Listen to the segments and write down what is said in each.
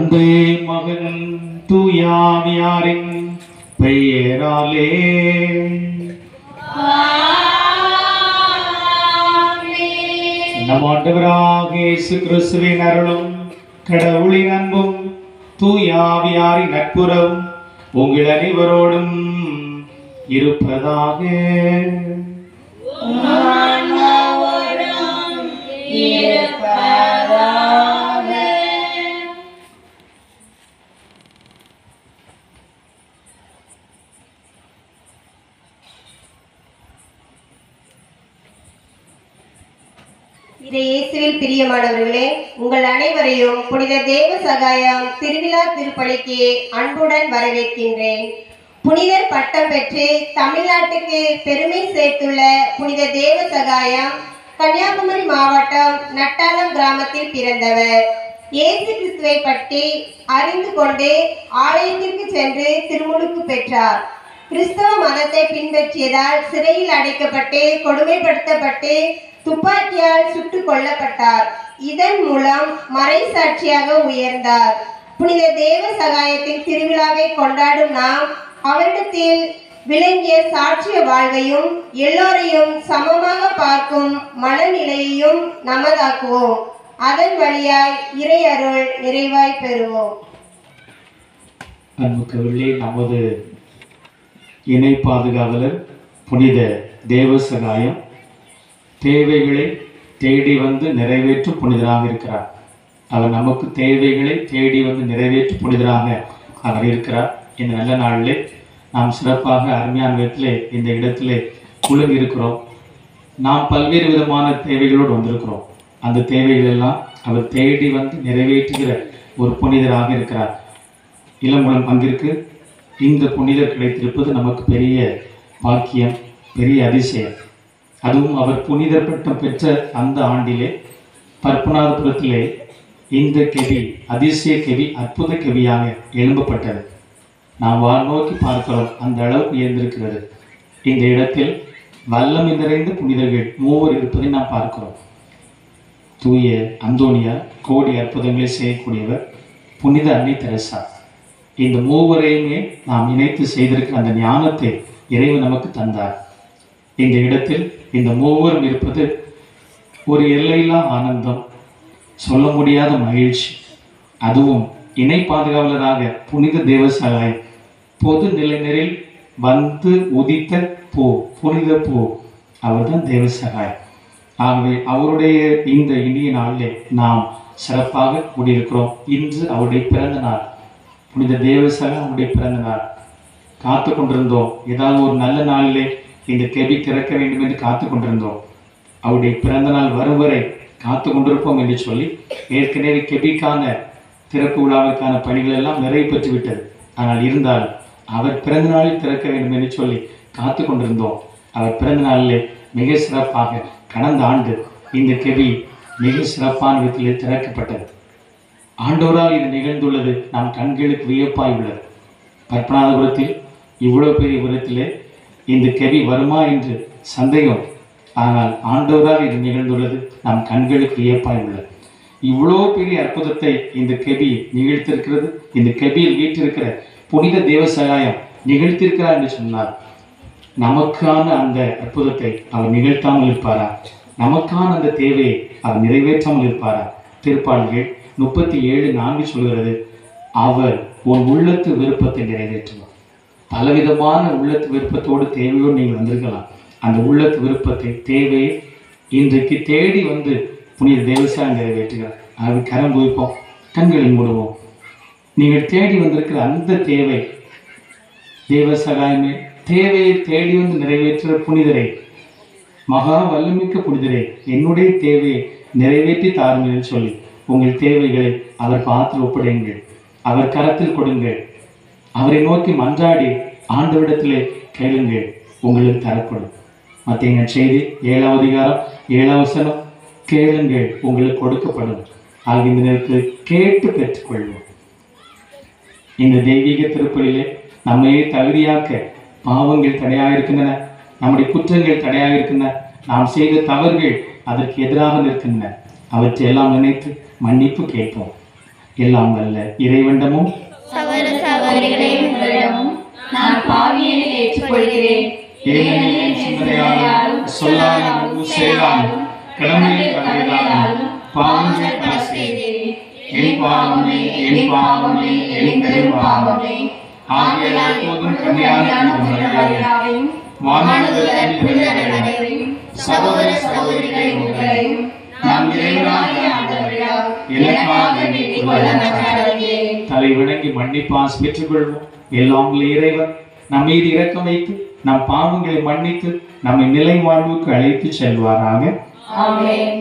தந்தை மகன் தூயாவியாரின் பெயராலே நம் ஆண்டவராகிய இயேசு கிறிஸ்துவின் அருளும் கடவுளின் அன்பும் தூயாவியாரின் நட்புறவும் உங்கள் அனைவரோடும் இருப்பதாக. இயேசுவில் பிரியமானவர்களே, உங்கள் அனைவரையும் புனித தேவ சகாயம் திருவிழா திருப்பலிக்கு அன்புடன் வரவேற்கின்றேன். புனிதர் பட்டம் பெற்று தமிழ்நாட்டுக்கு பெருமை சேர்த்துள்ள புனித தேவ சகாயம் கன்னியாகுமரி மாவட்டம் நட்டாலம் கிராமத்தில் பிறந்தவர். இயேசு கிறிஸ்துவை பற்றி அறிந்து கொண்டு ஆலயத்திற்கு சென்று திருமுழுக்கு பெற்றார். கிறிஸ்தவ மதத்தை பின்பற்றியதால் சிறையில் அடைக்கப்பட்டு கொடுமைப்படுத்தப்பட்டு துப்பாக்கியால் சுட்டுக் கொல்லப்பட்டார். இதன் மூலம் மறை சாட்சியாக உயர்ந்தார். புனித தேவ சகாயத்தின் திருவிழாவை கொண்டாடும் நாம் அவரிடத்தில் விளங்கிய சாட்சிய வாழ்வையும் எல்லோரையும் சமமாக பார்க்கும் மனநிலையையும் நமதாக்குவோம். அதன் வழியாய் இறை அருள் நிறைவாய் பெறுவோம். அன்புக்குள்ளே நமது இணை பாதுகாவலர் புனித தேவ சகாயம் தேவைகளை தேடி வந்து நிறைவேற்றும் புனிதராக இருக்கிறார். அவர் நமக்கு தேவைகளை தேடி வந்து நிறைவேற்றும் புனிதராக அவர் இருக்கிறார். இந்த நல்ல நாளிலே நாம் சிறப்பாக அருமையான விதத்திலே இந்த இடத்திலே குழுங்கி இருக்கிறோம். நாம் பல்வேறு விதமான தேவைகளோடு வந்திருக்கிறோம். அந்த தேவைகள் எல்லாம் அவர் தேடி வந்து நிறைவேற்றுகிற ஒரு புனிதராக இருக்கிறார். இளமுடன் பங்கிற்கு இந்த புனிதர் கிடைத்திருப்பது நமக்கு பெரிய பாக்கியம், பெரிய அதிசயம். அதுவும் அவர் புனிதர் பட்டம் பெற்ற அந்த ஆண்டிலே பற்பநாதபுரத்திலே இந்த கெவி அதிசய கெவி அற்புத கெவியாக எழும்பப்பட்டது. நாம் நோக்கி பார்க்கிறோம், அந்த அளவுக்கு உயர்ந்திருக்கிறது. இந்த இடத்தில் வல்லமை நிறைந்த புனிதர்கள் மூவர் இருப்பதை நாம் பார்க்கிறோம். தூய அந்தோனியா கோடி அற்புதங்களை செய்யக்கூடியவர், புனித அன்னை தெரசா. இந்த மூவரையுமே நாம் இணைத்து செய்திருக்கிற அந்த ஞானத்தை இறைவன் நமக்கு தந்தார். இந்த இடத்தில் இந்த மூவரும் இருப்பது ஒரு எல்லையில்லா ஆனந்தம், சொல்ல முடியாத மகிழ்ச்சி. அதுவும் இணை பாதுகாவலராக புனித தேவ சகாயம் பொது நிலைநரில் வந்து உதித்த பூ, புனித பூ, அவர்தான் தேவ சகாயம். ஆகவே அவருடைய இந்த இனிய நாளிலே நாம் சிறப்பாக கூடியிருக்கிறோம். இன்று அவருடைய பிறந்த நாள், புனித தேவ சகாயம் அவருடைய பிறந்த நாள். காத்து கொண்டிருந்தோம், ஏதாவது ஒரு நல்ல நாளிலே இந்த கெபி திறக்க வேண்டும் என்று காத்து கொண்டிருந்தோம். அவருடைய பிறந்த நாள் வரும் வரை காத்து கொண்டிருப்போம் என்று சொல்லி ஏற்கனவே கெபிக்கான திறப்பு விழாவிற்கான பணிகள் எல்லாம் நிறைவு பெற்று விட்டது. ஆனால் இருந்தாலும் அவர் பிறந்த நாளில் திறக்க வேண்டும் என்று சொல்லி காத்து கொண்டிருந்தோம். அவர் பிறந்த நாளிலே மிக சிறப்பாக கடந்த ஆண்டு இந்த கெபி மிக சிறப்பான விதத்திலே திறக்கப்பட்டது. ஆண்டோரால் இது நிகழ்ந்துள்ளது நம் கண்களுக்கு வியப்பாய் உள்ளது. பற்பநாதபுரத்தில் இவ்வளவு பெரிய விதத்திலே இந்த கெவி வருமா என்று சந்தேகம். ஆனால் ஆண்டவரால் இது நிகழ்ந்துள்ளது நம் கண்களுக்கு வியப்பாய் உள்ளது. இவ்வளோ பெரிய அற்புதத்தை இந்த கெபி நிகழ்த்திருக்கிறது. இந்த கெபியில் வீற்றிருக்கிற புனித தேவ சகாயம் நிகழ்த்திருக்கிறார் என்று சொன்னார். நமக்கான அந்த அற்புதத்தை அவர் நிகழ்த்தாமல் இருப்பாரா? நமக்கான அந்த தேவையை அவர் நிறைவேற்றாமல் இருப்பாரா? திருப்பாடல்கள் 37:4 சொல்கிறது, அவர் உன் உள்ளத்து விருப்பத்தை நிறைவேற்றுவார். பலவிதமான உள்ளத்து விருப்பத்தோடு தேவையோடு நீங்கள் வந்திருக்கலாம். அந்த உள்ளத்து விருப்பத்தை தேவையை இன்றைக்கு தேடி வந்து புனித தேவசகாயம் நிறைவேற்றுகிறார். அது கரம் குவிப்போம், கண்களை மூடுவோம். நீங்கள் தேடி வந்திருக்கிற அந்த தேவை தேவசகாயமே, தேவையை தேடி வந்து நிறைவேற்றுகிற புனிதரை, மகா வல்லமிக்க புனிதரை, என்னுடைய தேவையை நிறைவேற்றி தாருங்கள் சொல்லி உங்கள் தேவைகளை அவர் பார்த்து ஒப்படையுங்கள், அவர் கரத்தில் கொடுங்கள். அவரை நோக்கி மன்றாடி ஆண்டவரிடத்திலே கேளுங்கள், உங்களுக்கு தரப்படும். மத்திய செய்தி 7ஆம் அதிகாரம் 7ஆம் வசனம், கேளுங்கள் உங்களுக்கு கொடுக்கப்படும். ஆகிய இந்த நேரத்தில் கேட்டு பெற்றுக்கொள்வோம். இந்த தெய்வீக திருப்பலிலே நம்மையே தகுதியாக்க பாவங்கள் தடையாக இருக்கின்றன, நம்முடைய குற்றங்கள் தடையாக இருக்கின்றன, நாம் செய்த தவறுகள் அதற்கு எதிராக நிற்கின்றன. அவற்றை எல்லாம் நினைத்து மன்னிப்பு கேட்போம். எல்லாம் வல்ல இறைவண்டமும் சகோதர சகோதரிகளே, உங்களிடமும் நான் பாவியை ஏற்றுக்கொள்கிறேன். ஏனெனில் என் சிந்தனையாலும் சொல்லாலும் செயலாலும் கடமையை தவறினாலும் பாவங்கள் பல செய்தேன். என் பாவமே என் பாவமே என் பெரும் பாவமே. ஆகையால் போதும் கன்னியாகுமரியாவையும் வானவர்களையும் சகோதர சகோதரிகளை உங்களையும் நாம் இறைவனாகிய ஆண்டவரிடம் எனக்காக வேண்டிக் கொள்ள மன்றாடுகிறேன். தலை வணங்கி மன்னிப்பாஸ் பெற்றுக்கொள்வோம். எல்லாம் உள்ள இறைவன் நம் மீது இரக்கம் வைத்து நம் பாவங்களை மன்னித்து நம்மை நிலை வாழ்வுக்கு அழைத்து செல்வாராக. ஆமென்.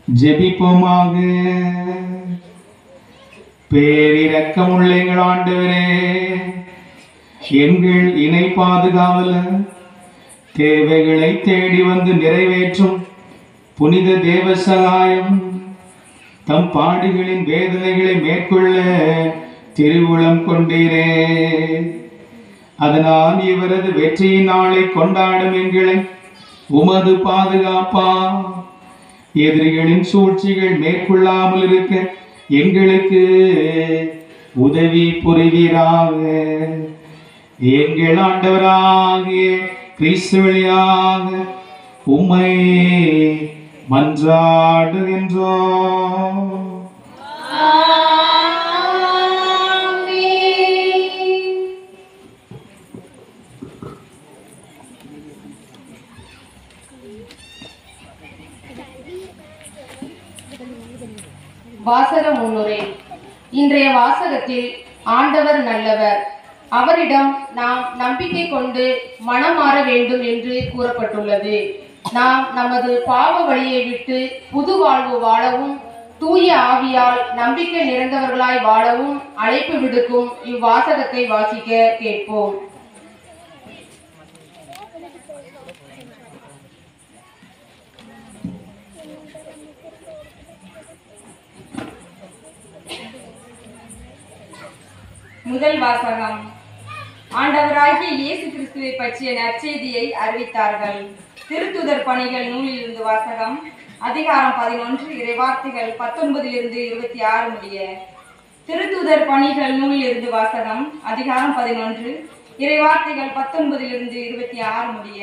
ஜெபிப்போமாக. பேரிரக்கமுள்ள எங்கள் ஆண்டவரே, எங்கள் இணை பாதுகாவலர், தேவைகளை தேடி வந்து நிறைவேற்றும் புனித தேவ சகாயம் தம் பாடுகளின் வேதனைகளை மேற்கொள்ள திருவுளம் கொண்டீரே. அதனால் இவரது வெற்றியின் நாளை கொண்டாடும் எங்களை உமது பாதுகாப்பா எதிரிகளின் சூழ்ச்சிகள் மேற்கொள்ளாமல் இருக்க எங்களுக்கு உதவி புரிவீராக. எங்கள் ஆண்டவராகிய கிறிஸ்து வழியாக உம்மை மன்றாடுகின்றோம். வாசக முன்னுரை. இன்றைய வாசகத்தில் ஆண்டவர் நல்லவர், அவரிடம் நாம் நம்பிக்கை கொண்டு மனம் மாற வேண்டும் என்று கூறப்பட்டுள்ளது. நாம் நமது பாவ வழியை விட்டு புது வாழ்வு வாழவும் தூய ஆவியால் நம்பிக்கை நிறைந்தவர்களாய் வாழவும் அழைப்பு விடுக்கும் இவ்வாசகத்தை வாசிக்க கேட்போம். முதல் வாசகம். ஆண்டவராகிய இயேசு கிறிஸ்துவை பற்றிய நற்செய்தியை அறிவித்தார்கள். திருத்துதர் பணிகள் நூலிலிருந்து வாசகம். அதிகாரம் 11, இறைவார்த்தைகள் 19 26 முடிய. திருத்துதர் பணிகள் நூலிலிருந்து வாசகம். அதிகாரம் 11, இறைவார்த்தைகள் 19 26 முடிய.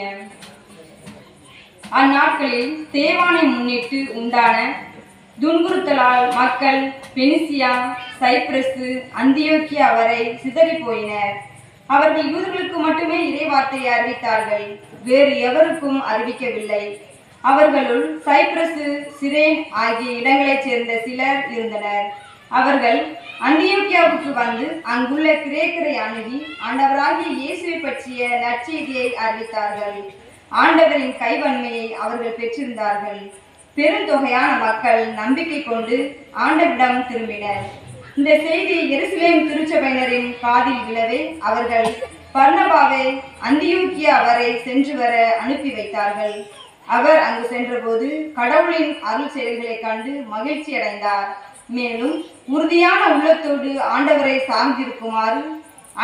அந்நாட்களில் தேவானை முன்னிட்டு உண்டான துன்புறுத்தலால் மக்கள் பெனிசியா, சைப்ரசு, அந்தியோக்கியா வரை சிதறி போயினர். அவர்கள் யூதர்களுக்கு மட்டுமே இறைவார்த்தையை அறிவித்தார்கள், வேறு எவருக்கும் அறிவிக்கவில்லை. அவர்களுள் சைப்ரசு, சிரேன் ஆகிய இடங்களைச் சேர்ந்த சிலர் இருந்தனர். அவர்கள் அந்தியோக்கியாவுக்கு வந்து அங்குள்ள கிரேக்கரை அணுகி ஆண்டவராகிய இயேசுவை பற்றிய நற்செய்தியை அறிவித்தார்கள். ஆண்டவரின் கைவன்மையை அவர்கள் பெற்றிருந்தார்கள். பெருந்தொகையான மக்கள் நம்பிக்கை கொண்டு ஆண்டவரிடம் திரும்பினர். இந்த செய்தி எருசலேம் திருச்சபையினரின் காதில் விழவே அவர்கள் பர்னபாவை அந்தியோக்கியா வரை சென்று வர அனுப்பி வைத்தார்கள். அவர் அங்கு சென்றபோது கடவுளின் அருள் செயல்களை கண்டு மகிழ்ச்சி அடைந்தார். மேலும் உறுதியான உள்ளத்தோடு ஆண்டவரை சார்ந்திருக்குமாறு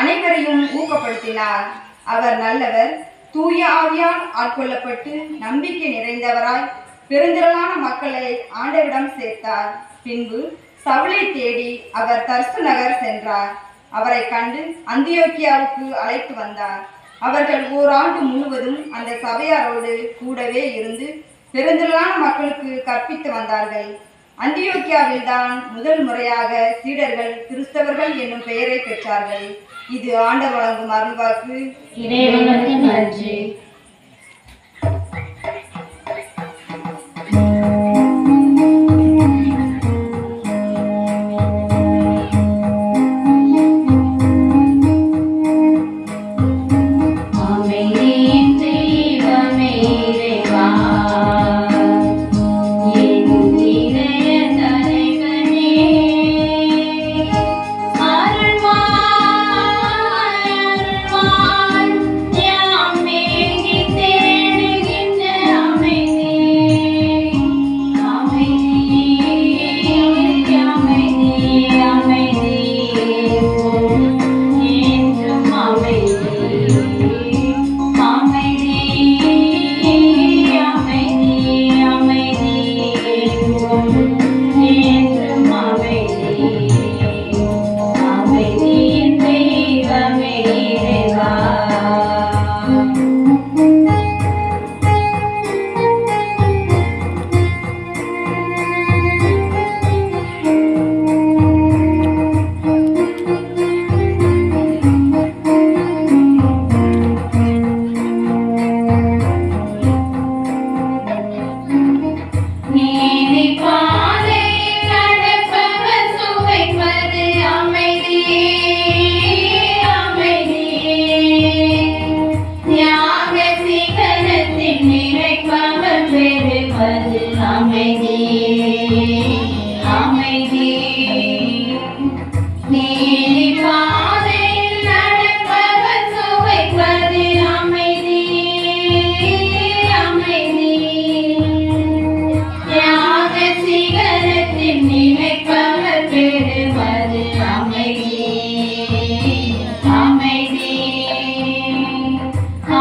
அனைவரையும் ஊக்கப்படுத்தினார். அவர் நல்லவர், தூய ஆவியால் ஆட்கொள்ளப்பட்டு நம்பிக்கை நிறைந்தவராய் பெருந்திரளான மக்களை ஆண்டவரிடம் சேர்த்தார். பின்பு சவுலை தேடி அவர் தர்சு நகர் சென்றார். அவரை கண்டு அந்தியோக்கியாவுக்கு அழைத்து வந்தார். அவர்கள் ஓராண்டு முழுவதும் அந்த சபையாரோடு கூடவே இருந்து பெருந்திரளான மக்களுக்கு கற்பித்து வந்தார்கள். அந்தியோக்கியாவில் தான் முதல் முறையாக சீடர்கள் கிறிஸ்தவர்கள் என்னும் பெயரை பெற்றார்கள். இது ஆண்டவர் வழங்கும் அருள்வாக்கு. இறைவனுக்கு நன்றி. Amen. மனதில் நினைப்பவர் பெறுவது அமைதி அமைதி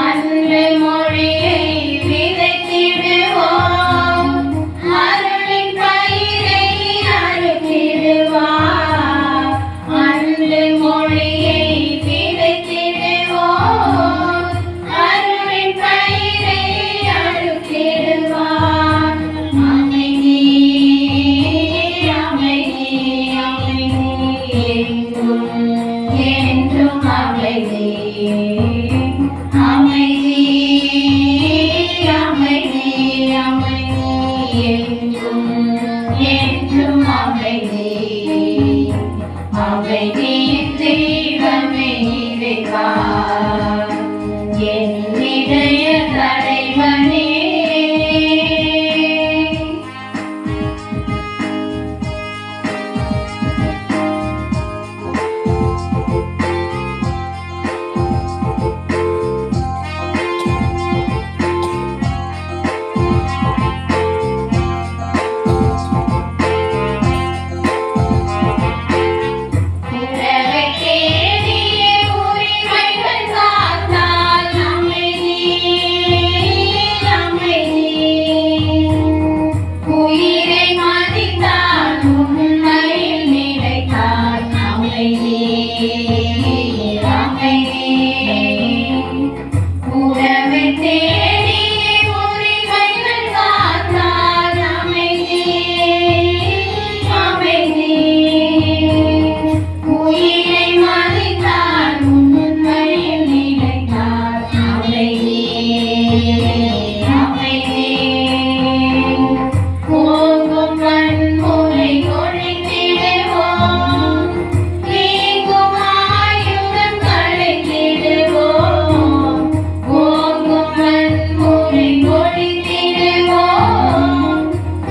அன்பு மொழியை விதைத்திடுவோம் அருளின் பயிரை அறுத்திடுவார் அன்பு மொழியை விதைத்திடுவோம் அருளின் பயிரை அறுத்திடுவார் அமைதி அமைதி அமைதி எங்கும் என்றும் அமைதி அமைதி அமைதி அமைதி எங்கும் என்றும் அமைதி அமைதி தெய்வமே இறைவா என் இதய தலைவனே உறவை தேடிய உரிமைகள் காத்தால் அமைதி அமைதி உயிரை மதித்தால் உண்மையில் நிலைத்தால் அமைதி அமைதி உறவை தேடிய உரிமைகள் காத்தால் அமைதி அமைதி உயிரை மதித்தால் உண்மையில் நிலைத்தால் அமைதி அமைதி போகும் வன்முறை ஒழித்திடுவோம் நீங்கும் ஆயுதம் களைத்திடுவோம் போகும் வன்முறை ஒழித்திடுவோம்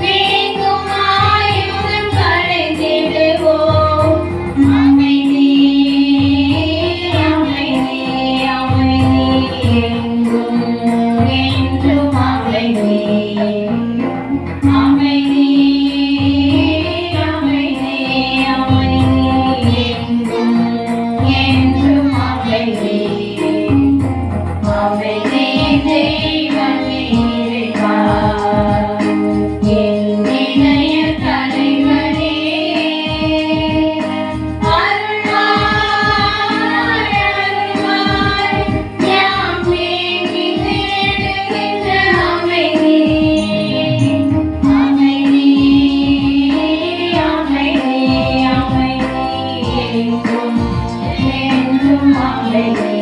நீங்கும் ஆயுதம் களைத்திடுவோம் அமைதி அமைதி அமைதி எங்கும் என்றும் அமைதி அமைதி அமைதி அமைதி எங்கும் என்றும் அமைதி அமைதி தெய்வமே இறைவா என் இதய தலைவனே அருள்வாய் அருள்வாய் யாம் ஏங்கி தேடுகின்ற அமைதி அமைதி அமைதி அமைதி எங்கும் என்றும் அமைதி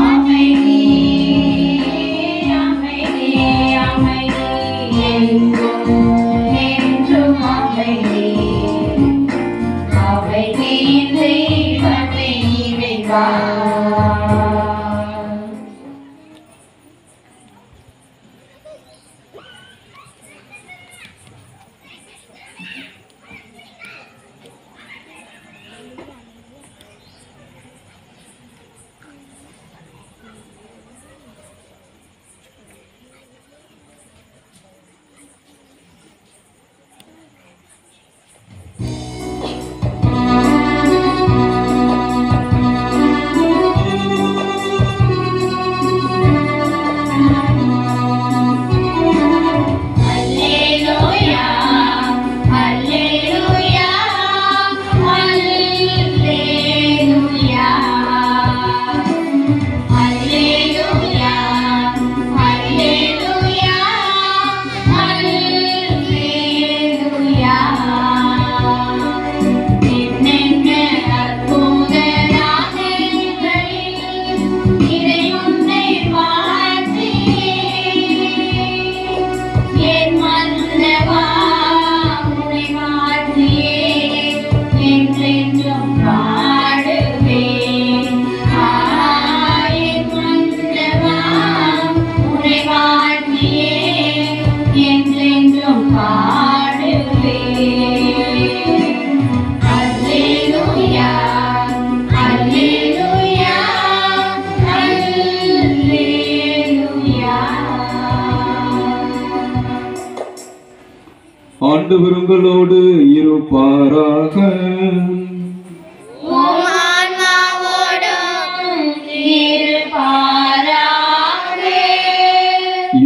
அமைதி அமைதி அமைதி எங்கும் என்றும் அமைதி அமைதி தெய்வமே இறைவா ஆண்டவர் உங்களோடு இருப்பாராக.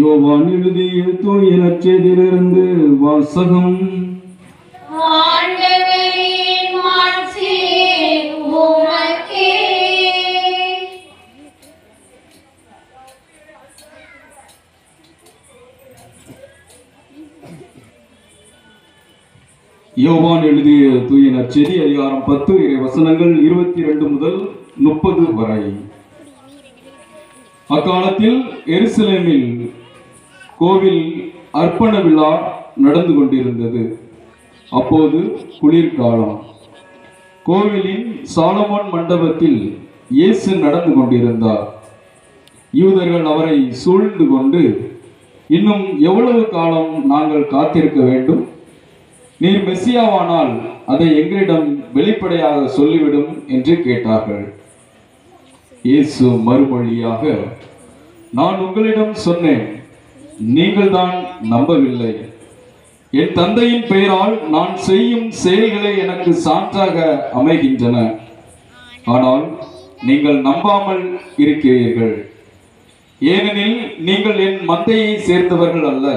யோவான் எழுதிய தூய நற்செய்தியிலிருந்து வாசகம். யோவான் எழுதிய தூய நற்செய்தி அதிகாரம் 10 இறை வசனங்கள் 22 முதல் 30 வரை. அக்காலத்தில் எருசலேமில் கோவில் அர்ப்பண விழா நடந்து கொண்டிருந்தது. அப்போது குளிர்காலம். கோவிலின் சாலமோன் மண்டபத்தில் இயேசு நடந்து கொண்டிருந்தார். யூதர்கள் அவரை சூழ்ந்து கொண்டு, இன்னும் எவ்வளவு காலம் நாங்கள் காத்திருக்க வேண்டும்? நீர் மெசியாவானால் அதை எங்களிடம் வெளிப்படையாக சொல்லிவிடும் என்று கேட்டார்கள். இயேசு மறுமொழியாக, நான் உங்களிடம் சொன்னேன், நீங்கள் தான் நம்பவில்லை. என் தந்தையின் பெயரால் நான் செய்யும் செயல்களை எனக்கு சான்றாக அமைகின்றன. ஆனால் நீங்கள் நம்பாமல் இருக்கிறீர்கள். ஏனெனில் நீங்கள் என் மந்தையை சேர்ந்தவர்கள் அல்ல.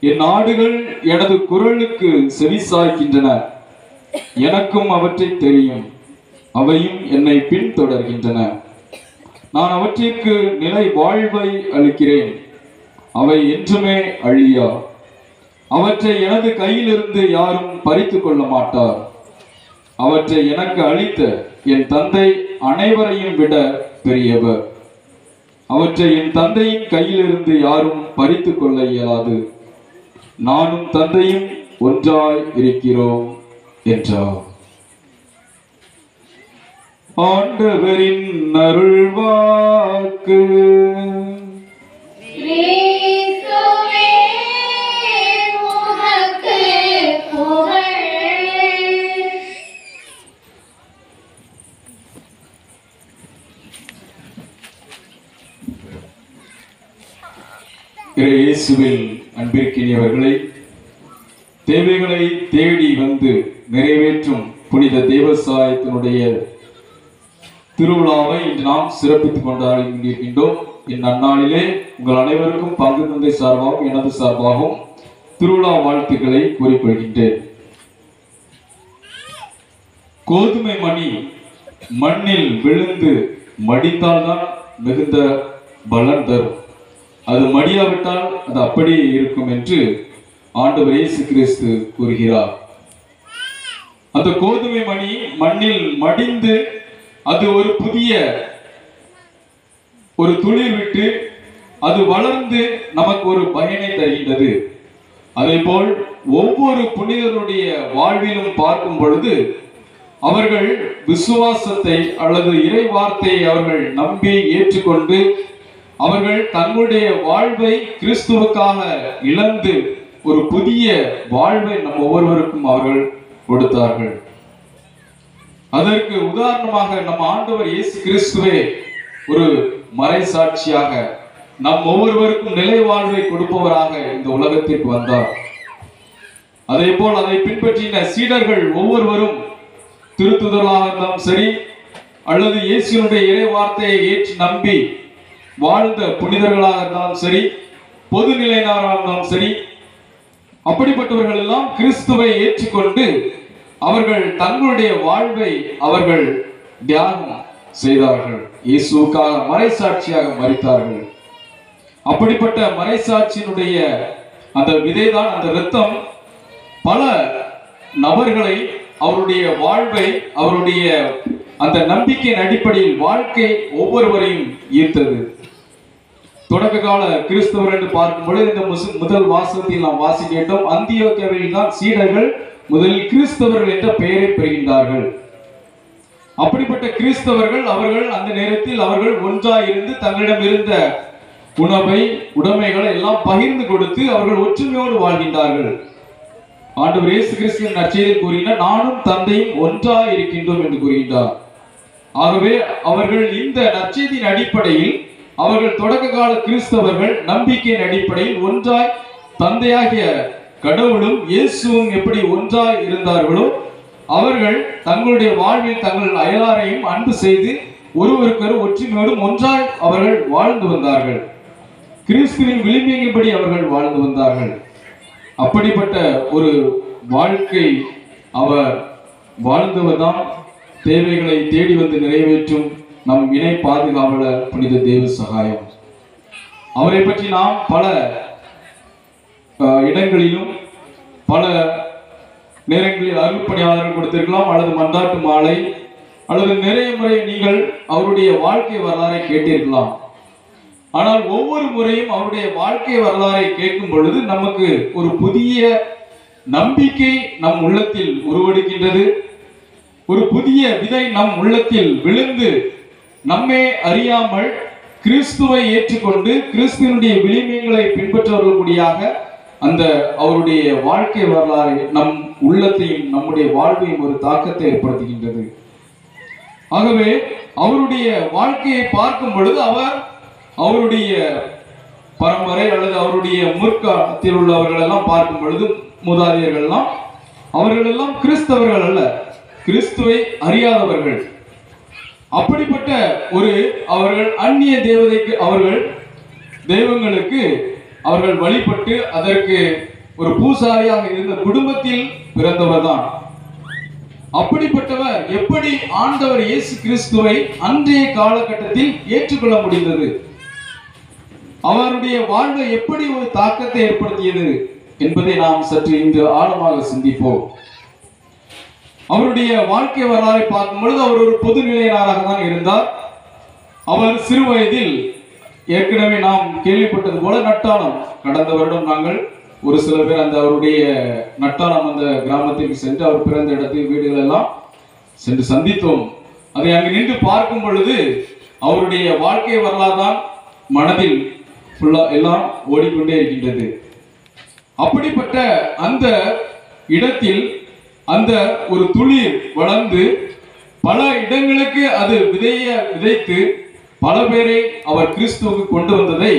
என் ஆடுகள் எனது குரலுக்கு செவிசாய்க்கின்றன. எனக்கும் அவற்றை தெரியும், அவையும் என்னை பின்தொடர்கின்றன. நான் அவற்றிற்கு நிலை வாழ்வை அளிக்கிறேன். அவை என்றுமே அழியா. அவற்றை எனது கையிலிருந்து யாரும் பறித்து கொள்ள மாட்டார். அவற்றை எனக்கு அளித்த என் தந்தை அனைவரையும் விட பெரியவர். அவற்றை என் தந்தையின் கையிலிருந்து யாரும் பறித்து கொள்ள இயலாது. நானும் தந்தையும் ஒன்றாய் இருக்கிறோம் என்றார். ஆண்டவரின் அருள்வாக்கு. இயேசுவில் அன்பிற்கினியவர்களை, தேவைகளை தேடி வந்து நிறைவேற்றும் புனித தேவசாயத்தினுடைய திருவிழாவை இன்று நாம் சிறப்பித்துக் கொண்டாடுகின்றோம். இந்நன்னாளிலே உங்கள் அனைவருக்கும் பங்கு தந்தை சார்பாகவும் எனது சார்பாகவும் திருவிழா வாழ்த்துக்களை கூறிக்கொள்கின்றேன். கோதுமை மணி மண்ணில் விழுந்து மடித்தால்தான் மிகுந்த பலன் தரும். அது மடியாவிட்டால் அது அப்படியே இருக்கும் என்று ஆண்டவர் இயேசு கிறிஸ்து கூறுகிறார். அந்த கோதுமை மணி மண்ணில் மடிந்து அது ஒரு புதிய ஒரு துளிர் விட்டு அது வளர்ந்து நமக்கு ஒரு பயனை தருகின்றது. அதேபோல் ஒவ்வொரு புனிதருடைய வாழ்விலும் பார்க்கும் பொழுது அவர்கள் விசுவாசத்தை அல்லது இறை வார்த்தையை அவர்கள் நம்பி ஏற்றுக்கொண்டு அவர்கள் தங்களுடைய வாழ்வை கிறிஸ்துவுக்காக இழந்து ஒரு புதிய வாழ்வை நம் ஒவ்வொருவருக்கும் அவர்கள் கொடுத்தார்கள். அதற்கு உதாரணமாக நம் ஆண்டவர் இயேசு கிறிஸ்துவே ஒரு மறைசாட்சியாக நம் ஒவ்வொருவருக்கும் நிலை வாழ்வை கொடுப்பவராக இந்த உலகத்திற்கு வந்தார். அதே போல் அதை பின்பற்றின சீடர்கள் ஒவ்வொருவரும் திருத்துதலாக இருந்தாலும் சரி அல்லது இயேசுனுடைய இறை வார்த்தையை ஏற்று நம்பி வாழ்ந்த புனிதர்களாக இருந்தாலும் சரி, பொது நிலையினராக இருந்தாலும் சரி, அப்படிப்பட்டவர்கள் எல்லாம் கிறிஸ்துவை ஏற்றுக்கொண்டு அவர்கள் தங்களுடைய வாழ்வை அவர்கள் தியாகம் செய்தார்கள். இயேசுவுக்காக மறைசாட்சியாக மரித்தார்கள். அப்படிப்பட்ட மறைசாட்சியினுடைய அந்த விதைதான், அந்த இரத்தம் பல நபர்களை அவருடைய வாழ்வை அவருடைய அந்த நம்பிக்கையின் அடிப்படையில் வாழ்க்கை ஒவ்வொருவரையும் ஈர்த்தது. தொடக்க கால கிறிஸ்தவர் என்று பார்க்கும்போது இந்த முதல் வாசகத்தில் நாம் வாசிக்கிட்டோம். அந்தியோக்கியாவில் தான் சீடர்கள் முதலில் கிறிஸ்தவர்கள் என்ற பெயரை பெறுகின்றார்கள். அப்படிப்பட்ட கிறிஸ்தவர்கள் அவர்கள் அந்த நேரத்தில் அவர்கள் ஒன்றாய் இருந்து தங்களிடம் இருந்த உணவை உடைமைகளை எல்லாம் பகிர்ந்து கொடுத்து அவர்கள் ஒற்றுமையோடு வாழ்கின்றார்கள். ஆண்டவர் இயேசு கிறிஸ்துவின் நற்செய்தியில் கூறினார், நானும் தந்தையும் ஒன்றாய் இருக்கின்றோம் என்று கூறுகின்றார். ஆகவே அவர்கள் இந்த நற்செய்தியின் அடிப்படையில் அவர்கள் தொடக்க கால கிறிஸ்தவர்கள் நம்பிக்கையின் அடிப்படையில் ஒன்றாய் தந்தையாகிய கடவுளும் இயேசுவும் எப்படி ஒன்றாய் இருந்தார்களோ அவர்கள் தங்களுடைய வாழ்வில் தங்கள் அயலாரையும் அன்பு செய்து ஒருவருக்கொரு ஒற்றுமையோடும் ஒன்றாய் அவர்கள் வாழ்ந்து வந்தார்கள். கிறிஸ்துவின் விளிம்பின்படி அவர்கள் வாழ்ந்து வந்தார்கள். அப்படிப்பட்ட ஒரு வாழ்க்கை அவர் வாழ்ந்தவர்தான் தேவைகளை தேடி வந்து நிறைவேற்றும் நம் இணை பாதுகாவலர் புனித தேவ சகாயம். அவரை பற்றி நாம் பல இடங்களிலும் பல நேரங்களில் அருள்பணியாளர்கள் கொடுத்திருக்கலாம், அல்லது மன்றாட்டு மாலை, அல்லது நிறைய முறை நீங்கள் அவருடைய வாழ்க்கை வரலாறை கேட்டிருக்கலாம். ஆனால் ஒவ்வொரு முறையும் அவருடைய வாழ்க்கை வரலாறை கேட்கும் பொழுது நமக்கு ஒரு புதிய நம்பிக்கை நம் உள்ளத்தில் உருவெடுக்கின்றது. ஒரு புதிய விதை நம் உள்ளத்தில் விழுந்து நம்மை அறியாமல் கிறிஸ்துவை ஏற்றுக்கொண்டு கிறிஸ்துவனுடைய விளிம்புகளை பின்பற்றுவதற்குடியாக அந்த அவருடைய வாழ்க்கை வரலாறு நம் உள்ளத்தையும் நம்முடைய வாழ்வையும் ஒரு தாக்கத்தை ஏற்படுத்துகின்றது. ஆகவே அவருடைய வாழ்க்கையை பார்க்கும் பொழுது அவருடைய பரம்பரை அல்லது அவருடைய முற்காலத்தில் உள்ளவர்கள் எல்லாம் பார்க்கும் பொழுது மூதாதையர்கள் எல்லாம் அவர்கள் எல்லாம் கிறிஸ்தவர்கள் அல்ல, கிறிஸ்துவை அறியாதவர்கள். அப்படிப்பட்ட ஒரு அவர்கள் அந்நிய தேவதைக்கு அவர்கள் தெய்வங்களுக்கு அவர்கள் வழிபட்டு அதற்கு ஒரு பூசாரியாக இருந்த குடும்பத்தில் பிறந்தவர் தான். அப்படிப்பட்டவர் எப்படி ஆண்டவர் இயேசு கிறிஸ்துவை அன்றைய காலகட்டத்தில் ஏற்றுக்கொள்ள முடிந்தது, அவருடைய வாழ்வை எப்படி ஒரு தாக்கத்தை ஏற்படுத்தியது என்பதை நாம் சற்று இன்று ஆழமாக சிந்திப்போம். அவருடைய வாழ்க்கை வரலாறை பார்க்கும் பொழுது அவர் ஒரு பொது நிலையினராக தான் இருந்தார். அவர் சிறு வயதில் ஏற்கனவே நாம் கேள்விப்பட்டது போல நட்டாளம், கடந்த வருடம் நாங்கள் ஒரு சில பேர் அந்த அவருடைய நட்டாளம் அந்த கிராமத்திற்கு சென்று அவர் பிறந்த இடத்தில் வீடுகள் எல்லாம் சென்று சந்தித்தோம். அதை அங்கு நின்று பார்க்கும் பொழுது அவருடைய வாழ்க்கை வரலாறு தான் மனதில் எல்லாம் ஓடிக்கொண்டே இருக்கின்றது. அப்படிப்பட்ட அந்த இடத்தில் அந்த ஒரு துளிர் வளர்ந்து பல இடங்களுக்கு அது விதைத்து பல பேரை அவர் கிறிஸ்துவுக்கு கொண்டு வந்ததை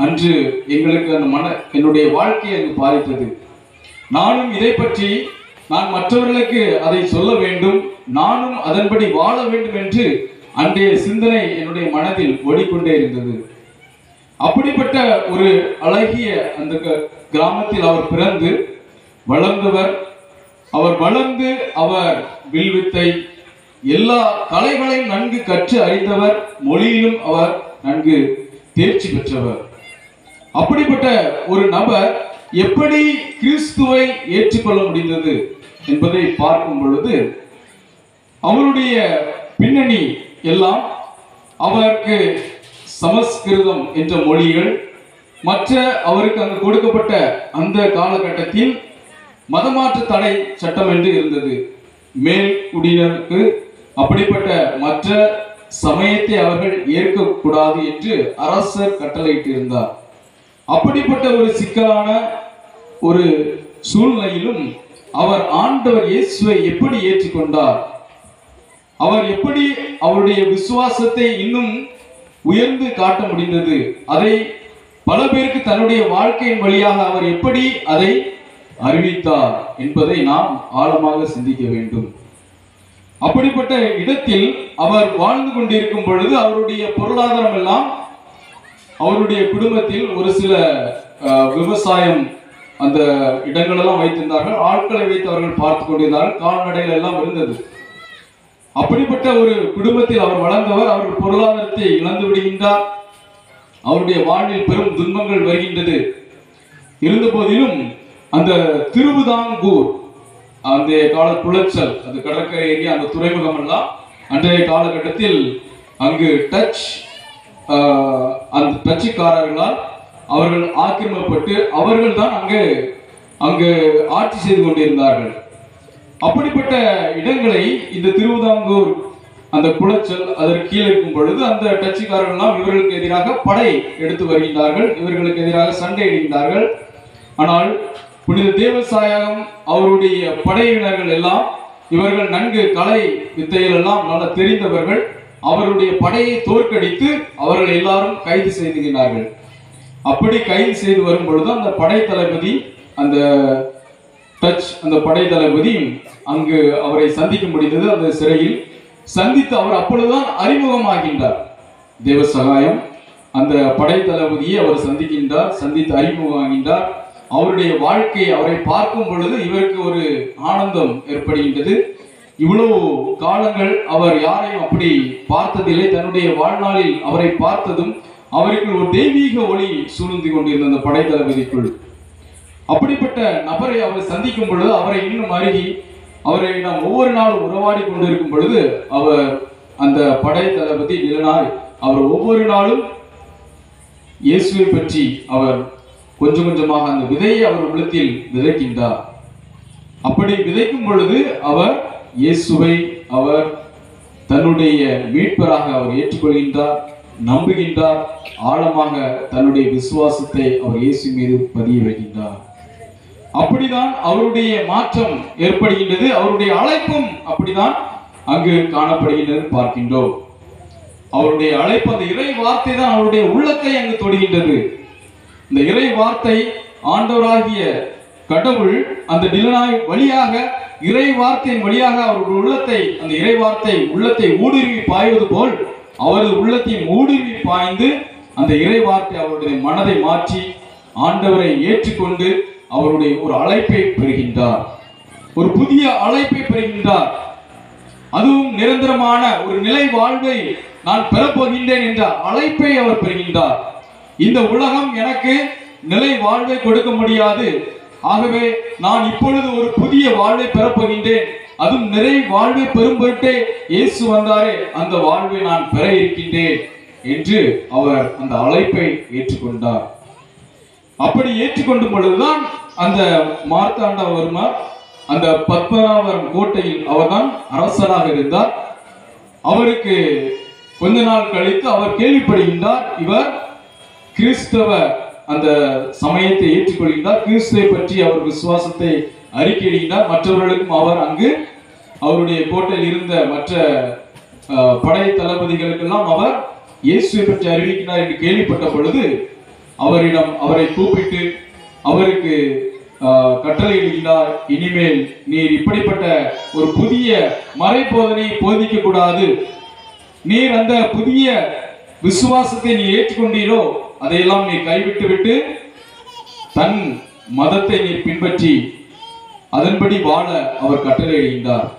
அன்று எங்களுக்கு அந்த என்னுடைய வாழ்க்கையை அங்கு பாதித்தது. நானும் இதை பற்றி நான் மற்றவர்களுக்கு அதை சொல்ல வேண்டும், நானும் அதன்படி வாழ வேண்டும் என்று அன்றைய சிந்தனை என்னுடைய மனதில் ஓடிக்கொண்டே இருந்தது. அப்படிப்பட்ட ஒரு அழகிய அந்த கிராமத்தில் அவர் பிறந்து வளர்ந்தவர். அவர் வளர்ந்து அவர் வில்வித்தை எல்லா கலைகளையும் நன்கு கற்று அறிந்தவர், மொழியிலும் அவர் நன்கு தேர்ச்சி பெற்றவர். அப்படிப்பட்ட ஒரு நபர் எப்படி கிறிஸ்துவை ஏற்றுக்கொள்ள முடிந்தது என்பதை பார்க்கும் பொழுது அவருடைய பின்னணி எல்லாம் அவருக்கு சமஸ்கிருதம் என்ற மொழிகள், மற்ற அவருக்கு அங்கு கொடுக்கப்பட்ட அந்த காலகட்டத்தில் மதமாற்ற தடை சட்டம் என்று இருந்தது. மேல் குடியினருக்கு அப்படிப்பட்ட மற்ற சமயத்தை அவர்கள் ஏற்கக்கூடாது என்று அரசர் கட்டளையிட்டு இருந்தார். அப்படிப்பட்ட ஒரு சிக்கலான ஒரு சூழ்நிலையிலும் அவர் ஆண்டவர் இயேசுவை எப்படி ஏற்றுக்கொண்டார், அவர் எப்படி அவருடைய விசுவாசத்தை இன்னும் உயர்ந்து காட்ட முடிந்தது, அதை பல பேருக்கு தன்னுடைய வாழ்க்கையின் வழியாக அவர் எப்படி அதை அறிவித்தார் என்பதை நாம் ஆழமாக சிந்திக்க வேண்டும். அப்படிப்பட்ட இடத்தில் அவர் வாழ்ந்து கொண்டிருக்கும் பொழுது அவருடைய பொருளாதாரம் எல்லாம் அவருடைய குடும்பத்தில் ஒரு சில விவசாயம் அந்த இடங்களெல்லாம் வைத்திருந்தார்கள், ஆட்களை வைத்து அவர்கள் பார்த்து கொண்டிருந்தார்கள், கால்நடைகள் எல்லாம் இருந்தது. அப்படிப்பட்ட ஒரு குடும்பத்தில் அவர் வளர்ந்தவர். அவர் பொருளாதாரத்தை இழந்து விடுகின்றார், அவருடைய வாழ்வில் பெரும் துன்பங்கள் வருகின்றது. இருந்த போதிலும் அந்த திருவிதாங்கூர் அந்த கால குளச்சல், அந்த கடற்கரை ஏரியா, அந்த துறைமுகம் எல்லாம் அன்றைய காலகட்டத்தில் அங்கு அந்த டச்சுக்காரர்களால் அவர்கள் ஆக்கிரமிக்கப்பட்டு அவர்கள் தான் அங்கு ஆட்சி செய்து கொண்டிருந்தார்கள். அப்படிப்பட்ட இடங்களை இந்த திருவிதாங்கூர் அந்த குளச்சல் அதற்கு கீழே இருக்கும் பொழுது அந்த டச்சுக்காரர்கள் எல்லாம் இவர்களுக்கு எதிராக படை எடுத்து வருகின்றார்கள், இவர்களுக்கு எதிராக சண்டையிடுகின்றார்கள். ஆனால் புனித தேவசாயகம் அவருடைய படையினர்கள் எல்லாம் இவர்கள் நன்கு கலை வித்தைகள் எல்லாம் நல்ல தெரிந்தவர்கள், அவருடைய படையை தோற்கடித்து அவர்கள் எல்லாரும் கைது செய்துகிறார்கள். அப்படி கைது செய்து வரும் பொழுது அந்த படை தளபதி அந்த டச் அந்த படை தளபதியும் அங்கு அவரை சந்திக்க முடிந்தது. அந்த சிறையில் சந்தித்து அவர் அப்பொழுதுதான் அறிமுகமாகின்றார். தேவ சகாயம் அந்த படை தளபதியை அவர் சந்தித்து அறிமுகமாகின்றார். அவருடைய வாழ்க்கை அவரை பார்க்கும் பொழுது இவருக்கு ஒரு ஆனந்தம் ஏற்படுகின்றது. இவ்வளவு காலங்கள் அவர் யாரையும் அப்படி பார்த்ததில்லை. தன்னுடைய வாழ்நாளில் அவரை பார்த்ததும் அவருக்கு ஒரு தெய்வீக ஒளி சூழ்ந்து கொண்டிருந்த அந்த படை தளபதிக்குள். அப்படிப்பட்ட நபரை அவர் சந்திக்கும் பொழுது அவரை இன்னும் அருகி அவரை நாம் ஒவ்வொரு நாளும் உறவாடி கொண்டிருக்கும் பொழுது அவர் அந்த படை தளபதி நிலனாய் அவர் ஒவ்வொரு நாளும் இயேசுவை பற்றி அவர் கொஞ்சம் கொஞ்சமாக அந்த விதையை அவர் உள்ளத்தில் விதைக்கின்றார். அப்படி விதைக்கும் பொழுது அவர் இயேசுவை அவர் தன்னுடைய மீட்பராக அவர் ஏற்றுக்கொள்கின்றார், நம்புகின்றார். ஆழமாக தன்னுடைய விசுவாசத்தை அவர் இயேசு மீது பதிய வைக்கின்றார். அப்படிதான் அவருடைய மாற்றம் ஏற்படுகின்றது. அவருடைய அழைப்பும் அப்படிதான் அங்கு காணப்படுகின்றது பார்க்கின்றோம். அவருடைய அழைப்பு அந்த இறை வார்த்தை தான் அவருடைய உள்ளத்தை அங்கு தொடுகின்றது. இந்த இறை வார்த்தை ஆண்டவராகிய கடவுள் அந்த நிலனாய் வழியாக இறை வார்த்தையின் வழியாக அவருடைய உள்ளத்தை அந்த இறை வார்த்தை உள்ளத்தை ஊடுருவி பாய்வது போல் அவரது உள்ளத்தையும் ஊடுருவி பாய்ந்து அந்த இறை வார்த்தை அவருடைய மனதை மாற்றி ஆண்டவரை ஏற்றுக்கொண்டு அவருடைய ஒரு அழைப்பை பெறுகின்றார். ஒரு புதிய அழைப்பை பெறுகின்றார். அதுவும் நிரந்தரமான ஒரு நிலை வாழ்வை நான் பெறப்போகின்றேன் என்ற அழைப்பை அவர் பெறுகின்றார். இந்த உலகம் எனக்கு நிலை வாழ்வை கொடுக்க முடியாது, ஆகவே நான் இப்பொழுது ஒரு புதிய வாழ்வை பெறப்போகின்றேன், அதுவும் நிறை வாழ்வை பெறும் பொருட்டே இயேசு வந்தாரே அந்த வாழ்வை நான் பெற இருக்கின்றேன் என்று அவர் அந்த அழைப்பை ஏற்றுக்கொண்டார். அப்படி ஏற்றுக்கொண்டும் பொழுதுதான் அந்த மார்த்தாண்டவர்மர் அந்த பத்மநாபபுரம் கோட்டையில் அவர்தான் அரசராக இருந்தார். அவருக்கு கொஞ்ச நாள் கழித்து அவர் கேள்விப்படுகின்றார், இவர் கிறிஸ்தவ அந்த சமயத்தை ஏற்றுக்கொள்கின்றார், கிறிஸ்துவை பற்றி அவர் விசுவாசத்தை அறிக்கையிடுகின்றார். மற்றவர்களுக்கும் அவர் அங்கு அவருடைய கோட்டையில் இருந்த மற்ற படை தளபதிகளுக்கெல்லாம் அவர் இயேசுவை பற்றி அறிவிக்கிறார் என்று கேள்விப்பட்ட பொழுது அவரை கூப்பிட்டு அவருக்கு கட்டளையிடுகிறார், இனிமேல் நீர் இப்படிப்பட்ட ஒரு புதிய மறை போதனை போதிக்க கூடாது, நீர் அந்த புதிய விசுவாசத்தை நீ ஏற்றுக்கொண்டீரோ அதையெல்லாம் நீ கைவிட்டு விட்டு தன் மதத்தை நீ பின்பற்றி அதன்படி வாழ அவர் கட்டளையிடுகின்றார்.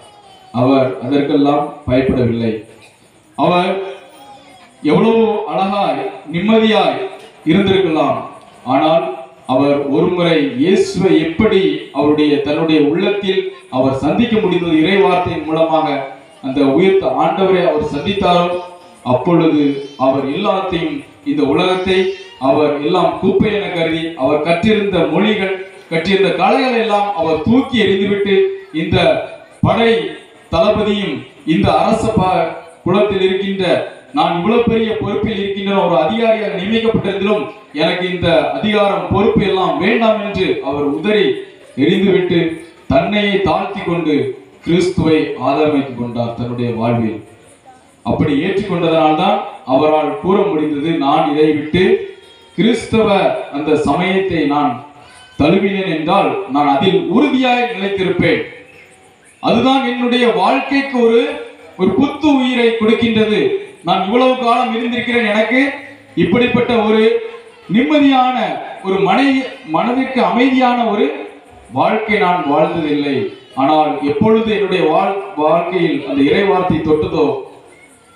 அவர் அதற்கெல்லாம் பயப்படவில்லை. அவர் எவ்வளவு அழகாய் நிம்மதியாய் இருந்திருக்கலாம், ஆனால் அவர் ஒருமுறை இயேசுவை எப்படி தன்னுடைய உள்ளத்தில் அவர் சந்திக்க முடிந்தது இறை வார்த்தையின் மூலமாக அந்த உயிர்த்த ஆண்டவரை அவர் சந்தித்தாரோ அப்பொழுது அவர் எல்லாத்தையும் இந்த உலகத்தை அவர் எல்லாம் குப்பை என கருதி அவர் கற்றிருந்த மொழிகள் கற்றிருந்த கலைகள் எல்லாம் அவர் தூக்கி எறிந்துவிட்டு இந்த படை தளபதியும் இந்த அரச குலத்தில் இருக்கின்ற நான் இவ்வளவு பெரிய பொறுப்பில் இருக்கின்ற ஒரு அதிகாரியாக நியமிக்கப்பட்டிருந்தாலும் எனக்கு இந்த அதிகாரம் பொறுப்பு எல்லாம் வேண்டாம் என்று அவர் உதறி எறிந்துவிட்டு தன்னையே தாழ்த்தி கொண்டு கிறிஸ்துவை ஆதரவைத்துக் கொண்டார் தன்னுடைய வாழ்வில். அப்படி ஏற்றுக்கொண்டதனால்தான் அவரால் கூற முடிந்தது, நான் இதை விட்டு கிறிஸ்தவ அந்த சமயத்தை நான் தழுவினேன் என்றால் நான் அதில் உறுதியாய் நிலைத்திருப்பேன். அதுதான் என்னுடைய வாழ்க்கைக்கு ஒரு புத்து உயிரை கொடுக்கின்றது. நான் இவ்வளவு காலம் இருந்திருக்கிறேன், எனக்கு இப்படிப்பட்ட ஒரு நிம்மதியான ஒரு மனதிற்கு அமைதியான ஒரு வாழ்க்கை நான் வாழ்ந்ததில்லை. ஆனால் எப்பொழுது என்னுடைய வாழ்க்கையில் அந்த இறை வார்த்தை தொட்டதோ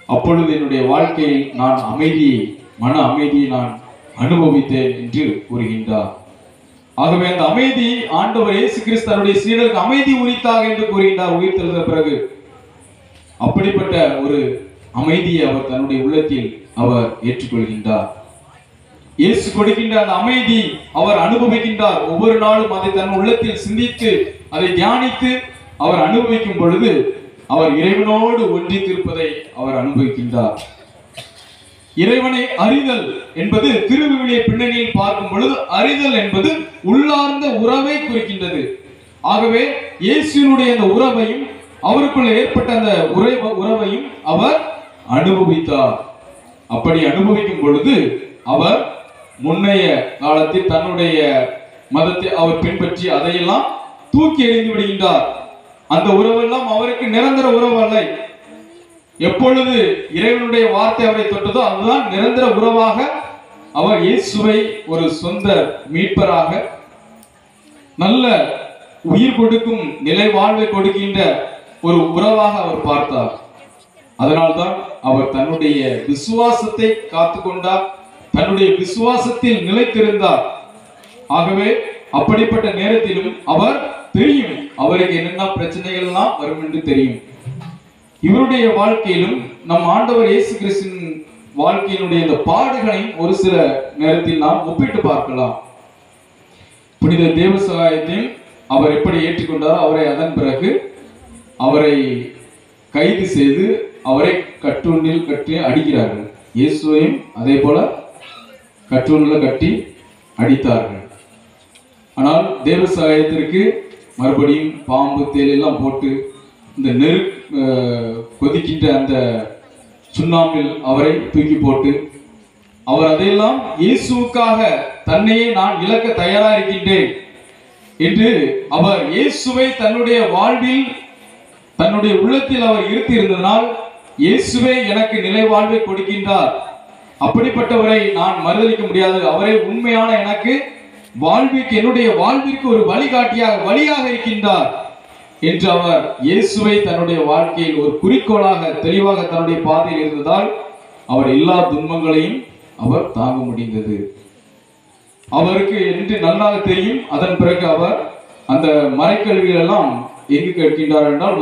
அப்பொழுது என்னுடைய வாழ்க்கையில் நான் மன அமைதியை நான் அனுபவித்தேன் என்று கூறுகின்றார். ஆகவே அந்த அமைதி ஆண்டவர் இயேசு கிறிஸ்து தன்னுடைய சீடருக்கு அமைதி உரித்தாக என்று கூறுகின்றார் உயிர்த்தெழுந்த பிறகு. அப்படிப்பட்ட ஒரு அமைதியை அவர் தன்னுடைய உள்ளத்தில் அவர் ஏற்றுக்கொள்கின்றார். இயேசு கொடுக்கின்ற அந்த அமைதி அவர் அனுபவிக்கின்றார். ஒவ்வொரு நாளும் அதை தன் உள்ளத்தில் சிந்தித்து அதை தியானித்து அவர் அனுபவிக்கும் பொழுது அவர் இறைவனோடு ஒன்றித்திருப்பதை அவர் அனுபவிக்கின்றார். இறைவனை அறிதல் என்பது திருவிவிலிய பின்னணியில் பார்க்கும் பொழுது அறிதல் என்பது உள்ளார்ந்த உறவை குறிக்கின்றது. ஆகவே இயேசுவினுடைய அந்த உறவையும் அவருக்குள்ள ஏற்பட்ட அந்த உறவையும் அவர் அனுபவித்தார். அப்படி அனுபவிக்கும் பொழுது அவர் முன்னைய காலத்தில் தன்னுடைய மதத்தை அவர் பின்பற்றி அதையெல்லாம் தூக்கி எறிந்து விடுகின்றார். அந்த உறவெல்லாம் அவருக்கு நிரந்தர உறவு அல்ல. எப்பொழுது இறைவனுடைய வார்த்தை அவரை தொட்டதோ அதுதான் நிரந்தர உறவாக அவர் இயேசுவை ஒரு சொந்த மீட்பராக, நல்ல உயிர் கொடுக்கும் நிலை வாழ்வை கொடுக்கின்ற ஒரு உறவாக அவர் பார்த்தார். அதனால்தான் அவர் தன்னுடைய விசுவாசத்தை காத்துக்கொண்டார், தன்னுடைய விசுவாசத்தில் நிலைத்திருந்தார். ஆகவே அப்படிப்பட்ட நேரத்திலும் அவர் தெரியும் அவருக்கு என்னென்ன பிரச்சனைகள் எல்லாம் வரும் என்று தெரியும். இவருடைய வாழ்க்கையிலும் நம் ஆண்டவர் இயேசு கிறிஸ்துவின் வாழ்க்கையினுடைய இந்த பாடுகளையும் ஒரு சில நேரத்தில் நாம் ஒப்பிட்டு பார்க்கலாம். புனித தேவ சகாயத்தையும் அவர் எப்படி ஏற்றுக்கொண்டாரோ அவரை அதன் பிறகு அவரை கைது செய்து அவரை கட்டூனில் கட்டி அடிக்கிறார்கள். இயேசுவையும் அதே போல கட்டூனில் கட்டி அடித்தார்கள். ஆனால் தேவ சகாயத்திற்கு மறுபடியும் பாம்பு தேல் எல்லாம் போட்டு இந்த கொதிக்கின்ற அந்த சுண்ணாம்பில் அவரை தூக்கி போட்டு அவர் அதையெல்லாம் இயேசுவுக்காக தன்னையே நான் இழக்க தயாரா இருக்கின்றேன் என்று அவர் இயேசுவை தன்னுடைய வாழ்வில் தன்னுடைய உள்ளத்தில் அவர் இருத்தி இருந்ததனால் இயேசுவே எனக்கு நிலை வாழ்வை கொடுக்கின்றார், அப்படிப்பட்டவரை நான் மறுதலிக்க முடியாது, அவரே உண்மையான எனக்கு வாழ்விற்கு என்னுடைய வாழ்விற்கு ஒரு வழியாக இருக்கின்றார் என்று அவர் இயேசுவை தன்னுடைய வாழ்க்கையில் ஒரு குறிக்கோளாக தெளிவாக தன்னுடைய பாதையில் இருந்ததால் அவர் எல்லா துன்பங்களையும் அவர் தாங்க முடிந்தது. அவருக்கு என்று நல்லாக தெரியும். அதன் பிறகு அவர் அந்த மறைக்கல்விகள் எல்லாம் எங்கு கேட்கின்றார் என்றால்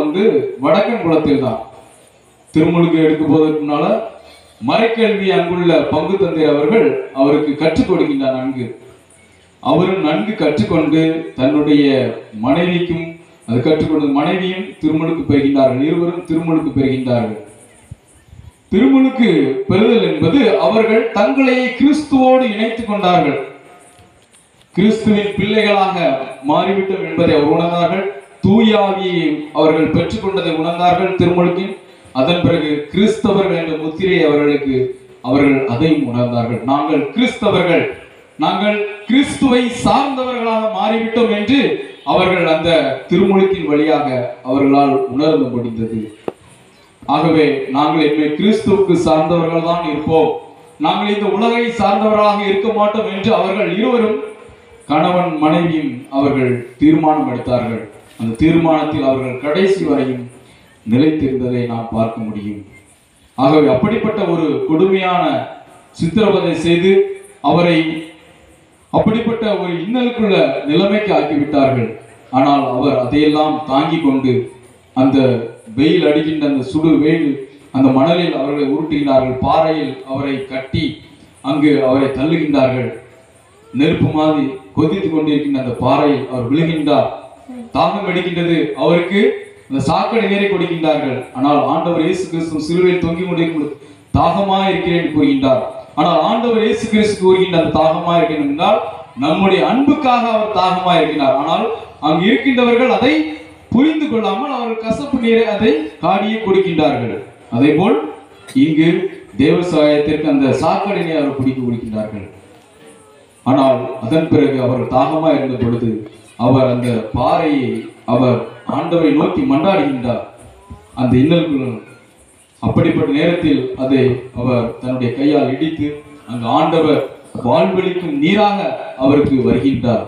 வடக்கன் குளத்தில் தான். திருமுழுக்கு எடுக்க போவதற்கு முன்னால மறைக்கல்வி அங்குள்ள பங்கு தந்தை அவர்கள் அவருக்கு கற்றுக் கொடுக்கின்றார். அவரும் நன்கு கற்றுக்கொண்டு தன்னுடைய மனைவிக்கும் அது கற்றுக்கொண்டு மனைவியும் திருமுழுக்கு பெறுகின்றார்கள். இருவரும் திருமுழுக்கு பெறுகின்றார்கள். திருமுழுக்கு பெறுதல் என்பது அவர்கள் தங்களையே கிறிஸ்துவோடு இணைத்துக் கொண்டார்கள். கிறிஸ்துவின் பிள்ளைகளாக மாறிவிட்டோம் என்பதை அவர் உணர்ந்தார்கள். தூயாவியை அவர்கள் பெற்றுக்கொண்டதை உணர்ந்தார்கள் திருமுழுக்கின். அதன் பிறகு கிறிஸ்தவர்கள் என்ற முத்திரையை அவர்கள் அதையும் உணர்ந்தார்கள். நாங்கள் கிறிஸ்தவர்கள், நாங்கள் கிறிஸ்துவை சார்ந்தவர்களாக மாறிவிட்டோம் என்று அவர்கள் அந்த திருமுழுக்கின் வழியாக அவர்களால் உணர்ந்து முடிந்தது. ஆகவே நாங்கள் இனிமேல் கிறிஸ்துவுக்கு சார்ந்தவர்கள் தான் இருப்போம், நாங்கள் இந்த உலகை சார்ந்தவர்களாக இருக்க மாட்டோம் என்று அவர்கள் இருவரும் கணவன் மனைவியும் அவர்கள் தீர்மானம் எடுத்தார்கள். அந்த தீர்மானத்தில் அவர்கள் கடைசி வரையும் நிலைத்திருந்ததை நாம் பார்க்க முடியும். ஆகவே அப்படிப்பட்ட ஒரு கொடுமையான சித்திரவதை செய்து அவரை அப்படிப்பட்ட ஒரு இன்னலுக்குள்ள நிலைமைக்கு ஆக்கிவிட்டார்கள். ஆனால் அவர் அதையெல்லாம் தாங்கி கொண்டு அந்த வெயில் அடிக்கின்ற அந்த சுடு வெயில் அந்த மணலில் அவர்களை உருட்டுகின்றார்கள். பாறையில் அவரை கட்டி அங்கு அவரை தள்ளுகின்றார்கள். நெருப்பு மாதிரி கொதித்து கொண்டிருக்கின்ற அந்த பாறையில் அவர் விழுகின்றார். தாகம் அடிக்கின்றது. அவருக்கு அந்த சாக்கடை நீரை கொடுக்கின்றார்கள். ஆனால் ஆண்டவர் இயேசு கிறிஸ்து சிலுவையில் தொங்கி கொண்டிருக்கும் தாகமா இருக்கிறேன் கூறுகின்றார். ஆனால் ஆண்டவர் இயேசு கிறிஸ்து கூறுகின்ற அந்த தாகமா இருக்கிறேன் என்றால் நம்முடைய அன்புக்காக அவர் தாகமா இருக்கிறார். ஆனால் அங்கு இருக்கின்றவர்கள் அதை புரிந்து கொள்ளாமல் அவர்கள் கசப்பு நீரை அதை காடியே கொடுக்கின்றார்கள். அதே போல் இங்கு தேவ சகாயத்திற்கு அந்த சாக்கடை நீரை அவர் குடிக்க கொடுக்கின்றார்கள். ஆனால் அதன் பிறகு அவர் தாகமா இருந்த பொழுது அவர் அந்த பாறையை அவர் ஆண்டவரை நோக்கி மன்றாடுகின்றார். அந்த இன்னல்கள் அப்படிப்பட்ட நேரத்தில் அதை அவர் தன்னுடைய கையால் இடித்து அந்த ஆண்டவர் வாழ்வெளிக்கும் நீராக அவருக்கு வருகின்றார்.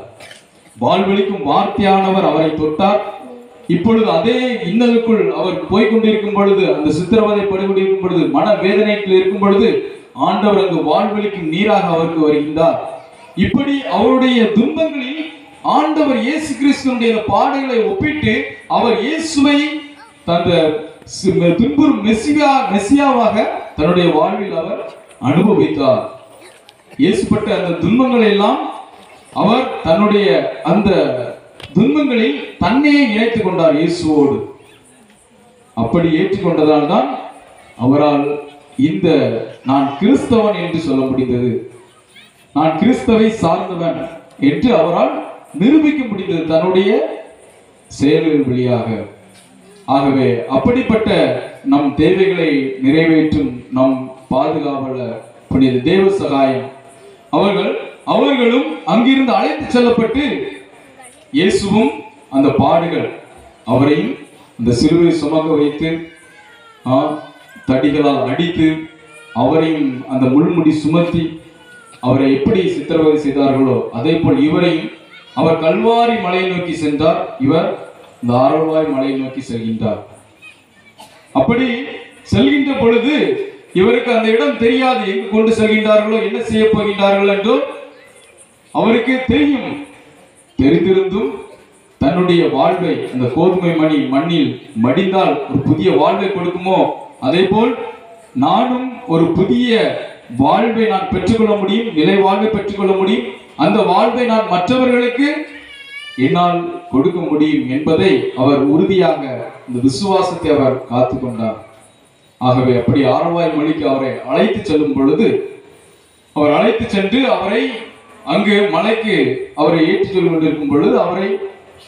வாழ்வெளிக்கும் வார்த்தையானவர் அவரை தொட்டார். இப்பொழுது அதே இன்னலுக்குள் அவர் போய்கொண்டிருக்கும் பொழுது, அந்த சித்திரவதை படுகொண்டிருக்கும் பொழுது, மன வேதனைக்குள் இருக்கும் பொழுது ஆண்டவர் அங்கு வாழ்வெளிக்கும் நீராக அவருக்கு வருகின்றார். இப்படி அவருடைய துன்பங்களில் ஆண்டவர் இயேசு கிறிஸ்துவினுடைய பாடுகளை ஒப்பிட்டு அவர் இயேசுவை தந்த துன்புறும் மெசியாவாக தன்னுடைய வாழ்வில் அவர் அனுபவித்தார். இயேசுப்பட்ட அந்த துன்பங்களை எல்லாம் அவர் தன்னுடைய அந்த துன்பங்களில் தன்னையே இணைத்துக் கொண்டார் இயேசுவோடு. அப்படி ஏற்றுக்கொண்டதால் தான் அவரால் இந்த நான் கிறிஸ்தவன் என்று சொல்ல முடிந்தது, நான் கிறிஸ்தவை சார்ந்தவன் என்று அவரால் நிரூபிக்க முடிந்தது தன்னுடைய செயல்களின் வழியாக. ஆகவே அப்படிப்பட்ட நம் தேவைகளை நிறைவேற்றும் நம் பாதுகாவலர் புனித தேவ சகாயம் அவர்கள் அவர்களும் அங்கிருந்து அழைத்து செல்லப்பட்டு இயேசுவும் அந்த பாடுகள் அவரையும் அந்த சிலுவை சுமக்க வைத்து தடிகளால் அடித்து அவரையும் அந்த முள்முடி சுமத்தி அவரை எப்படி சித்திரவதை செய்தார்களோ அதே போல் இவரையும் அவர் கல்வாரி மலையை நோக்கி சென்றார், இவர் இந்த ஆரவாய் மலையை நோக்கி செல்கின்றார். அப்படி செல்கின்ற பொழுது இவருக்கு அந்த இடம் தெரியாது, எங்கு கொண்டு செல்கின்றார்களோ என்ன செய்ய போகின்றார்கள் என்றோ அவருக்கு தெரியும். தெரிந்திருந்தும் தன்னுடைய வாழ்வை அந்த கோதுமை மணி மண்ணில் மடிந்தால் ஒரு புதிய வாழ்வை கொடுக்குமோ அதே போல் நானும் ஒரு புதிய வாழ்வை நான் பெற்றுக்கொள்ள முடியும், நிலை வாழ்வை பெற்றுக்கொள்ள முடியும், அந்த வாழ்வை நான் மற்றவர்களுக்கு என்னால் கொடுக்க முடியும் என்பதை அவர் உறுதியாக இந்த விசுவாசத்தை அவர் காத்து கொண்டார். ஆகவே அப்படி ஆரவாய் மொழிக்கு அவரை அழைத்து செல்லும் பொழுது அவர் அழைத்து சென்று அவரை அங்கு மலைக்கு அவரை ஏற்றிச் செல்ல கொண்டிருக்கும் பொழுது அவரை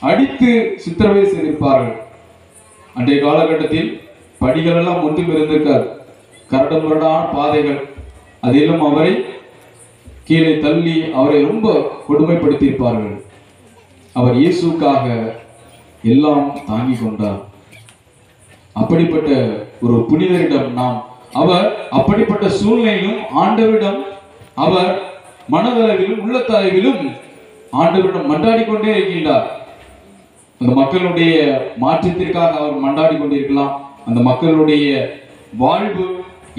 அடித்து சித்திரவதை செய்திருப்பார்கள். அன்றைய காலகட்டத்தில் படிகள் எல்லாம் ஒன்றும் இருந்திருக்காது, கரடுமுரடான பாதைகள். அதிலும் அவரை கீழே தள்ளி அவரை ரொம்ப கொடுமைப்படுத்தியிருப்பார்கள். அவர் இயேசுக்காக எல்லாம் தாங்கி கொண்டார். அப்படிப்பட்ட ஒரு புனிதரிடம் நாம் அவர் அப்படிப்பட்ட சூழ்நிலையிலும் ஆண்டவரிடம் அவர் மனதளவிலும் உள்ளத்தளவிலும் ஆண்டவரிடம் மன்றாடி கொண்டே இருக்கின்றார். அந்த மக்களுடைய மாற்றத்திற்காக அவர் மன்றாடி கொண்டிருக்கலாம். அந்த மக்களுடைய வாழ்வு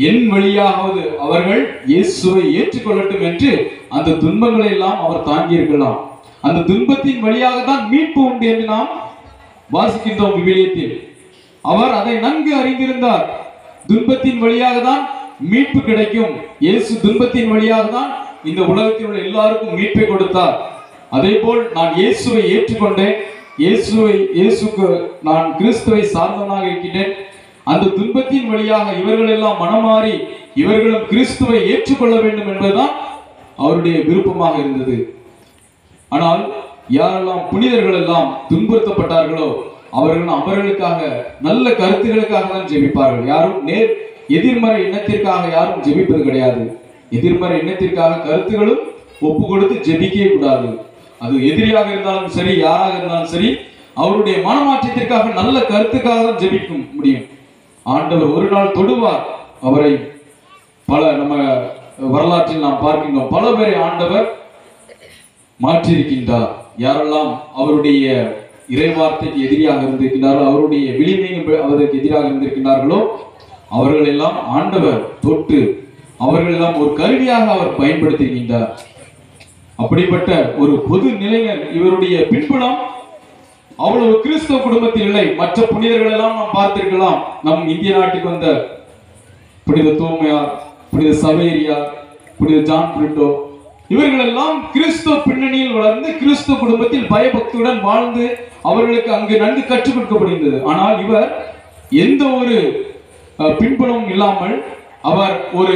என் வழியாவது அவர்கள் இயேசுவை ஏற்றுக்கொள்ளட்டும் என்று அந்த துன்பங்களை எல்லாம் அவர் தாங்கி இருக்கலாம். அந்த துன்பத்தின் வழியாக தான் மீட்பு உண்டு என்று நாம் வாசிக்கின்றோம் விவிலியத்தில். அவர் அதை நன்கு அறிந்திருந்தார். துன்பத்தின் வழியாக தான் மீட்பு கிடைக்கும். இயேசு துன்பத்தின் வழியாக தான் இந்த உலகத்தில் உள்ள எல்லாருக்கும் மீட்பை கொடுத்தார். அதே போல் நான் இயேசுவை ஏற்றுக்கொண்டேன், இயேசுக்கு நான் கிறிஸ்துவை சார்ந்தவனாக இருக்கின்றேன். அந்த துன்பத்தின் வழியாக இவர்கள் எல்லாம் மனமாறி இவர்களும் கிறிஸ்துவை ஏற்றுக்கொள்ள வேண்டும் என்பதுதான் அவருடைய விருப்பமாக இருந்தது. ஆனால் யாரெல்லாம் புனிதர்கள் எல்லாம் துன்புறுத்தப்பட்டார்களோ அவர்களுக்காக நல்ல கருத்துகளுக்காக தான் ஜெபிப்பார்கள். யாரும் எதிர்மறை எண்ணத்திற்காக யாரும் ஜெபிப்பது கிடையாது. எதிர்மறை எண்ணத்திற்காக கருத்துகளும் ஒப்பு கொடுத்து ஜெபிக்கவே கூடாது. அது எதிரியாக இருந்தாலும் சரி, யாராக இருந்தாலும் சரி, அவருடைய மனமாற்றத்திற்காக நல்ல கருத்துக்காக தான் ஜெபிக்க முடியும். ஆண்டவர் ஒரு நாள் தொடுவார் அவரை. நம்ம வரலாற்றில் நாம் பார்க்கின்றோம், பல பேரை ஆண்டவர் மாற்றியிருக்கின்றார். யாரெல்லாம் அவருடைய இறைவார்த்தைக்கு எதிரியாக இருந்திருக்கிறார்களோ, அவருடைய விளிமையும் அவருக்கு எதிராக இருந்திருக்கிறார்களோ அவர்கள் எல்லாம் ஆண்டவர் தொட்டு அவர்கள் எல்லாம் ஒரு கருவியாக அவர் பயன்படுத்துகின்றார். அப்படிப்பட்ட ஒரு பொது நிலைஞர். இவருடைய பின்புலம் அவ்வளவு கிறிஸ்தவ குடும்பத்தில் இல்லை. மற்ற புனிதர்கள் எல்லாம் நாம் பார்த்திருக்கலாம். நம் இந்திய நாட்டுக்கு வந்த புனித தோமையார், புனித சவேரியார், புனித ஜான் பிரிட்டோ, இவர்கள் எல்லாம் கிறிஸ்துவ பின்னணியில் வளர்ந்து கிறிஸ்துவ குடும்பத்தில் பயபக்தியுடன் வாழ்ந்து அவர்களுக்கு அங்கு நன்கு கற்றுக் கொடுக்கப்படுகின்றது. ஆனால் இவர் எந்த ஒரு பின்புலமும் இல்லாமல் அவர் ஒரு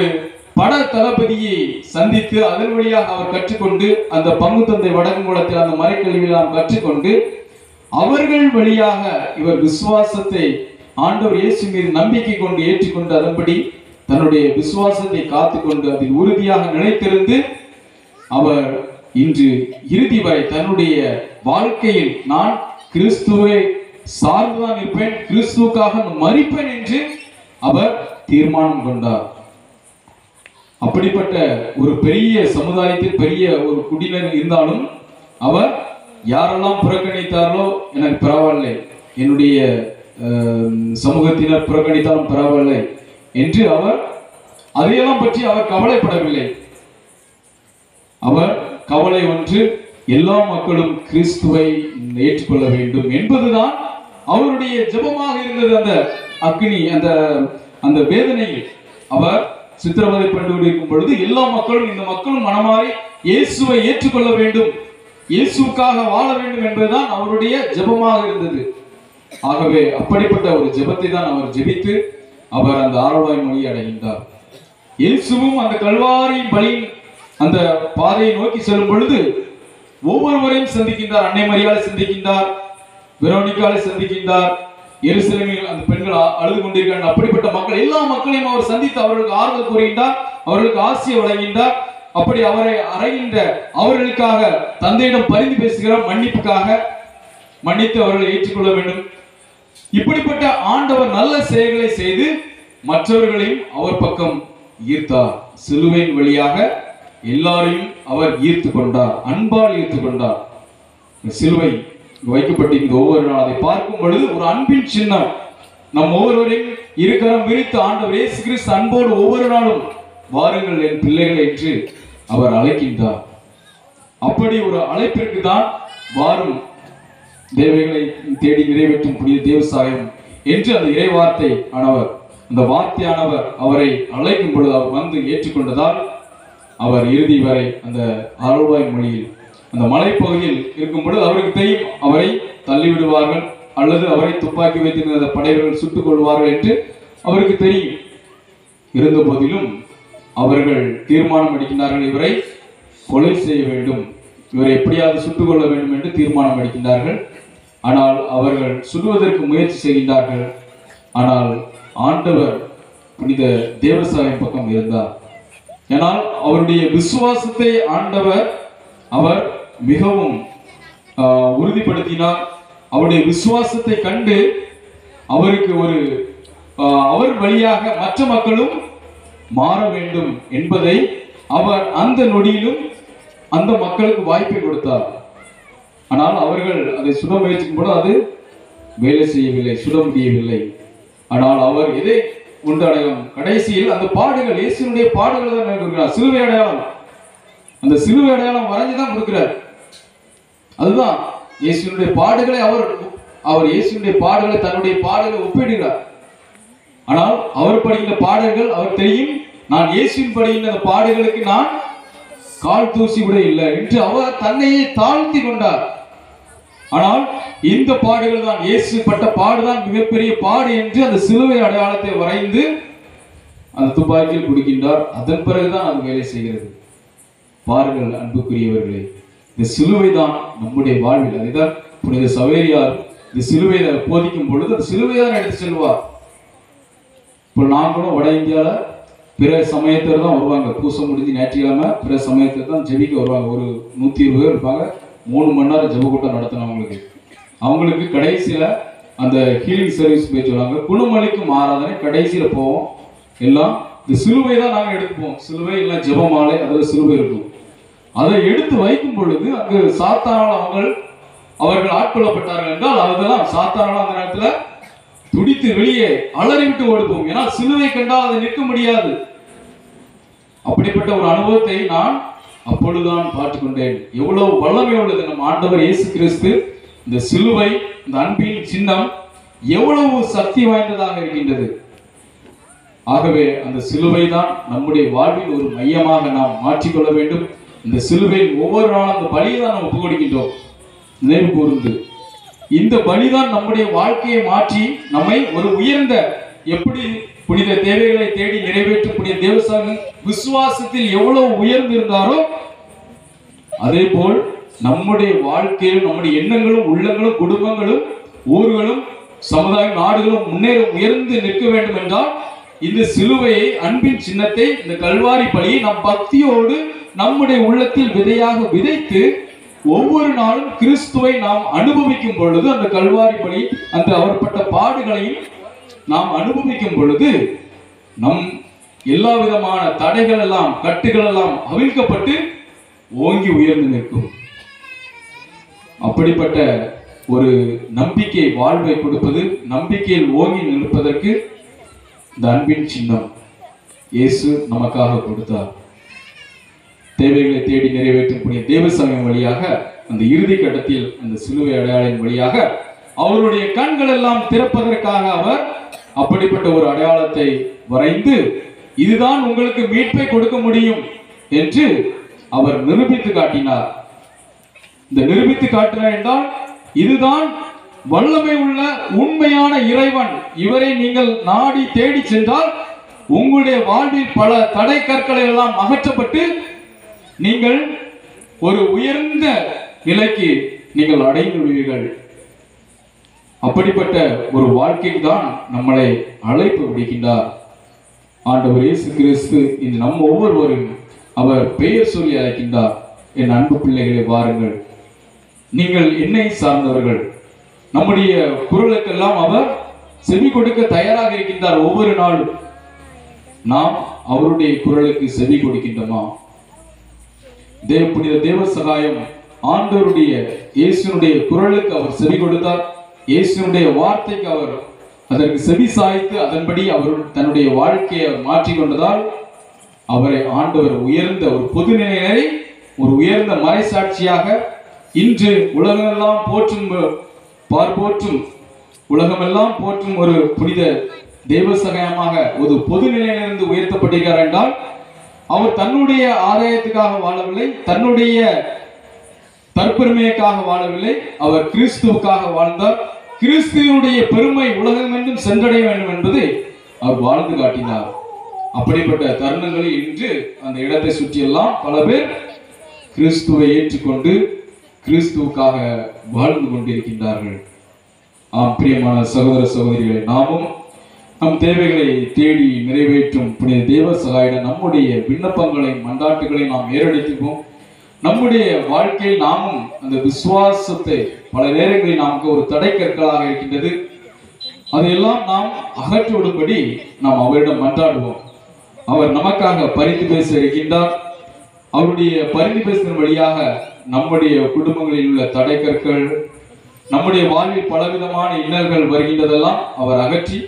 பட தளபதியை சந்தித்து அதன் வழியாக அவர் கற்றுக்கொண்டு அந்த பங்கு தந்தை வடக்குமூலத்தில் அந்த மறைக்கல்வியெல்லாம் கற்றுக்கொண்டு அவர்கள் வழியாக இவர் விசுவாசத்தை ஆண்டவர் இயேசு மீது நம்பிக்கை கொண்டு ஏற்றுக்கொண்டு அதன்படி தன்னுடைய விசுவாசத்தை காத்துக்கொண்டு அதில் உறுதியாக நிலைத்திருந்து அவர் இன்று இறுதி வரை தன்னுடைய வாழ்க்கையில் நான் கிறிஸ்துவை சார்ந்துதான் இருப்பேன், கிறிஸ்துவுக்காக மரிப்பேன் என்று அவர் தீர்மானம் கொண்டார். அப்படிப்பட்ட ஒரு பெரிய சமுதாயத்தில் பெரிய ஒரு குடியினர் இருந்தாலும் அவர் யாரெல்லாம் புறக்கணித்தார்களோ எனக்கு பரவாயில்லை, என்னுடைய சமூகத்தினர் புறக்கணித்தாலும் பரவாயில்லை என்று அவர் அதையெல்லாம் பற்றி அவர் கவலைப்படவில்லை. அவர் கவலை ஒன்று, எல்லா மக்களும் கிறிஸ்துவை ஏற்றுக்கொள்ள வேண்டும் என்பதுதான் அவருடைய ஜெபமாக இருந்தது. அந்த அக்னி அந்த வேதனையில் அவர் சித்திரவதை பண்ணி இருக்கும் பொழுது எல்லா மக்களும் இந்த மக்களும் மனமாறி இயேசுவை ஏற்றுக்கொள்ள வேண்டும், இயேசுக்காக வாழ வேண்டும் என்பதுதான் அவருடைய ஜெபமாக இருந்தது. ஆகவே அப்படிப்பட்ட ஒரு ஜெபத்தை தான் அவர் ஜெபித்து அவர் அந்த ஆரவாய் மொழி அடைகின்றார். இயேசுவும் அந்த கல்வாரி பலி அந்த பாதையை நோக்கி செல்லும் பொழுது ஒவ்வொருவரையும் சந்திக்கின்றார். அன்னை மரியாதை சந்திக்கின்றார், வெரோனிக்காவை சந்திக்கின்றார், எருசலேமில் அந்த பெண்கள் அழுது கொண்டிருக்கிறார்கள். அப்படிப்பட்ட மக்கள் எல்லா மக்களையும் அவர் சந்தித்து அவர்களுக்கு ஆறுதல் கூறுகின்றார், அவர்களுக்கு ஆசியை வழங்குகின்றார், அப்படி அவரை அறைகின்ற அவர்களுக்காக தந்தையிடம் பரிந்து பேசுகிறார், மன்னிப்புக்காக மன்னித்து அவர்களை ஏற்றுக்கொள்ள வேண்டும். இப்படிப்பட்ட ஆண்டவர் நல்ல செயல்களை செய்து மற்றவர்களையும் அவர் பக்கம் ஈர்த்தார். சிலுவையின் வழியாக எல்லாரையும் அவர் ஈர்த்து கொண்டார், அன்பால் ஈர்த்து கொண்டார். சிலுவை வைக்கப்பட்டிருந்த ஒவ்வொரு நாள் அதை பார்க்கும் பொழுது ஒரு அன்பின் சின்னம். நம் ஒவ்வொருவரையும் இருக்கரம் விரித்து ஆண்டவர் இயேசு கிறிஸ்து அன்போடு ஒவ்வொரு நாளும் வாருங்கள் என் பிள்ளைகள் என்று அவர் அழைக்கின்றார். அப்படி ஒரு அழைப்பிற்கு தான் வாரும் தேவைகளை தேடி நிறைவேற்றும் புனித தேவசாயம் என்று அந்த இறை வார்த்தை ஆனவர், அந்த வார்த்தையானவர் அவரை அழைக்கும் பொழுது அவர் வந்து ஏற்றுக்கொண்டதால் அவர் இறுதி வரை அந்த அருள்வாய் மொழியில் அந்த மலைப்பகுதியில் இருக்கும் பொழுது அவருக்கு தெரியும் அவரை தள்ளிவிடுவார்கள் அல்லது அவரை துப்பாக்கி வைத்திருந்த படைவர்கள் சுட்டுக் கொள்வார்கள் என்று அவருக்கு தெரியும். இருந்த போதிலும் அவர்கள் தீர்மானம் எடுக்கின்றார்கள், இவரை கொலை செய்ய வேண்டும், இவரை எப்படியாவது சுட்டுக் கொள்ள வேண்டும் என்று தீர்மானம் எடுக்கின்றார்கள். ஆனால் அவர்கள் சுடுவதற்கு முயற்சி செய்கின்றார்கள். ஆனால் ஆண்டவர் புனித தேவசாயம் பக்கம் இருந்தார். ஏனால் அவருடைய விசுவாசத்தை ஆண்டவர் அவர் மிகவும் உறுதிப்படுத்தினார். அவருடைய விசுவாசத்தை கண்டு அவருக்கு அவர் வழியாக மற்ற மக்களும் மாற வேண்டும் என்பதை அவர் அந்த நொடியிலும் அந்த மக்களுக்கு வாய்ப்பை கொடுத்தார். ஆனால் அவர்கள் அதை சுட முயற்சிக்கும் போது அது வேலை செய்யவில்லை, சுட முடியவில்லை. ஆனால் அவர் எதை உண்டு அடையாளம், கடைசியில் அந்த பாடுகள், இயேசுனுடைய பாடுகள் தான் கொடுக்கிறார். சிலுவை அடையாளம், அந்த சிலுவை அடையாளம் வரைஞ்சுதான் கொடுக்கிறார். அதுதான் இயேசுனுடைய பாடுகளை அவர் இயேசுனுடைய பாடுகளை தன்னுடைய பாடுகளை ஒப்பிடுகிறார். ஆனால் அவர் படுகின்ற பாடல்கள் அவர் தெரியும், நான் இயேசுவின் படுகின்ற அந்த பாடுகளுக்கு நான் கால் தூசி கூட இல்லை என்று அவர் தன்னையே தாழ்த்தி கொண்டார். ஆனால் இந்த பாடுகள் தான், இயேசு பட்ட பாடுதான் மிகப்பெரிய பாடு என்று அந்த சிலுவை அடையாளத்தை வரைந்து அந்த துப்பாக்கியில் கொடுக்கின்றார். அதன் பிறகுதான் அது வேலை செய்கிறது. பாருங்கள் அன்புக்குரியவர்களே, இந்த சிலுவை தான் நம்முடைய வாழ்வில், அதுதான் புனித சவேரியார் இந்த சிலுவையை போதிக்கும் பொழுது அந்த சிலுவை தான் எடுத்து செல்வார். இப்போ நாங்களும் வட இந்தியாவில் பிற சமயத்தில் தான் வருவாங்க, பூசம் முடிஞ்சு ஞாயிற்றுக்கிழமை பிற சமயத்தில் தான் ஜெபிக்க வருவாங்க. ஒரு 120 பேர் இருப்பாங்க. 3 மணி நேரம் ஜெப கூட்டம் நடத்தணும். அவங்களுக்கு கடைசியில் அந்த ஹீலிங் சர்வீஸ் போய் சொல்லுவாங்க, குணமளிக்கும் ஆராதனை கடைசியில் போவோம். எல்லாம் இந்த சிலுவை தான் நாங்கள் எடுத்துப்போம். சிலுவை எல்லாம் ஜெப மாலை, அதில் சிலுவை இருக்கும். அதை எடுத்து வைக்கும் பொழுது அங்கு சாத்தானால் அவர்கள் ஆட்கொள்ளப்பட்டார்கள் என்றால் அதெல்லாம் சாத்தானால் அந்த நேரத்தில் துடித்து வெளியே அலறிவிட்டு ஓடுவோம். ஏன்னா சிலுவை கண்டால் அதை நிற்க முடியாது. அப்படிப்பட்ட ஒரு அனுபவத்தை நான் அப்பொழுதுதான் பார்த்து கொண்டேன். எவ்வளவு வல்லமை உள்ளது நம் ஆண்டவர் இயேசு கிறிஸ்து. இந்த சிலுவை, இந்த அன்பின் சின்னம் எவ்வளவு சக்தி வாய்ந்ததாக இருக்கின்றது. ஆகவே அந்த சிலுவை தான் நம்முடைய வாழ்வில் ஒரு மையமாக நாம் மாற்றிக்கொள்ள வேண்டும். இந்த சிலுவையில் ஒவ்வொரு நாளும் அந்த பலியை தான் நாம் ஒப்புக் கொடுக்கின்றோம். நினைவு கூர்ந்து இந்த பலிதான் நம்முடைய வாழ்க்கையை மாற்றி நம்மை ஒரு உயர்ந்த, எப்படி புனித தேவைகளை தேடி நிறைவேற்றும் புனித தேவசாயம் விசுவாசத்தில் எவ்வளவு உயர்ந்து இருந்தாரோ அதே போல் நம்முடைய வாழ்க்கையிலும் நம்முடைய எண்ணங்களும் உள்ளங்களும் குடும்பங்களும் ஊர்களும் சமுதாயம் நாடுகளும் முன்னேற உயர்ந்து நிற்க வேண்டும் என்றால் இந்த சிலுவையை, அன்பின் சின்னத்தை, இந்த கல்வாரி பலியை நம் பக்தியோடு நம்முடைய உள்ளத்தில் விதையாக விதைத்து ஒவ்வொரு நாளும் கிறிஸ்துவை நாம் அனுபவிக்கும் பொழுது, அந்த கல்வாரி பலி, அந்த அவர்பட்ட பாடுகளையும் நாம் அனுபவிக்கும் பொழுது நம் எல்லா விதமான தடைகள் எல்லாம், கட்டுகள் எல்லாம் அவிழ்க்கப்பட்டு ஓங்கி உயர்ந்து நிற்கும். அப்படிப்பட்ட ஒரு நம்பிக்கை வாழ்வை கொடுப்பது, நம்பிக்கையில் ஓங்கி நிற்பதற்கு இந்த அன்பின் சின்னம் இயேசு நமக்காக கொடுத்தார். தேவைகளை தேடி நிறைவேற்றும் புனித தேவசாயம் வழியாக அந்த இறுதி கட்டத்தில் அந்த சிலுவை அடையாளின் வழியாக அவருடைய கண்கள் எல்லாம் திறப்பதற்காக அவர் அப்படிப்பட்ட ஒரு அடையாளத்தை வரைந்து இதுதான் உங்களுக்கு மீட்பை கொடுக்க முடியும் என்று அவர் நிரூபித்து காட்டினார். இந்த நிரூபித்து காட்டினார் என்றால் இதுதான் வல்லமை உள்ள உண்மையான இறைவன், இவரை நீங்கள் நாடி தேடி சென்றால் உங்களுடைய வாழ்வில் பல தடை கற்களை எல்லாம் அகற்றப்பட்டு நீங்கள் ஒரு உயர்ந்த நிலைக்கு நீங்கள் அடைந்து விடுவீர்கள். அப்படிப்பட்ட ஒரு வாழ்க்கைக்கு தான் நம்மளை அழைப்பு விடுக்கின்றார் ஆண்டவர் இயேசு கிறிஸ்து. இந்த நம்ம ஒவ்வொருவரும் அவர் பெயர் சொல்லி அழைக்கின்றார். என் அன்பு பிள்ளைகளை வாருங்கள், நீங்கள் என்னை சார்ந்தவர்கள். நம்முடைய குரலுக்கெல்லாம் அவர் செவி கொடுக்க தயாராக இருக்கின்றார். ஒவ்வொரு நாளும் நாம் அவருடைய குரலுக்கு செவி கொடுக்கின்றோமா? புனித தேவ சகாயம் ஆண்டவருடைய இயேசுனுடைய குரலுக்கு அவர் செவி கொடுத்தார். இயேசுனுடைய வார்த்தைக்கு அவர் அதற்கு செவி சாய்த்து அதன்படி அவர் தன்னுடைய வாழ்க்கையை அவர் மாற்றிக்கொண்டதால் அவரை ஆண்டவர் உயர்ந்த ஒரு பொது நிலையை, ஒரு உயர்ந்த மறைசாட்சியாக இன்று உலகமெல்லாம் போற்றும் உலகமெல்லாம் போற்றும் ஒரு புனித தெய்வ சகாயமாக ஒரு பொது நிலையிலிருந்து உயர்த்தப்பட்டிருக்கிறார் என்றால் அவர் தன்னுடைய ஆதாயத்துக்காக வாழவில்லை, தன்னுடைய தற்பெருமைக்காக வாழவில்லை, அவர் கிறிஸ்துவுக்காக வாழ்ந்தார். கிறிஸ்துவனுடைய பெருமை உலகமெங்கும் சென்றடைய வேண்டும் என்பதை அவர் வாழ்ந்து காட்டினார். அப்படிப்பட்ட தருணங்களில் இன்று அந்த இடத்தை சுற்றியெல்லாம் பல பேர் கிறிஸ்துவை ஏற்றுக்கொண்டு கிறிஸ்துவுக்காக வாழ்ந்து கொண்டிருக்கின்றார்கள். ஆம் பிரியமான சகோதர சகோதரிகளை, நாமும் நம் தேவைகளை தேடி நிறைவேற்றும் புனித தேவ சகாயிடம் நம்முடைய விண்ணப்பங்களை மன்றாட்டுகளை நாம் ஏறெடுத்துப்போம். நம்முடைய வாழ்க்கையில் நாமும் அந்த விசுவாசத்தை பல நேரங்களில் நமக்கு ஒரு தடை கற்களாக இருக்கின்றது, அதையெல்லாம் நாம் அகற்றிவிடும்படி நாம் அவரிடம் மன்றாடுவோம். அவர் நமக்காக பரிந்து பேச இருக்கின்றார். அவருடைய பரிந்து பேசும் வழியாக நம்முடைய குடும்பங்களில் உள்ள தடை கற்கள், நம்முடைய வாழ்வில் பலவிதமான இன்னல்கள் வருகின்றதெல்லாம் அவர் அகற்றி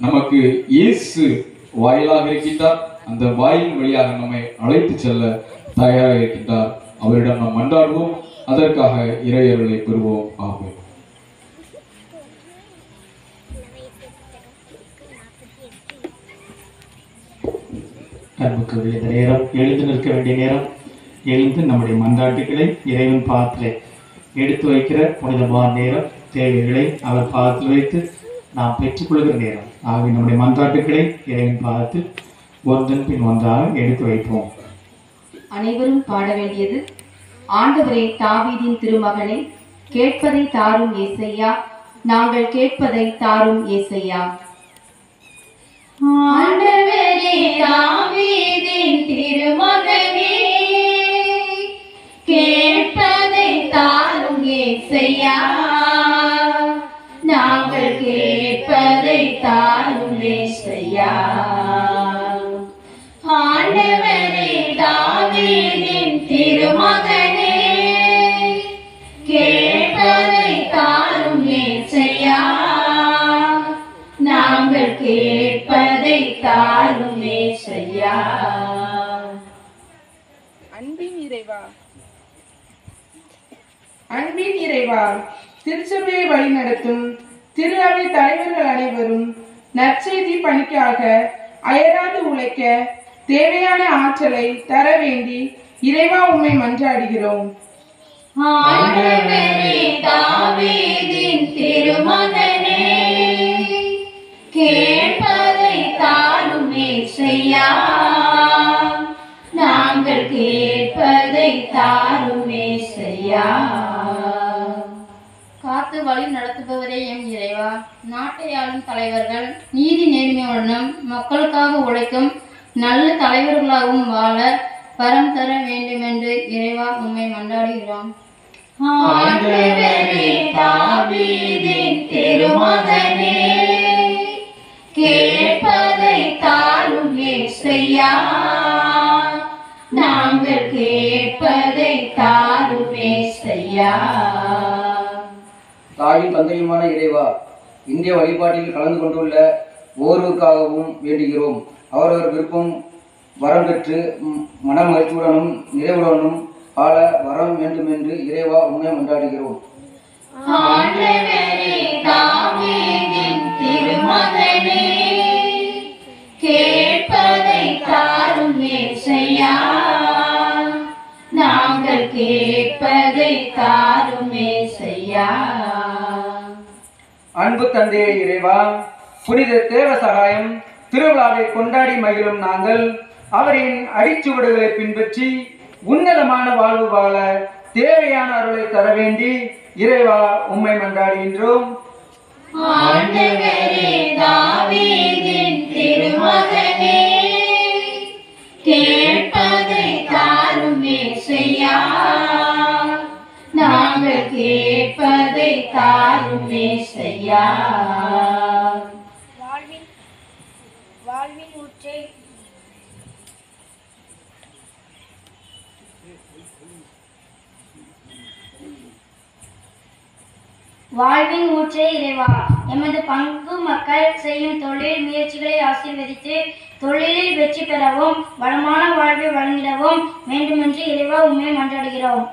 நமக்கு இயேசு வாயிலாக இருக்கின்றார். அந்த வாயின் வழியாக நம்மை அழைத்து செல்ல தயாராக இருக்கின்றார். அவரிடம் நாம் மன்றாடுவோம், அதற்காக இறையருளை பெறுவோம். ஆமென். அன்புக்குரிய இந்த நேரம், எழுந்து நிற்க வேண்டிய நேரம். எழுந்து நம்முடைய மன்றாட்டுகளை இறைவன் பாதத்திலே எடுத்து வைக்கிற புனிதமான நேரம். தேவைகளை அவர் பாதத்தில் வைத்து நாம் பெற்றுக்கொள்கிற நேரம். ஆகவே நம்முடைய மன்றாட்டுகளை இறைவன் பாதத்தில் ஒன்றன் பின் ஒன்றாக எடுத்து வைப்போம். அனைவரும் பாட வேண்டியது ஆண்டவரே தாவீதின் திருமகனே, கேட்பதை தாரும் ஏசையா, நாங்கள் கேட்பதை தாரும் ஏசையா. ஆண்டவரே தாவீதின் திருமகனே, கேட்பதை தாரும் ஏசையா, நாங்கள் கேட்பதை தாரும் ஏசையா. ஆண்டவரே தாவீதின் திருமகனே, கேட்பதை தாரும் ஏசையா, நாங்கள் கேட்பதை தாரும் ஏசையா. அன்பின் இறைவா, திருச்சபையை வழிநடத்தும் திரு அவை தலைவர்கள் அனைவரும் நற்செய்தி பணிக்காக அயராது உழைக்க தேவையான ஆற்றலை தர வேண்டி இறைவா உம்மை மன்றாடுகிறோம். ஆண்டவரே தாவீதின் திருமகனே, கேட்பதை தாரும் ஏசையா, நாங்கள் கேட்பதை தாரும் ஏசையா. காத்து வழி நடத்துபவரே எம் இறைவா, நாட்டை ஆளும் தலைவர்கள் நீதி நேர்மையுடனும் மக்களுக்காக உழைக்கும் நல்ல தலைவர்களாகவும் வாழ வரம் தர வேண்டும் என்று இறைவா உம்மை மன்றாடுகிறோம். ஆண்டவரே தாவீதின் திருமகனே, கேட்பதை தாரும் ஏசையா, நாங்கள் கேட்பதை தாரும் ஏசையா. தாயும் தந்தையுமான இறைவா, இந்திய வழிபாட்டில் கலந்து கொண்டுள்ள ஒவ்வொருவருக்காகவும் வேண்டுகிறோம். அவரவர் விருப்பம் வரம் பெற்று மன மகிழ்ச்சியுடனும் நிறைவுடனும் வாழ வரம் வேண்டும் என்று இறைவா உண்மை மன்றாடுகிறோம். ஆண்டவரே தாவீதின் திருமகனே, கேட்பதை தாரும் ஏசையா, நாங்கள் கேட்பதை தாரும் ஏசையா. அன்பு தந்தையே இறைவா, புனித தேவ சகாயம் திருவிழாவை கொண்டாடி மகிழும் நாங்கள் அவரின் அடிச்சுவடுகளை பின்பற்றி உன்னதமான வாழ்வு வாழ தேவையான அருளை தர வேண்டி இறைவா உம்மை மன்றாடுகின்றோம். ஆண்டவரே தாவீதின் திருமகனே, கேட்பதை கேட்பதை தாரும் ஏசையா. வாழ்வின் ஊற்றை வாழ்வின் ஊற்றே இறைவா, எமது பங்கு மக்கள் செய்யும் தொழில் முயற்சிகளை ஆசீர்வதித்து தொழிலில் வெற்றி பெறவும் வளமான வாழ்வை வழங்கிடவும் வேண்டுமென்று இறைவா உம்மை மன்றாடுகிறோம்.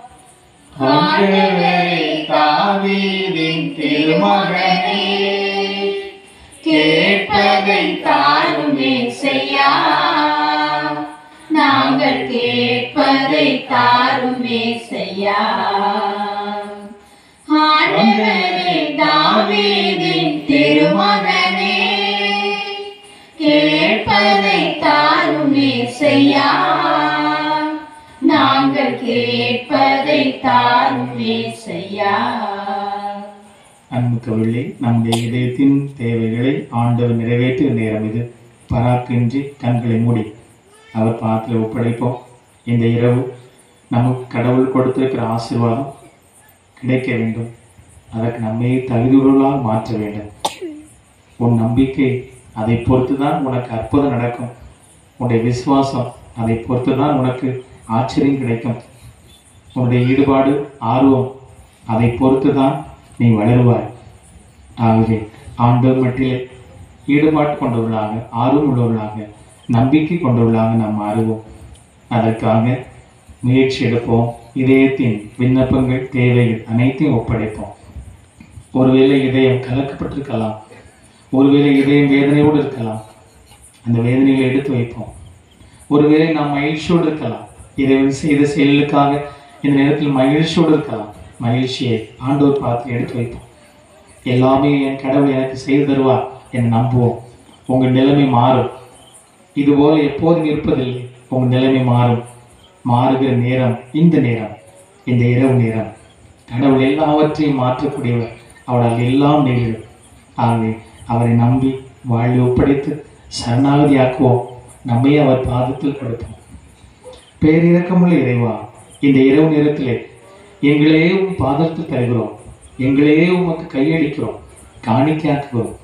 தாவீதின் திருமகனே, கேட்பதை தாரும் ஏசையா. நாங்கள் கேட்பதை தாரும் ஏசையா. ஆண்டவரே, தாவீதின் திருமகனே, கேட்பதை தாரும் ஏசையா. நாங்கள் கேட்பதை தாரும் ஏசையா. அன்புக்கவில்லை, நம்முடைய இதயத்தின் தேவைகளை ஆண்டவர் நிறைவேற்றிய நேரம் இது. பராக்கின்றி கண்களை மூடி அவர் பாதத்தில் ஒப்படைப்போம். இந்த இரவு நமக்கு கடவுள் கொடுத்திருக்கிற ஆசீர்வாதம் கிடைக்க வேண்டும். அதற்கு நம்மை தகுதியுள்ளவர்களால் மாற்ற வேண்டும். உன் நம்பிக்கை அதை பொறுத்து தான் உனக்கு அற்புதம் நடக்கும். உன்னுடைய விசுவாசம் அதை பொறுத்து தான் உனக்கு ஆச்சரியம் கிடைக்கும். உன்னுடைய ஈடுபாடு, ஆர்வம் அதை பொறுத்து தான் நீ வளருவாய். ஆகவே ஆண்டவர் மட்டிலே ஈடுபாடு கொண்டவர்களாக, ஆர்வம் உள்ளவர்களாக, நம்பிக்கை கொண்டவர்களாக நாம் மாறுவோம். அதற்காக முயற்சி எடுப்போம். இதயத்தின் விண்ணப்பங்கள், தேவைகள் அனைத்தையும் ஒப்படைப்போம். ஒருவேளை இதயம் கலக்கப்பட்டிருக்கலாம், ஒருவேளை இதயம் வேதனையோடு இருக்கலாம். அந்த வேதனைகளை எடுத்து வைப்போம். ஒருவேளை நாம் மகிழ்ச்சியோடு இருக்கலாம். இறைவன் செய்த செயலுக்காக இந்த நேரத்தில் மகிழ்ச்சியோடு இருக்கலாம். மகிழ்ச்சியை ஆண்டவர் பார்த்து எடுத்து வைப்போம். எல்லாமே என் கடவுள் எனக்கு செய்து தருவார் என நம்புவோம். உங்கள் நிலைமை மாறும். இதுபோல எப்போதும் இருப்பதில்லை. உங்கள் நிலைமை மாறும். மாறுகிற நேரம் இந்த நேரம், இந்த இரவு நேரம். கடவுள் எல்லாவற்றையும் மாற்றக்கூடியவர். அவரால் எல்லாம் நிகழும். ஆகவே அவரை நம்பி வாழ்வை ஒப்படைத்து சரணாகதியாக்குவோம். நம்மை அவர் பாதத்தில் கொடுப்போம். பேரிரக்கமுள்ள இறைவா, இந்த இரவு நேரத்திலே எங்களே உம் பாதத்தில் தருகிறோம். எங்களே உமக்கு கையளிக்கிறோம், காணிக்கையாக்குகிறோம்.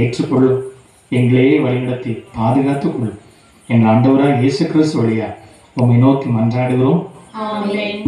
ஏற்றுக்கொள்ளும். எங்களையே வழிநடத்தி பாதுகாத்துக் கொள்ளும். எங்கள் ஆண்டவராக இயேசு கிறிஸ்து வழியா உம்மை நோக்கி மன்றாடுகிறோம். ஆமென்.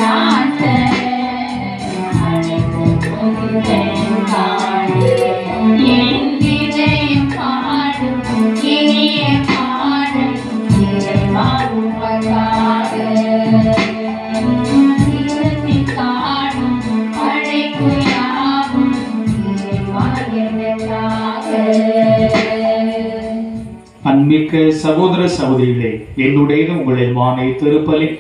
நான் என் இதயம் பாடும் இனிய பாடல் இறைவா உமக்காக. இதயத்தில் காணும் படைப்பு யாவும் இறைவா எனக்காக. அன்பிக்க சகோதர சகோதரிகளே, என்னுடைய உங்களின் மானை திருப்பலி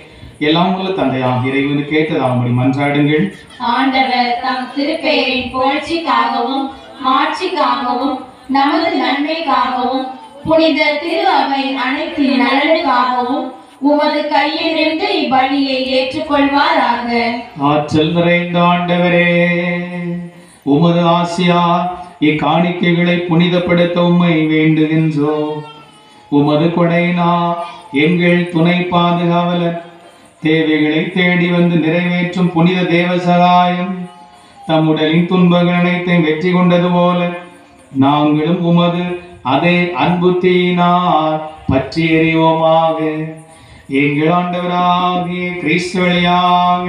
எல்லாம் உள்ள தந்தையாக இறைவனு கேட்டதாகும்படி மன்றாடுங்கள். ஆண்டவர் தம் திருப்பெயரின் புகழ்ச்சிக்காகவும் மாட்சிக்காகவும் நமது நன்மைக்காகவும் புனித திரு அவை அனைத்தின் நலனுக்காகவும் உமது கையிலிருந்து இப்பலியை ஏற்றுக்கொள்வாராக. ஆற்றல் நிறைந்த ஆண்டவரே, உமது ஆசியார் இக்காணிக்கைகளை புனிதப்படுத்த உம்மை வேண்டுகின்றோம். உமது கொடையினா எங்கள் துணை பாதுகாவலர் தேவைகளை தேடி வந்து நிறைவேற்றும் புனித தேவசகாயம் தம் உடலின் துன்பங்கள் அனைத்தையும் வெற்றி கொண்டது போல நாங்களும் உமது அதே அன்பு தீயினால் பற்றி எறிவோமாக. எங்கள் ஆண்டவராகிய கிறிஸ்து வழியாக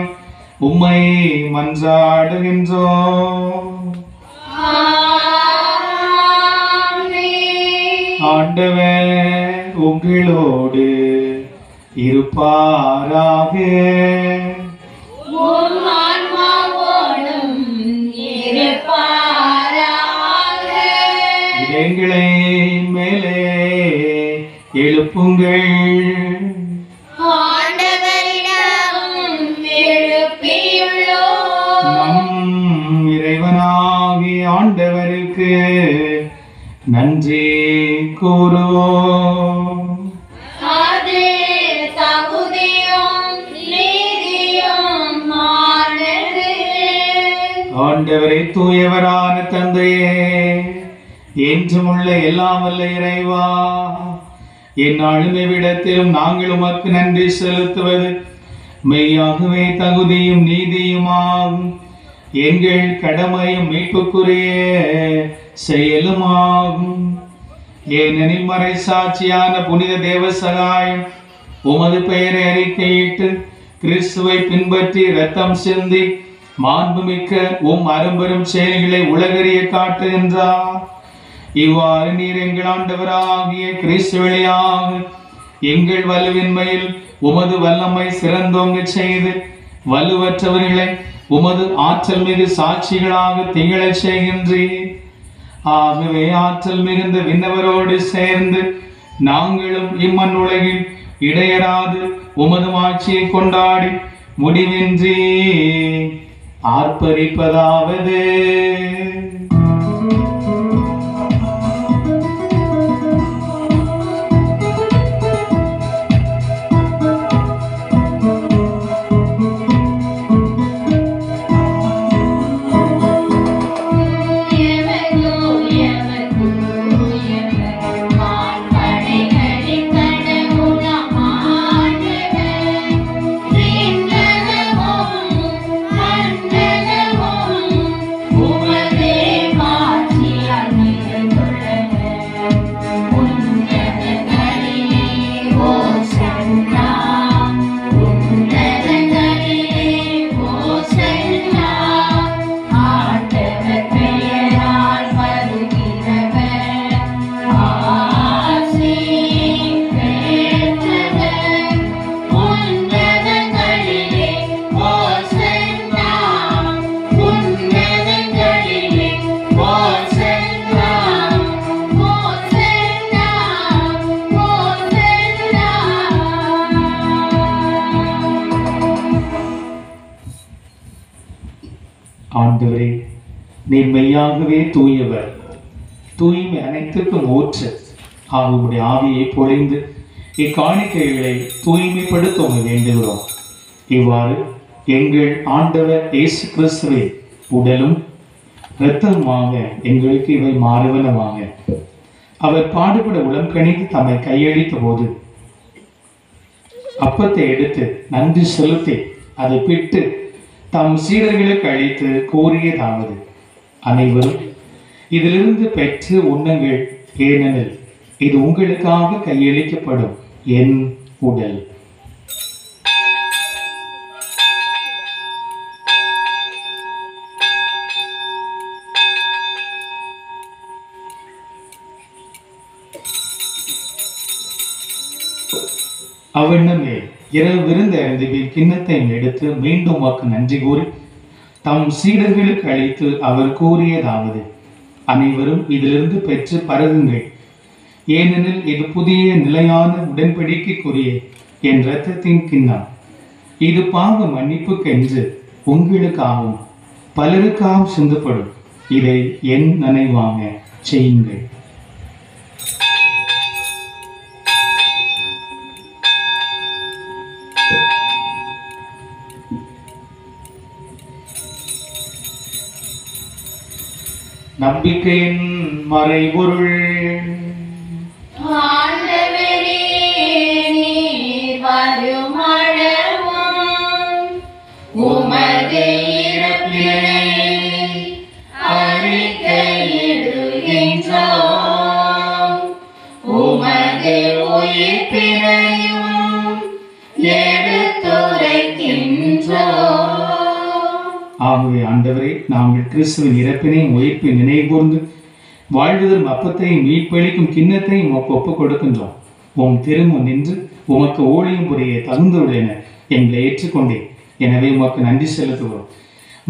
உம்மை மன்றாடுகின்றோம். ஆண்டவர் உங்களோடு இருப்பாராக. இடங்களை மேலே எழுப்புங்கள். நம் இறைவனாகிய ஆண்டவருக்கு நன்றி கூறுவோம். ஆண்டவரை தூயவரான தந்தையே, என்றும் உள்ள எல்லாம் வல்ல இறைவா, எந்நாளும் எவ்விடத்திலும் நாங்கள் உமக்கு நன்றி செலுத்துவது மெய்யாகவே தகுதியும் நீதியுமாகும். எங்கள் கடமையும் மீட்புக்குரிய செயலுமாகும். ஏனெனில் மறை சாட்சியான புனித தேவசகாயம் உமது பெயரை அறிக்கையிட்டு கிறிஸ்துவை பின்பற்றி இரத்தம் சிந்தி மாண்புமிக்க அரும்பெரும் செயல்களை உலகறிய காட்டுகின்றார். இவ்வாறு நீர் எங்கள் ஆண்டவராகிய கிறிஸ்து வழியாக எங்கள் வலுவின்மையில் உமது வல்லமை சிறந்தோங்க செய்து வலுவற்றவர்களை உமது ஆற்றல் மிகு சாட்சிகளாக திகழச் செய்கின்றீர். ஆகவே ஆற்றல் மிகுந்த விண்ணவரோடு சேர்ந்து நாங்களும் இம்மண் உலகில் இடையராது உமது ஆட்சியை கொண்டாடி முடிவின்றி ஆர்ப்பரிப்பதாவது. ஆண்டவரே, நீர் மெய்யாகவே தூயவர், தூய்மை அனைத்துக்கும் ஊற்று. உம்முடைய ஆவியை பொழிந்து இக்காணிக்கைகளை தூய்மைப்படுத்த உம்மை வேண்டுகிறோம். இவ்வாறு எங்கள் ஆண்டவர் இயேசு கிறிஸ்துவை உடலும் இரத்தமாக எங்களுக்கு இவை மாறுவனமாக. அவர் பாடுபட உளம் கணித்து தம்மை கையளித்த போது அப்பத்தை எடுத்து நன்றி செலுத்தி அதை பிட்டு தம் சீடர்களுக்கு அளித்து கூறியதாவது: அனைவரும் இதிலிருந்து பெற்று உண்ணுங்கள், ஏனெனில் இது உங்களுக்காக கையளிக்கப்படும் என் உடல். அவ்வண்ணமே இரவு விருந்து அறிந்து கிண்ணத்தை எடுத்து மீண்டும் வாக்கு நன்றி கூறி தம் சீடர்களுக்கு அளித்து அவர் கூறியதாவது, அனைவரும் இதிலிருந்து பெற்று பருகுங்கள், ஏனெனில் இது புதிய நிலையான உடன்படிக்கைக்குரிய என் இரத்தத்தின் கிண்ணம். இது பாவ மன்னிப்புக்கென்று உங்களுக்காகவும் பலருக்காகவும் சிந்தப்படும். இதை என் நினைவாக செய்யுங்கள். நம்பிக்கையின் மறைபொருள். ஆண்டவரே, நீர் வருமளவும் உமது இறப்பினை அறிக்கையிடுகின்றோம், உமது உயிர்ப்பினையும் எடுத்துரைக்கின்றோம். ஆகவே ஆண்டவரே, நாங்கள் கிறிஸ்துவின் இறப்பினை உயிர்ப்பை நினைவுகூர்ந்து வாழ்வதற்கு அப்பத்தையும் மீட்பளிக்கும் கிண்ணத்தையும் உமக்கு ஒப்புக் கொடுக்கின்றோம். உம் திருமுன் நின்று உமக்கு ஊழியம் புரிய தகுந்துள்ளன எங்களை ஏற்றுக்கொண்டேன். எனவே உமக்கு நன்றி செலுத்துகிறோம்.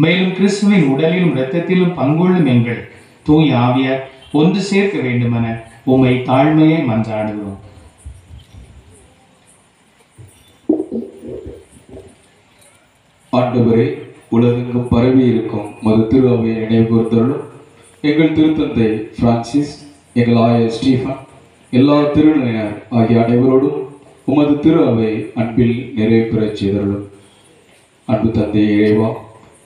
மேலும் கிறிஸ்துவின் உடலிலும் இரத்தத்திலும் பங்குள்ளும் எங்கள் தூய் ஆவியார் ஒன்று சேர்க்க வேண்டுமென உம்மை தாழ்மையை மன்றாடுகிறோம். ஆண்டவரே, உலகெங்கும் பரவி இருக்கும் மது திரு அவையை நினைவு கூர்ந்தருளும். எங்கள் திருத்தந்தை பிரான்சிஸ், எங்கள் ஆயர் ஸ்டீஃபன், எல்லா திருநிலையினர் ஆகிய அனைவரோடும் உமது திரு அவை அன்பில் நிறைவு பெறச் செய்தருளும். அன்பு தந்தை இறைவா,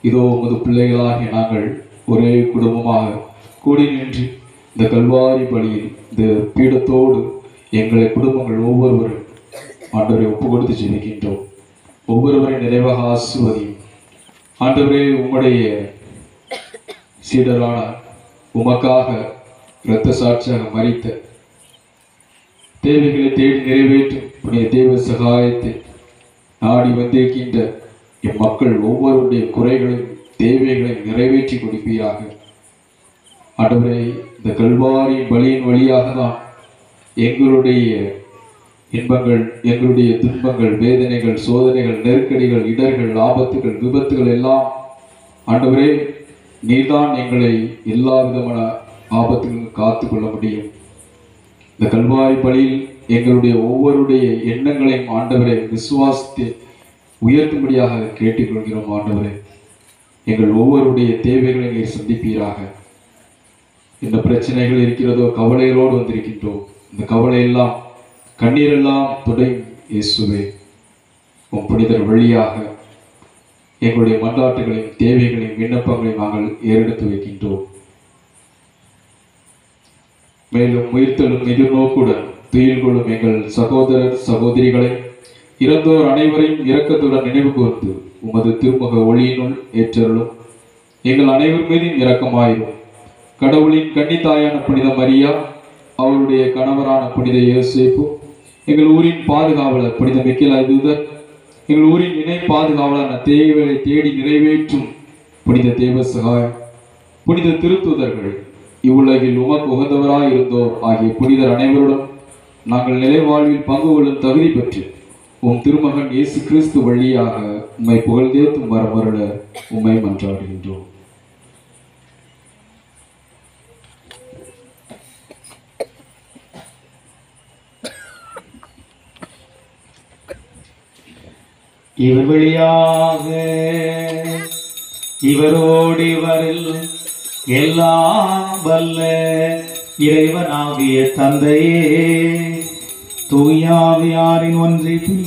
இதோ உமது பிள்ளைகளாகிய நாங்கள் ஒரே குடும்பமாக கூடி நின்று இந்த கல்வாரி பலியில் இந்த பீடத்தோடு எங்களை குடும்பங்கள் ஒவ்வொருவரும் ஆண்டவரை ஒப்பு கொடுத்து ஜெபிக்கின்றோம். ஒவ்வொருவரை நிறைவாக ஆசிர்வதியும். ஆண்டவரே, உம்முடைய சீடரான உமக்காக இரத்த சாட்சியாக மரித்த தேவைகளை தேடி நிறைவேற்றும் உடைய தேவ சகாயத்தை நாடி வந்திருக்கின்ற இம்மக்கள் ஒவ்வொருடைய குறைகளையும் தேவைகளையும் நிறைவேற்றி கொடுப்பீராக. ஆண்டவரே, இந்த கல்வாரியின் பலியின் வழியாக தான் எங்களுடைய இன்பங்கள், எங்களுடைய துன்பங்கள், வேதனைகள், சோதனைகள், நெருக்கடிகள், இடர்கள், ஆபத்துகள், விபத்துகள் எல்லாம் ஆண்டவரே, நீர்தான் எங்களை எல்லா விதமான ஆபத்துகளும் காத்து கொள்ள முடியும். இந்த கல்வாரி பலியில் எங்களுடைய ஒவ்வொருடைய எண்ணங்களையும் ஆண்டவரை விசுவாசத்தை உயர்த்தும்படியாக கேட்டுக்கொள்கிறோம். ஆண்டவரே, எங்கள் ஒவ்வொருடைய தேவைகளை நீர் சந்திப்பீராக. என்ன பிரச்சனைகள் இருக்கிறதோ கவலைகளோடு வந்திருக்கின்றோம். இந்த கவலையெல்லாம் கண்ணீரெல்லாம் துடையும் இயேசுவே. உம் புனிதர் வழியாக எங்களுடைய மன்றாட்டுகளையும் தேவைகளையும் விண்ணப்பங்களையும் நாங்கள் ஏறெடுத்து வைக்கின்றோம். மேலும் உயிர்த்தலும் எதிர்நோக்குடன் துயில் கொள்ளும் எங்கள் சகோதரர் சகோதரிகளை இறந்தோர் அனைவரையும் இரக்கத்துடன் நினைவு கூர்ந்து உமது திருமுக ஒளியினுள் ஏற்றருளும். எங்கள் அனைவர் மீதும் இரக்கமாயிரும். கடவுளின் கன்னித்தாயான புனித மரியா, அவருடைய கணவரான புனித யோசேப்பு, எங்கள் ஊரின் பாதுகாவலர் புனித மிக்கேல் தூதர், எங்கள் ஊரின் இணை பாதுகாவலரான தேவைகளை தேடி நிறைவேற்றும் புனித தேவ சகாயம், புனித திருத்தூதர்கள், இவ்வுலகில் உமக்கு உகந்தவராய் இருந்தோர் ஆகிய புனிதர் அனைவருடன் நாங்கள் நிலை வாழ்வில் பங்கு கொள்ளும் தகுதி பெற்று உம் திருமகன் இயேசு கிறிஸ்து வழியாக உம்மை புகழ்ந்தேத்தும் வரமருள உம்மை மன்றாடுகின்றோம். இவர் வழியாக இவரோடு இவரில் எல்லாம் வல்ல இறைவனாகிய தந்தையே, தூயாவியாரின் ஒன்றிப்பில்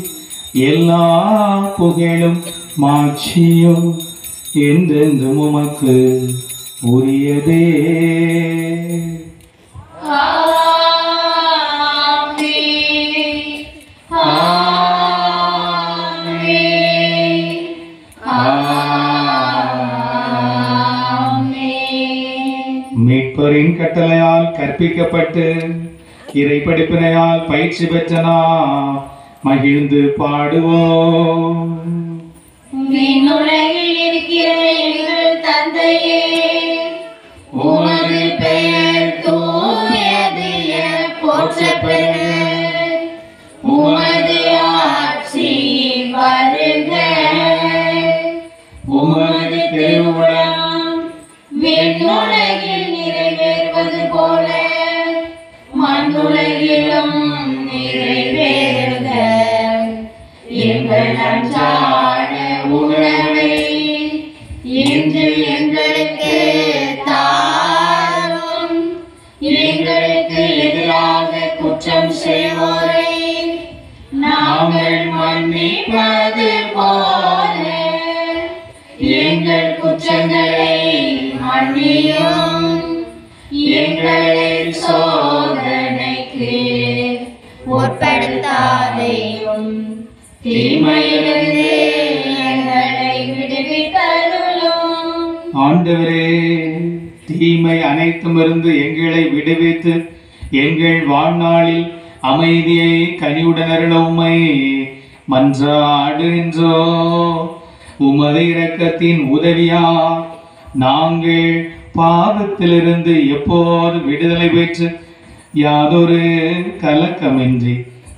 எல்லா புகழும் மாட்சியும் என்றென்றும் உமக்கு உரியதே. மீட்பரின் கட்டளையால் கற்பிக்கப்பட்டு இறை படிப்பினையால் பயிற்சி பெற்ற நாம் மகிழ்ந்து பாடுவோம். விண்ணுலகில் இருக்கிற எங்கள் தந்தையே, உமது பெயர் தூயது என போற்றப் பெறுக. உமது விண்ணுலகில் நிறைவேறுவது போல மண்ணுலகிலும் நிறைவேறுக. எங்கள் அன்றாட உணவை இன்று எங்களுக்கு தாரும். எங்களுக்கு எதிராக குற்றம் செய்வோரை நாங்கள் மன்னிப்பது போல எங்கள் குற்றங்களை மன்னியும். எங்களை சோதனைக்கு உட்படுத்தாதேயும், தீமையிலிருந்து எங்களை விடுவித்தருளும். ஆண்டவரே, தீமை அனைத்துமிருந்து எங்களை விடுவித்து எங்கள் வாழ்நாளில் அமைதியை கனிவுடன் அருள உம்மை மன்றாடுகின்றோ. உமது இரக்கத்தின் உதவியால் நாங்கள் பாவத்திலிருந்து எப்போது விடுதலை பெற்று யாதொரு கலக்கமின்றி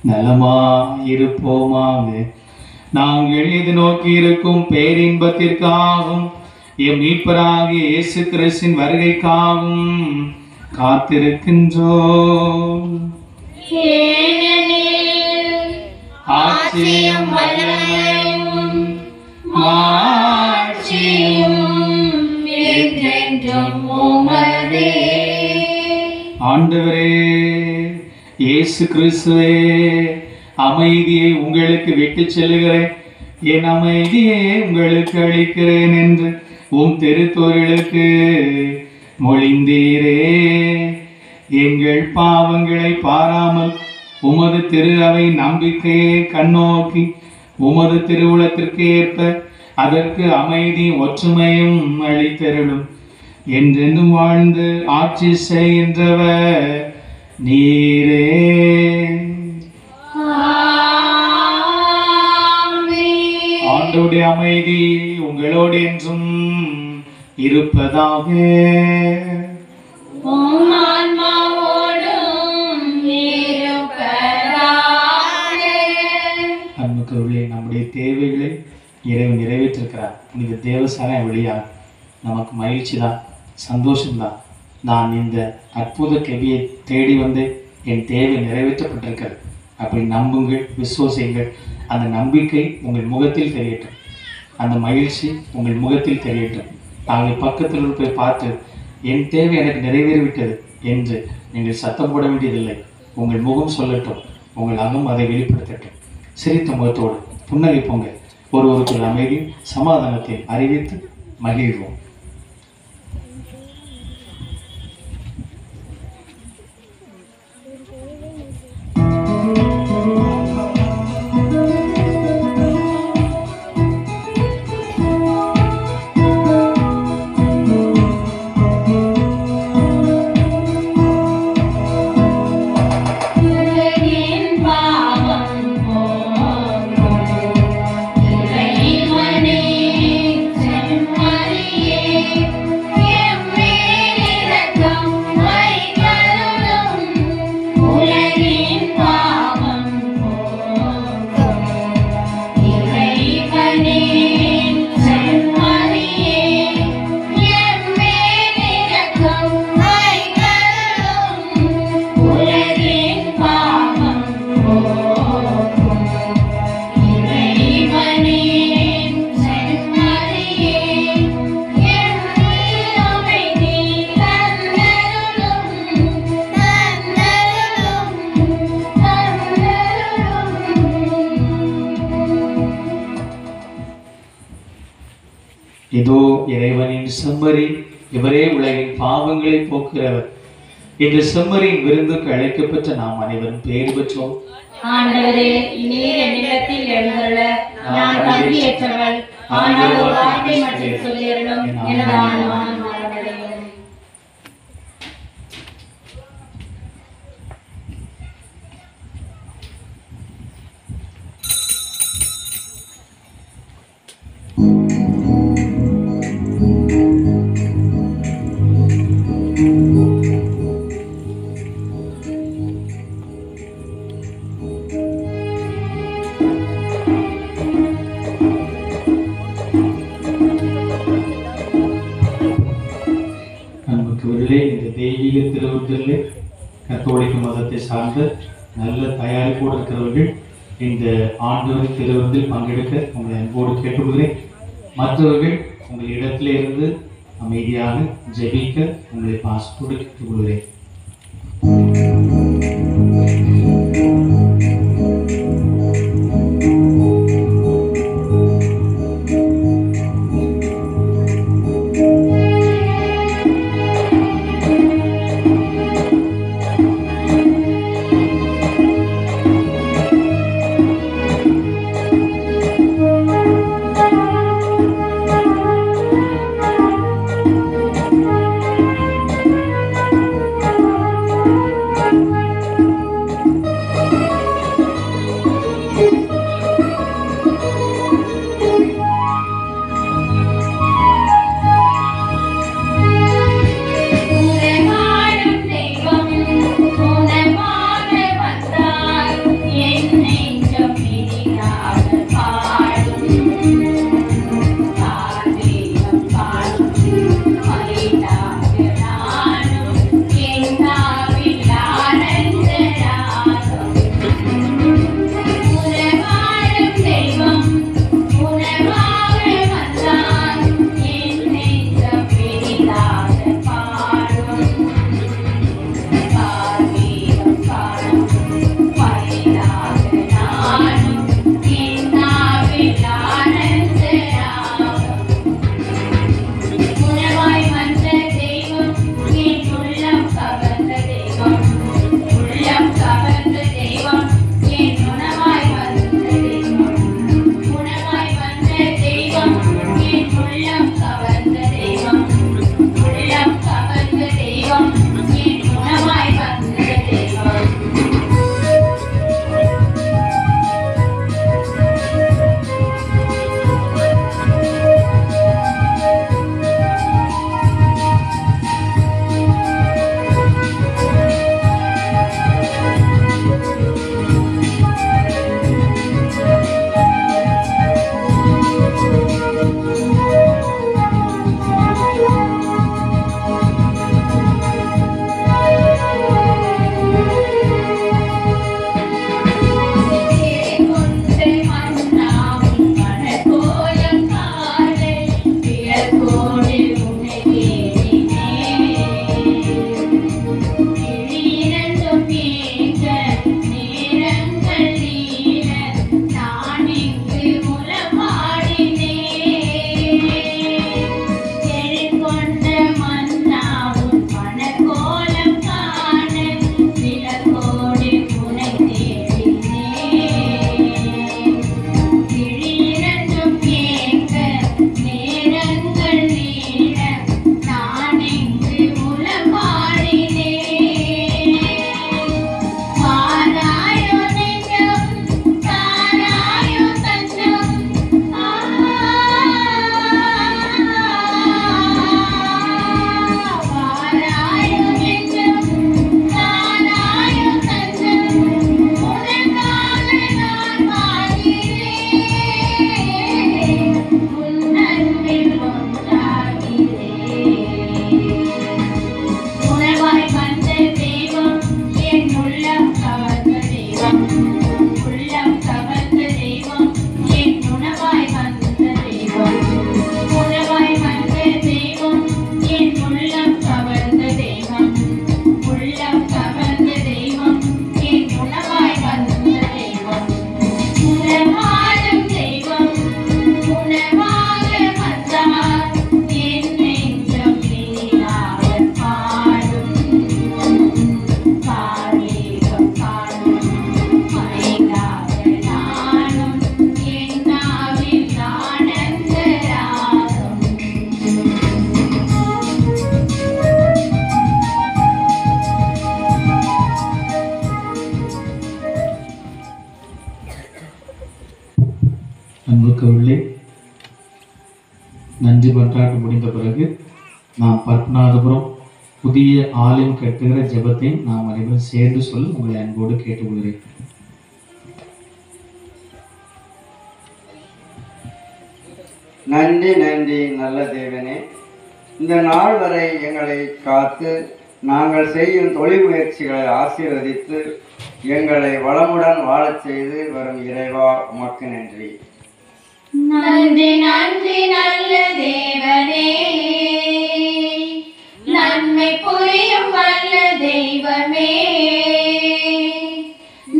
நலமாயிருப்போமாக. நாங்கள் எதிர்நோக்கி இருக்கும் பேரின்பத்திற்காகவும் எம் மீட்பராகிய இயேசு கிறிஸ்துவின் வருகைக்காகவும் காத்திருக்கின்றோம். ஆட்சியும் வல்லமையும் மாட்சியும் என்றென்றும் உமதே. ஆண்டவரே இயேசு கிறிஸ்துவே, அமைதியை உங்களுக்கு விட்டுச் செல்கிறேன், என் அமைதியை உங்களுக்கு அளிக்கிறேன் என்று உம் திருத்தோர்களுக்கு மொழிந்தீரே. எங்கள் பாவங்களை பாராமல் உமது திரு அவை நம்பிக்கையை கண்ணோக்கி உமது திருவுளத்திற்கு ஏற்ப அதற்கு அமைதி ஒற்றுமையும் அளித்தருளும். என்றென்றும் வாழ்ந்து ஆட்சி செய்கின்றவர் நீரே. ஆண்டவருடைய அமைதி உங்களோடு என்றும் இருப்பதாக. அன்புக்குள்ளே நம்முடைய தேவைகளை இறைவன் நிறைவேற்றிருக்கிறார். புனித தேவசகாய வழியாக நமக்கு மகிழ்ச்சி தான், சந்தோஷம்தான். நான் இந்த அற்புத கவியை தேடி வந்து என் தேவை நிறைவேற்றப்பட்டிருக்கிறது அப்படி நம்புங்கள், விசுவாசியுங்கள். அந்த நம்பிக்கை உங்கள் முகத்தில் தெரியட்டும், அந்த மகிழ்ச்சி உங்கள் முகத்தில் தெரியட்டும். நாங்கள் பக்கத்தில் போய் பார்த்து என் தேவை எனக்கு நிறைவேறிவிட்டது என்று நீங்கள் சத்தம் போட வேண்டியதில்லை. உங்கள் முகம் சொல்லட்டும், உங்கள் அகம் அதை வெளிப்படுத்தட்டும். சிரித்த முகத்தோடு புன்னகை பொங்கல் ஒருவருக்கு அமைதி சமாதானத்தை அறிவித்து மகிழ்வோம். இதோ இறைவனின் செம்மறி, இவரே உலகின் பாவங்களை போக்குகிறவர். இந்த செம்மறியின் விருந்துக்கு அழைக்கப்பட்ட நாம் அனைவரும் பெயர் பெற்றோம். ஆண்டவரே, நீர் என்னிடத்தில் எழுந்துள்ள நான் தகுதியற்றவள், ஆனால் ஒரு வார்த்தை மட்டும் சொல்லியருளும், எனது ஆன்மா நலமடையும். அன்புக்குரியவர்களே, இந்த தெய்வீக திருவிருந்திலே கத்தோலிக்க மதத்தை சார்ந்த நல்ல தயாரிப்போடு இருக்கிறவர்கள் இந்த ஆண்டவரின் திருவிருந்தில் பங்கெடுக்க உங்களை அன்போடு கேட்டுக்கொள்கிறேன். மற்றவர்கள் உங்கள் இடத்திலே இருந்து அமைதியாக ஜெபிக்க உங்களை பாசத்தோடு கேட்டுக்கொள்கிறேன். அன்புக்குள்ளே நன்றி மன்றாட்டு முடிந்த பிறகு நாம் பத்மநாதபுரம் புதிய ஆலயம் கட்டுகிற ஜெபத்தை நாம் அனைவரும் சேர்ந்து சொல்ல உங்களை அன்போடு கேட்டுக்கொள்கிறேன். நன்றி நன்றி நல்ல தேவனே, இந்த நாள் வரை எங்களை காத்து நாங்கள் செய்யும் தொழில் முயற்சிகளை ஆசீர்வதித்து எங்களை வளமுடன் வாழச் செய்து வரும் இறைவா உமக்கு நன்றி. நன்றி நன்றி நல்ல தேவனே, நன்மை புரியும் வல்ல தெய்வமே.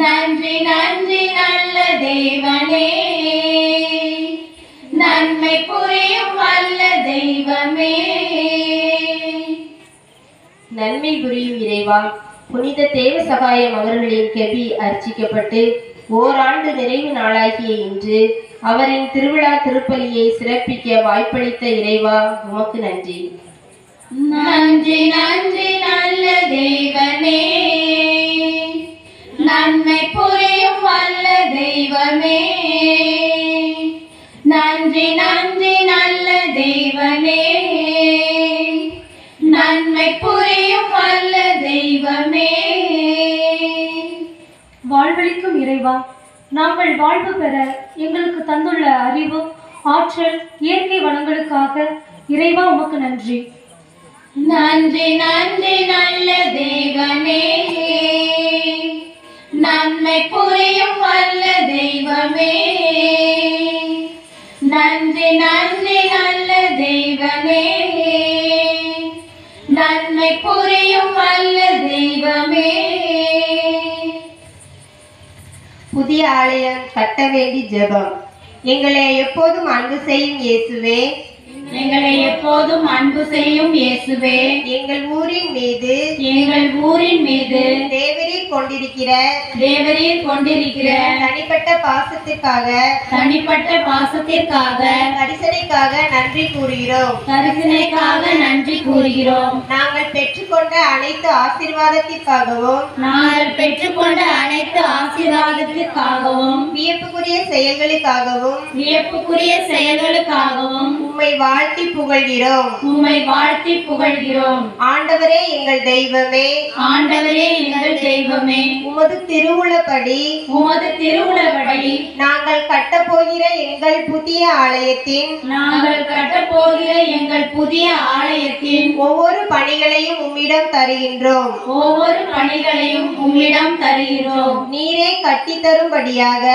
நன்றி நன்றி நல்ல தேவனே, நன்மை புரியும் வல்ல தெய்வமே. நன்மை புரியும் இறைவா, புனித தேவ சகாயம் அவர்களின் கெபி அர்ச்சிக்கப்பட்டு ஓராண்டு நிறைவு நாளாகிய இன்று அவரின் திருவிழா திருப்பலியை சிறப்பிக்க வாய்ப்பளித்த இறைவா உமக்கு நன்றி. நன்றி நன்றி நல்ல தேவனே, நன்மை புரியும் வல்ல தெய்வமே. நன்றி நன்றி நல்ல தேவனே, நன்மை புரியும் வல்ல தெய்வமே. வாழ்வளிக்கும் இறைவா, நாங்கள் வாழ்வு பெற எங்களுக்கு தந்துள்ள அறிவு, ஆற்றல், இயற்கை வளங்களுக்காக இறைவா உமக்கு நன்றி. நன்றி நன்றி நல்ல தேவனே, நன்மை புரியும் வல்ல தெய்வமே. நன்றி நன்றி நல்ல தெய்வமே, நன்மை புரியும் வல்ல தெய்வமே. புதிய ஆலயம் கட்ட வேண்டி ஜெபம். எங்களை எப்போதும் அன்பு செய்யும் இயேசுவே, எங்களை எப்போதும் அன்பு செய்யும் இயேசுவே, எங்கள் ஊரின் மீது தேவரீர் கொண்டிருக்கிற தனிப்பட்ட பாசத்திற்காக கரிசனைக்காக நன்றி கூறுகிறோம். நாங்கள் பெற்றுக்கொண்ட அனைத்து ஆசீர்வாதத்திற்காகவும் வியப்புக்குரிய செயல்களுக்காகவும் உம்மை வாழ்த்தி புகழ்கிறோம். ஆண்டவரே எங்கள் தெய்வமே, உமது திருவுளப்படி நாங்கள் கட்டப்போகிற எங்கள் புதிய ஆலயத்தின் ஒவ்வொரு பணிகளையும் உம்மிடம் தருகின்றோம். நீரே கட்டித்தரும்படியாக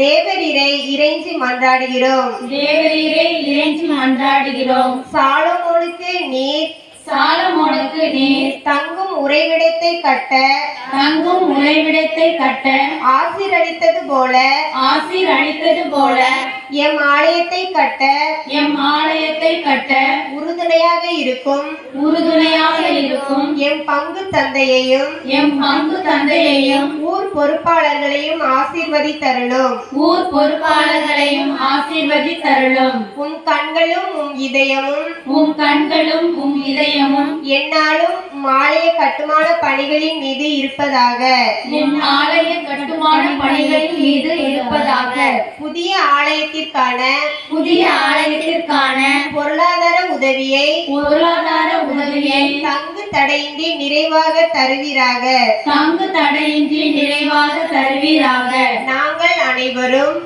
தேவரீரை இறைஞ்சி மன்றாடுகிறோம். சாலமோனுக்கு நீர் தங்கும் உறைவிடத்தை கட்ட ஆசீரளித்தது போல எம் ஆலயத்தை கட்ட உறுதுணையாக இருக்கும் எம் பங்கு தந்தையையும் ஊர் பொறுப்பாளர்களையும் ஆசீர்வதித்தருளும். உன் கண்களும் உம் இதயமும் என்னாலும் ஆலய கட்டுமான பணிகளின் மீது இருப்பதாக. புதிய ஆலயத்திற்கான பொருளாதார உதவியை தங்கு தடையின்றி நிறைவாக தருவீராக. நாங்கள் அனைவரும்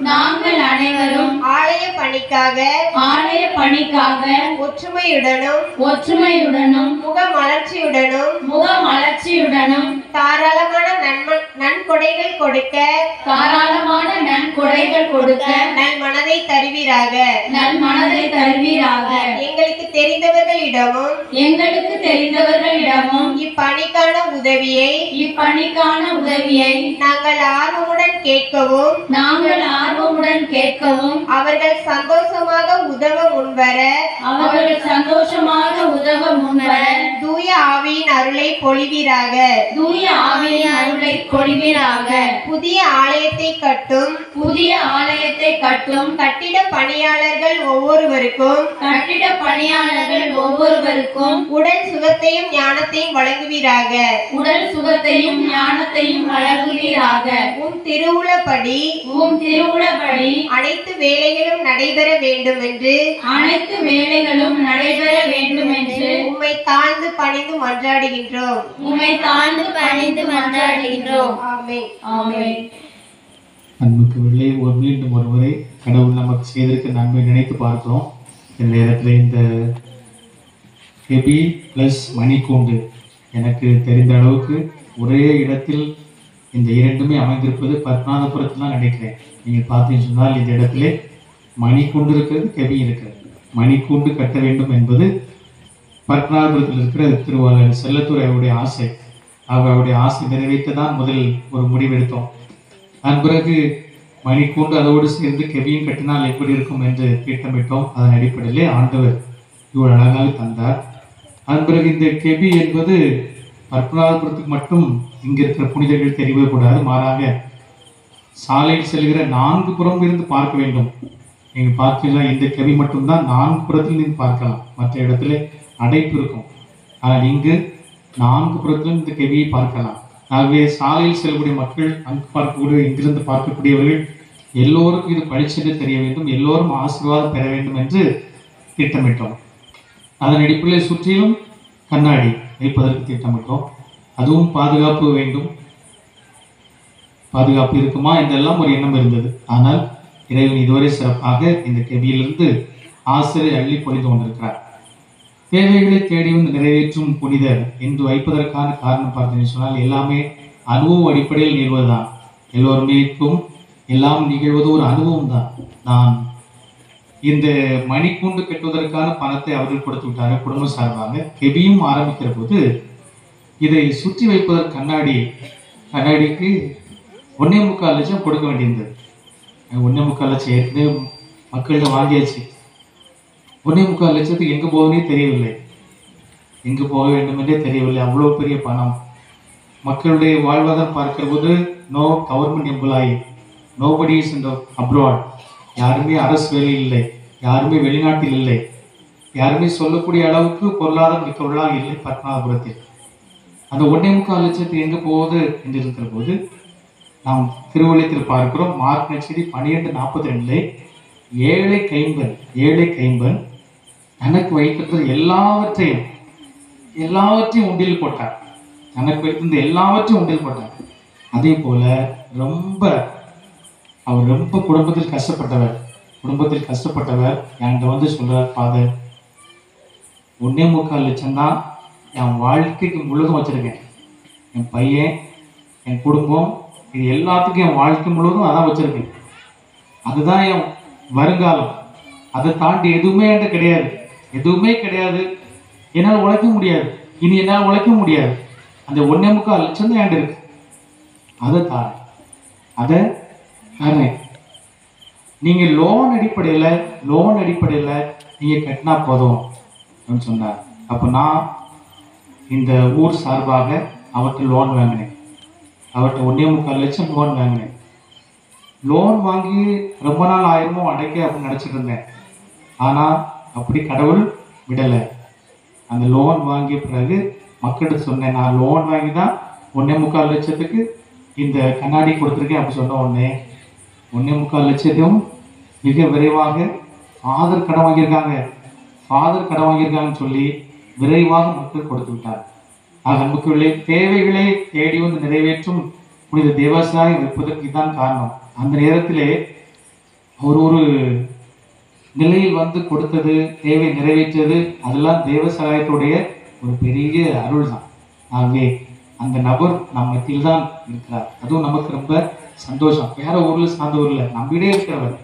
ஆலய பணிக்காக ஒற்றுமையுடனும் முகமலர்ச்சியுடனும் தாராளமான நன்கொடைகள் கொடுக்க நல் மனதை தருவீராக. எங்களுக்கு தெரிந்தவர்களிடமும் இப்பணிக்கான உதவியை நாங்கள் ஆர்வமுடன் கேட்கவும் அவர்கள் சந்தோஷமாக உதவ முன்வர தூய ஆவியின் அருளை பொழிவீராக. புதிய ஆலயத்தை கட்டும் கட்டிட பணியாளர்கள் ஒவ்வொருவருக்கும் உடல் சுகத்தையும் ஞானத்தையும் வழங்குவீராக. உம் திருவுளப்படி அனைத்து வேலைகளும் நடைபெற வேண்டும் என்று உம்மை தாழ்ந்து பணிந்து மன்றாடுகின்றோம். ஆமென். அன்புக்குள்ளே மீண்டும் ஒருமுறை கடவுள் நமக்கு செய்திருக்க நன்மை நினைத்து பார்க்கிறோம். இந்த நேரத்தில் இந்த கெபி ப்ளஸ் மணிக்கூண்டு எனக்கு தெரிந்த அளவுக்கு ஒரே இடத்தில் இந்த இரண்டுமே அமைந்திருப்பது பத்மநாபபுரத்தில் தான் நினைக்கிறேன். நீங்கள் பார்த்தீங்கன்னு சொன்னால் இந்த இடத்துல மணிக்கூண்டு இருக்கிறது, கெபி இருக்கிறது. மணிக்கூண்டு கட்ட வேண்டும் என்பது பத்மநாபபுரத்தில் இருக்கிற திருவாளர் செல்லத்துறை அவருடைய ஆசை. அவருடைய ஆசை நிறைவேற்ற தான் முதல் ஒரு முடிவெடுத்தோம். அதன் பிறகு மணிக்கூண்டு அதோடு சேர்ந்து கெபியும் கட்டினால் எப்படி இருக்கும் என்று திட்டமிட்டோம். அதன் அடிப்படையிலே ஆண்டவர் இவ்வளவு அழகாக தந்தார். அதன் பிறகு இந்த கெபி என்பது பத்மநாபபுரத்துக்கு மட்டும் இங்கே இருக்கிற புனிதர்கள் தெரியவே கூடாது, மாறாக சாலையில் செல்கிற 4 புறம் இருந்து பார்க்க வேண்டும். நீங்கள் பார்த்தீங்கன்னா இந்த கெபி மட்டும்தான் 4 புறத்தில் இருந்து பார்க்கலாம், மற்ற இடத்துல அடைப்பு இருக்கும். ஆனால் இங்கு 4 புறத்திலும் இந்த கெபியை பார்க்கலாம். ஆகவே சாலையில் செல்லக்கூடிய மக்கள், அங்கு பார்க்கக்கூடிய, இங்கிருந்து பார்க்கக்கூடியவர்கள் எல்லோருக்கும் இது பளிச்சென்று தெரிய வேண்டும், எல்லோரும் ஆசீர்வாதம் பெற வேண்டும் என்று திட்டமிட்டோம். அதன் அடிப்படையில் சுற்றிலும் கண்ணாடி வைப்பதற்கு திட்டமிட்டோம். அதுவும் பாதுகாப்பு வேண்டும், பாதுகாப்பு இருக்குமா என்றெல்லாம் ஒரு எண்ணம் இருந்தது. ஆனால் இறைவன் இதுவரை சிறப்பாக இந்த கெபியிலிருந்து ஆசிரியர் அள்ளி பொழிந்து கொண்டிருக்கிறார். தேவைகளை தேடி வந்து நிறைவேற்றும் புனிதர் என்று வைப்பதற்கான காரணம் பார்த்தீங்கன்னு சொன்னால் எல்லாமே அனுபவம் அடிப்படையில் நிகழ்வதுதான். எல்லோருமேக்கும் எல்லாம் நிகழ்வது ஒரு அனுபவம் தான். நான் இந்த மணிக்கூண்டு கட்டுவதற்கான பணத்தை அவர்கள் கொடுத்து விட்டார்கள் குடும்ப சார்பாக. கெபியும் ஆரம்பிக்கிற போது இதை சுற்றி வைப்பதற்கு கண்ணாடிக்கு 1.25 லட்சம் கொடுக்க வேண்டியிருந்தது. 1.25 லட்சம் ஏற்கனவே மக்கள்கிட்ட வாங்கியாச்சு. 1.25 லட்சத்துக்கு எங்கே போகவே தெரியவில்லை, எங்கே போக வேண்டும் என்றே தெரியவில்லை. அவ்வளோ பெரிய பணம். மக்களுடைய வாழ்வாதாரம் பார்க்கிற போது no government employee, nobody is in abroad, யாருமே அரசு வேலையில் இல்லை, யாருமே வெளிநாட்டில் இல்லை, யாருமே சொல்லக்கூடிய அளவுக்கு பொருளாதாரம் மிக்கவர்களாக இல்லை பத்மநாபபுரத்தில். அந்த 1.25 லட்சத்துக்கு எங்கே போகுது என்று இருக்கிற போது நாம் திருவள்ளியத்தில் பார்க்கிறோம். மார்க் நட்சத்திரி 12:42 ஏழை கைம்பன் தனக்கு வைத்திருந்த எல்லாவற்றையும் உண்டில் போட்டார். தனக்கு வைத்திருந்த எல்லாவற்றையும் உண்டில் போட்டார். அதே போல அவர் ரொம்ப குடும்பத்தில் கஷ்டப்பட்டவர் என்கிட்ட வந்து சொல்றார், ஃபாதர் 1.25 லட்சம் தான் என் வாழ்க்கைக்கு முழுதும் வச்சிருக்கேன். என் பையன், என் குடும்பம், இது எல்லாத்துக்கும் என் வாழ்க்கை முழுவதும் அதான் வச்சிருக்கேன். அதுதான் என் வருங்காலம். அதை தாண்டி எதுவுமே என்கிட்ட கிடையாது. என்னால் உழைக்க முடியாது, இனி என்னால் உழைக்க முடியாது. அந்த 1.25 லட்சம் தான் என்கிட்ட இருக்கு. அதை தரேன். நீங்கள் லோன் அடிப்படையில் நீங்கள் கட்டினா போதும் அப்படின்னு சொன்னார். அப்போ நான் இந்த ஊர் சார்பாக அவர்கிட்ட லோன் வாங்கினேன். அவர்கிட்ட 1.25 லட்சம் லோன் வாங்கினேன். லோன் வாங்கி ரொம்ப நாள் ஆயிரமோ அடைக்க அப்படின்னு நினச்சிட்டு இருந்தேன். ஆனால் அப்படி கடவுள் விடலை. அந்த லோன் வாங்கிய பிறகு மக்கள்கிட்ட சொன்னேன், நான் லோன் வாங்கி தான் 1.25 லட்சத்துக்கு இந்த கண்ணாடி கொடுத்துருக்கேன் அப்படி சொன்ன உடனே 1.25 லட்சத்தையும் மிக விரைவாக ஃபாதர் கடன் வாங்கியிருக்காங்கன்னு சொல்லி விரைவாக மக்கள் கொடுத்து விட்டார். ஆக நமக்குள்ளே தேவைகளை தேடி வந்து நிறைவேற்றும் புனித தேவசாயம் இருப்பதற்கு இதுதான் காரணம். அந்த நேரத்திலே ஒரு நிலையில் வந்து கொடுத்தது, தேவை நிறைவேற்றது, அதெல்லாம் தேவசாயத்துடைய ஒரு பெரிய அருள் தான். ஆகவே அந்த நபர் நம்ம மத்தியில் தான் இருக்கிறார். அதுவும் நமக்கு ரொம்ப சந்தோஷம். வேற ஊரில் சார்ந்த ஊரில் நம்மிடே இருக்கிறவர்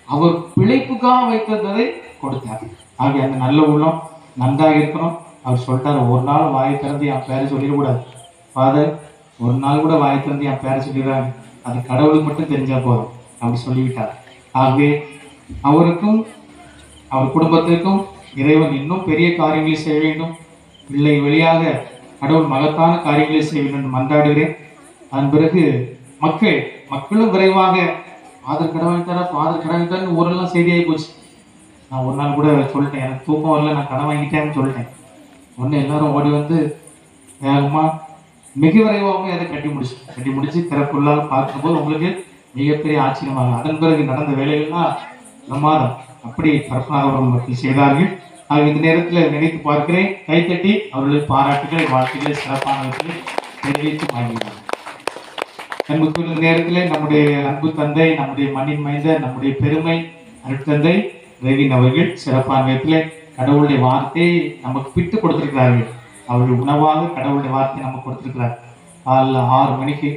அவர் பிழைப்புக்காக வைத்ததை கொடுத்தார். ஆகிய அந்த நல்ல உள்ளம் நன்றாக இருக்கணும். அவர் சொல்லிட்டார், ஒரு நாள் வாயை திறந்து என் பேரை சொல்லிடக்கூடாது ஃபாதர், ஒரு நாள் கூட வாயை திறந்து என் பேரை சொல்லிடுறாங்க, அது கடவுளுக்கு மட்டும் தெரிஞ்சா போதும் அப்படி சொல்லிவிட்டார். ஆகவே அவருக்கும் அவர் குடும்பத்திற்கும் இறைவன் இன்னும் பெரிய காரியங்களை செய்ய வேண்டும், பிள்ளை வழியாக கடவுள் மகத்தான காரியங்களை செய்ய வேண்டும் என்று மன்றாடுகிறேன். அதன் பிறகு மக்களும் விரைவாக ஃபாதர் கடன் வாங்கிட்டாருன்னு ஊரெல்லாம் செய்தியாகி போச்சு. நான் ஒரு நாள் கூட சொல்லிட்டேன், எனக்கு தூக்கம் வரல, நான் கடன் வாங்கிட்டேன்னு சொல்லிட்டேன். உடனே எல்லாரும் ஓடி வந்து வேகமாக மிக விரைவாகவும் அதை கட்டி முடிச்சு திறப்புள்ளால் பார்க்கும்போது உங்களுக்கு மிகப்பெரிய ஆச்சரியமாகும். அதன் பிறகு நடந்த வேலைகள்லாம் பிரமாதம். அப்படி பரப்பனாக மக்கள் செய்தார்கள். ஆக இந்த நேரத்தில் நினைத்து பார்க்கிறேன், கைத்தட்டி அவர்களை பாராட்டுகளை வாழ்த்துக்களை சிறப்பானவர்களை தெரிவித்து வாங்கினார். நமக்கு இந்த நேரத்தில் நம்முடைய அன்பு தந்தை, நம்முடைய மண்ணின் மைந்த, நம்முடைய பெருமை அருட்தந்தை ரவின் அவர்கள் சிறப்பான விதத்தில் கடவுளுடைய வார்த்தையை நமக்கு பிட்டு கொடுத்திருக்கிறார்கள். அவர்கள் உணவாக கடவுளுடைய வார்த்தையை நமக்கு கொடுத்திருக்கிறார். காலைல 6 மணிக்கு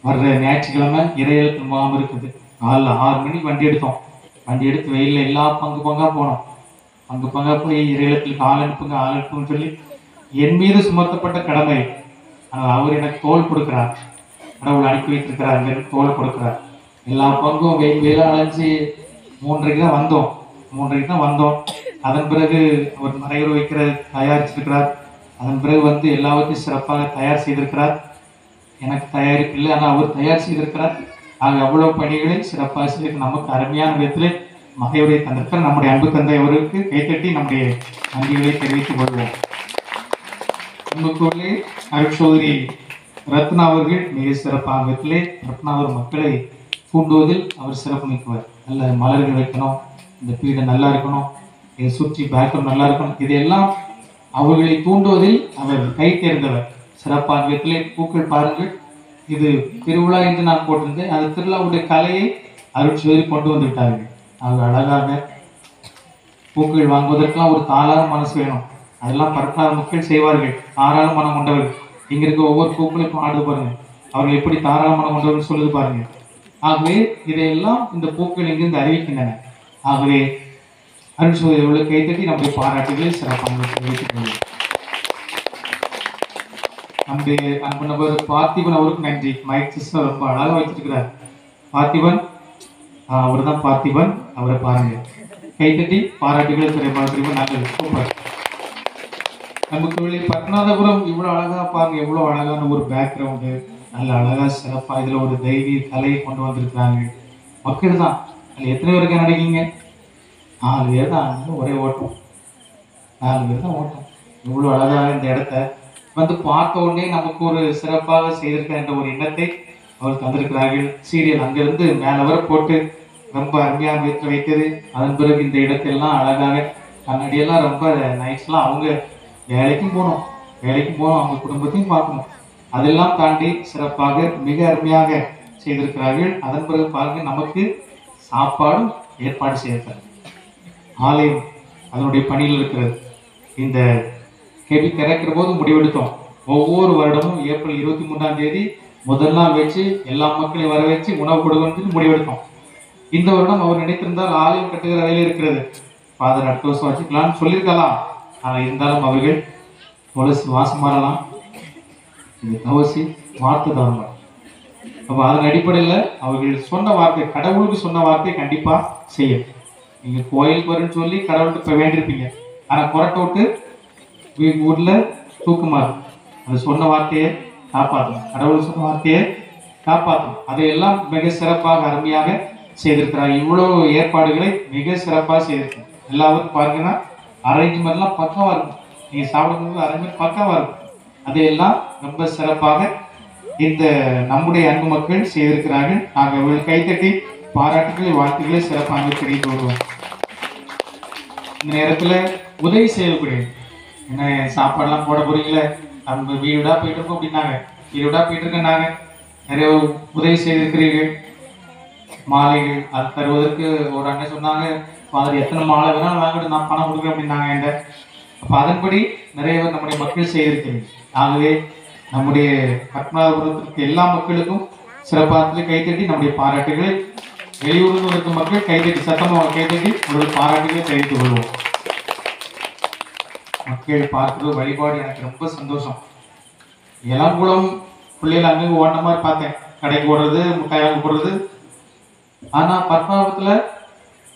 வர்ற ஞாயிற்றுக்கிழமை இறையல் முகாம் இருக்குது. காலைல 6 மணிக்கு வண்டி எடுத்தோம். வண்டி எடுத்து வெயிலில் எல்லா பங்கா போனோம். பங்கா போய் இறையலத்துக்கு ஆள் அனுப்புன்னு சொல்லி என் மீது சுமத்தப்பட்ட கடமை. ஆனால் அவர் எனக்கு தோல் கொடுக்கிறார். கடவுள் அனுப்பி வைத்திருக்கிறார். எனக்கு தோல் கொடுக்கிறார். எல்லா பங்கும் வெயிலாக அலைஞ்சி 3:30 தான் வந்தோம். அதன் பிறகு அவர் மறைவுறு வைக்கிற தயாரிச்சிருக்கிறார். அதன் பிறகு எல்லாவற்றையும் சிறப்பாக தயார் செய்திருக்கிறார். எனக்கு தயாரிப்பு இல்லை, ஆனால் அவர் தயார் செய்திருக்கிறார். ஆக அவ்வளவு பணிகளை சிறப்பாக செய்து நமக்கு அருமையான விதத்தில் மறைவுரை தந்திருக்கிறார். நம்முடைய அன்பு தந்தை அவருக்கு கைத்தட்டி நம்முடைய நன்றிகளை தெரிவித்துக் கொள்வோம். நமக்குள்ளே அருட்சோதரி ரத்னா அவர்கள் மிக சிறப்பான விதத்திலே ரத்னாவர் மக்களை தூண்டுவதில் அவர் சிறப்பு மிக்கவர். நல்ல மலர்கள் வைக்கணும், இந்த பீடை நல்லா இருக்கணும், இதை சுற்றி பேக்ரவுண்ட் நல்லா இருக்கணும், இதையெல்லாம் அவர்களை தூண்டுவதில் அவர் கை தேர்ந்தவர். சிறப்பான விதத்திலே பூக்கள் பாருங்கள், இது திருவிழா என்று நான் போட்டிருந்தேன். அந்த திருவிழாவுடைய கலையை அருட்சோதரி கொண்டு வந்து விட்டார்கள். அவர் அழகாக பூக்கள் வாங்குவதற்கெல்லாம் ஒரு தாராள மனசு வேணும். அதெல்லாம் பரட்டாத மக்கள் செய்வார்கள். தாராள மனம் கொண்டவர்கள். இங்க இருக்க ஒவ்வொரு பூக்களையும் ஆடு பாருங்க, அவர்கள் எப்படி தாராள மனம் கொண்டவர்கள் சொல்லுது பாருங்க. ஆகவே இதையெல்லாம் இந்த பூக்கள் இங்கிருந்து அறிவிக்கின்றன. ஆகவே அருட்சோதரி உள்ள கைத்தட்டி நம்முடைய பாராட்டுகளை சிறப்பாக தெரிவித்துக் கொள்வோம். நம்முடைய அன்பு நபர் பார்த்திபன் அவருக்கு நன்றி. மைக் சிஸ்டம் ரொம்ப அழகாக வச்சிருக்கிறார். பார்த்திபன், அவர் தான் பார்த்திபன், அவரை பாருங்க. கைத்தட்டி பாராட்டுகளை சிறப்பாக நல்லது, சூப்பர். நமக்கு பத்மநாதபுரம் இவ்வளோ அழகாக பாருங்க, எவ்வளோ அழகான ஒரு பேக்ரவுண்டு, நல்ல அழகாக சிறப்பாக இதில் ஒரு தெய்வீக கலையை கொண்டு வந்திருக்கிறாங்க. மக்கள் தான் அதில் எத்தனை பேருக்கு நினைக்கிங்க? 4 பேர் தான். ஒரே ஓட்டம், 4 பேர் தான் ஓட்டம். இவ்வளோ அழகாக இந்த இடத்த பார்த்த உடனே நமக்கு ஒரு சிறப்பாக செய்திருக்க என்ற ஒரு எண்ணத்தை அவர் தந்திருக்கிறார்கள். சீரியல் அங்கிருந்து மேலே வர போட்டு ரொம்ப அருமையாக வைத்தது. அதன் பிறகு இந்த இடத்தெல்லாம் அழகாக கண்ணாடியெல்லாம் ரொம்ப நைட்ஸ்லாம் அவங்க வேலைக்கும் போகணும், அவங்க குடும்பத்தையும் பார்க்கணும். அதெல்லாம் தாண்டி சிறப்பாக மிக அருமையாக செய்திருக்கிறார்கள். அதன் பிறகு பாருங்க, நமக்கு சாப்பாடும் ஏற்பாடு செய்திருக்கிறார்கள். ஆலயம் அதனுடைய பணியில் இருக்கிறது. இந்த கேபி திறக்கிற போது முடிவெடுத்தோம், ஒவ்வொரு வருடமும் ஏப்ரல் 23ஆம் தேதி முதல் நாள் வச்சு எல்லா மக்களையும் வர வச்சு உணவு கொடுக்கணும்னு முடிவெடுத்தோம். இந்த வருடம் அவர் நினைத்திருந்தால் ஆலயம் கட்டுகிற வேலை இருக்கிறது, ஃபாதர் அடுத்த வருஷம் வச்சுக்கலாம்னு சொல்லியிருக்கலாம். ஆனால் இருந்தாலும் அவர்கள் துளசி வாசம் மாறலாம், இந்த தவசி வார்த்தை தவறலாம். அப்போ அதன் அடிப்படையில் அவர்கள் சொன்ன வார்த்தை, கடவுளுக்கு சொன்ன வார்த்தை கண்டிப்பாக செய்யும். நீங்கள் கோயிலுக்கு வருன்னு சொல்லி கடவுள்கிட்ட இப்போ வேண்டியிருப்பீங்க, ஆனால் புரட்ட விட்டு ஊரில் தூக்குமாறு அது சொன்ன வார்த்தையை காப்பாற்றும், கடவுள் சொன்ன வார்த்தையை காப்பாற்றும். அதையெல்லாம் மிக சிறப்பாக அருமையாக செய்திருக்கிறார். இவ்வளோ ஏற்பாடுகளை மிக சிறப்பாக செய்திருக்கிறார். எல்லாருக்கும் பாருங்கன்னா அரேஞ்ச்மெண்ட்லாம் பக்காவாக இருக்கும். நீங்கள் சாப்பிடும்போது அரேஞ்ச்மெண்ட் பக்காவாக இருக்கும். அதையெல்லாம் ரொம்ப சிறப்பாக இந்த நம்முடைய அன்பு மக்கள் செய்திருக்கிறார்கள். நாங்கள் இவர்கள் கைத்தட்டி பாராட்டுகளை வாழ்த்துக்களை சிறப்பாக தெரிவித்து வருவோம். இந்த நேரத்தில் உதவி செய்யக்கூடிய என்ன சாப்பாடெல்லாம் போட போறீங்களே, நம்ம வீடா போயிட்டு இருக்கோம் அப்படின்னாங்க, வீடா போயிட்டு இருக்கேன்னாங்க. நிறைய உதவி செய்திருக்கிறீர்கள். மாலைகள் அது தருவதற்கு ஒரு அண்ணன் சொன்னாங்க, ஃபாதர் எத்தனை மாலை வேணாலும் வாங்கிட்டு நான் பணம் கொடுக்குறேன் அப்படின்னாங்க என்கிட்ட. அப்போ அதன்படி நிறைய பேர் நம்முடைய மக்கள் செய்திருக்கிறீர்கள். ஆகவே நம்முடைய பத்மநாபபுரத்திற்கு எல்லா மக்களுக்கும் சிறப்பாக கைத்தட்டி நம்முடைய பாராட்டுகளை, வெளியூரில் இருக்கும் மக்கள் கைத்தட்டி சத்தமாக கைத்தட்டி நம்முடைய பாராட்டுகளை தெரிவித்துக் கொள்வோம். மக்கள் பார்க்குறது வழிபாடு எனக்கு ரொம்ப சந்தோஷம். இளங்குளம் பிள்ளைகள் அங்கே ஓடின மாதிரி பார்த்தேன், கடைக்கு ஓடுறது, முட்டாய் வாங்கி போடுறது. ஆனால் பத்மநாபத்தில்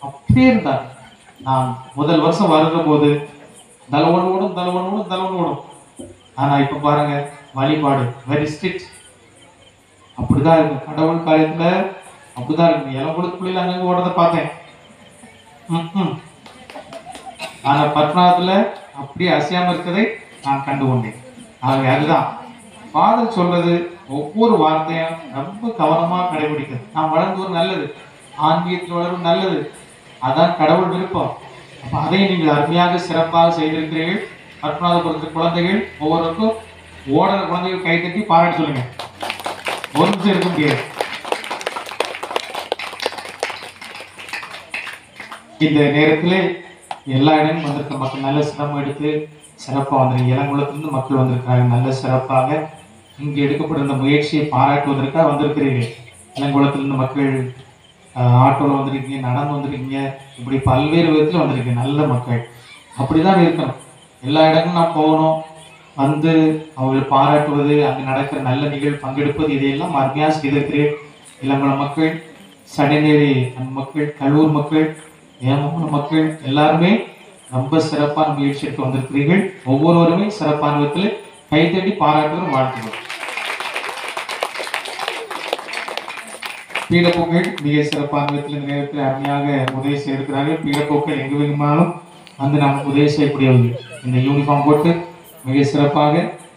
அப்படியே இருந்தார். நான் முதல் வருஷம் வருகிற போது தலைவன் ஓடும். ஆனால் இப்போ பாருங்க, வழிபாடு வெரி ஸ்ட்ரிக்ட். அப்படிதான் இருக்கும் கடவுள் காரியத்தில், அப்படிதான் இருக்கும். இளங்குளத்து பிள்ளைகள் அங்கே ஓடுறத பார்த்தேன். ஆனால் பத்மநாபத்தில் அப்படியே அசையாமல் இருக்கிறதை நான் கண்டு கொண்டேன். ஆகவே அதுதான் ஃபாதர் சொல்றது, ஒவ்வொரு வார்த்தையும் ரொம்ப கவனமாக கடைபிடிக்கிறது. நாம் வளர்ந்து ஒரு நல்லது, ஆன்மீகத்தில் வளரும் நல்லது, அதான் கடவுள் விருப்பம். அப்போ அதை நீங்கள் அருமையாக சிறப்பாக செய்திருக்கிறீர்கள். பத்மநாபபுரத்து குழந்தைகள் ஒவ்வொருக்கும் ஓடுற குழந்தைகள் கைத்தட்டி பாராட்டி சொல்லுங்க. ஒரு நிமிஷம் இருக்க முடியாது. இந்த நேரத்தில் எல்லா இடமும் வந்திருக்க மக்கள் நல்ல சிரமம் எடுத்து சிறப்பாக வந்திருக்கு. இளங்குளத்திலிருந்து மக்கள் வந்திருக்கிறாங்க. நல்ல சிறப்பாக இங்கே எடுக்கப்படும் இந்த முயற்சியை பாராட்டுவதற்காக வந்திருக்கிறீர்கள். இளங்குளத்திலிருந்து மக்கள் ஆட்டோவில் வந்திருக்கீங்க, நடந்து வந்திருக்கீங்க, இப்படி பல்வேறு விதத்தில் வந்திருக்கீங்க. நல்ல மக்கள் அப்படிதான் இருக்கணும். எல்லா இடமும் நான் போகணும், வந்து அவங்களை பாராட்டுவது, அங்கே நடக்கிற நல்ல நிகழ்வு பங்கெடுப்பது, இதையெல்லாம் அருமையாக செய்திருக்கிறேன். இளங்குளம் மக்கள், சடைநேரி மக்கள், கல்லூர் மக்கள், ஏமகுளம் மக்கள் எல்லாருமே ரொம்ப சிறப்பான முயற்சி எடுத்து வந்திருக்கிறீர்கள். ஒவ்வொருவருமே சிறப்பான விதத்தில் கைத்தட்டி பாராட்டுகிறோம், வாழ்த்துகிறோம். பீடப்போக்கள் மிக சிறப்பான விதத்தில் இந்த நேரத்தில் அருமையாக உதவி செய்திருக்கிறார்கள். பீடப்போக்கள் எங்கு வேணுமானாலும் வந்து நமக்கு உதவி செய்யக்கூடியவர்கள், இந்த யூனிஃபார்ம் போட்டு மிக சிறப்பாக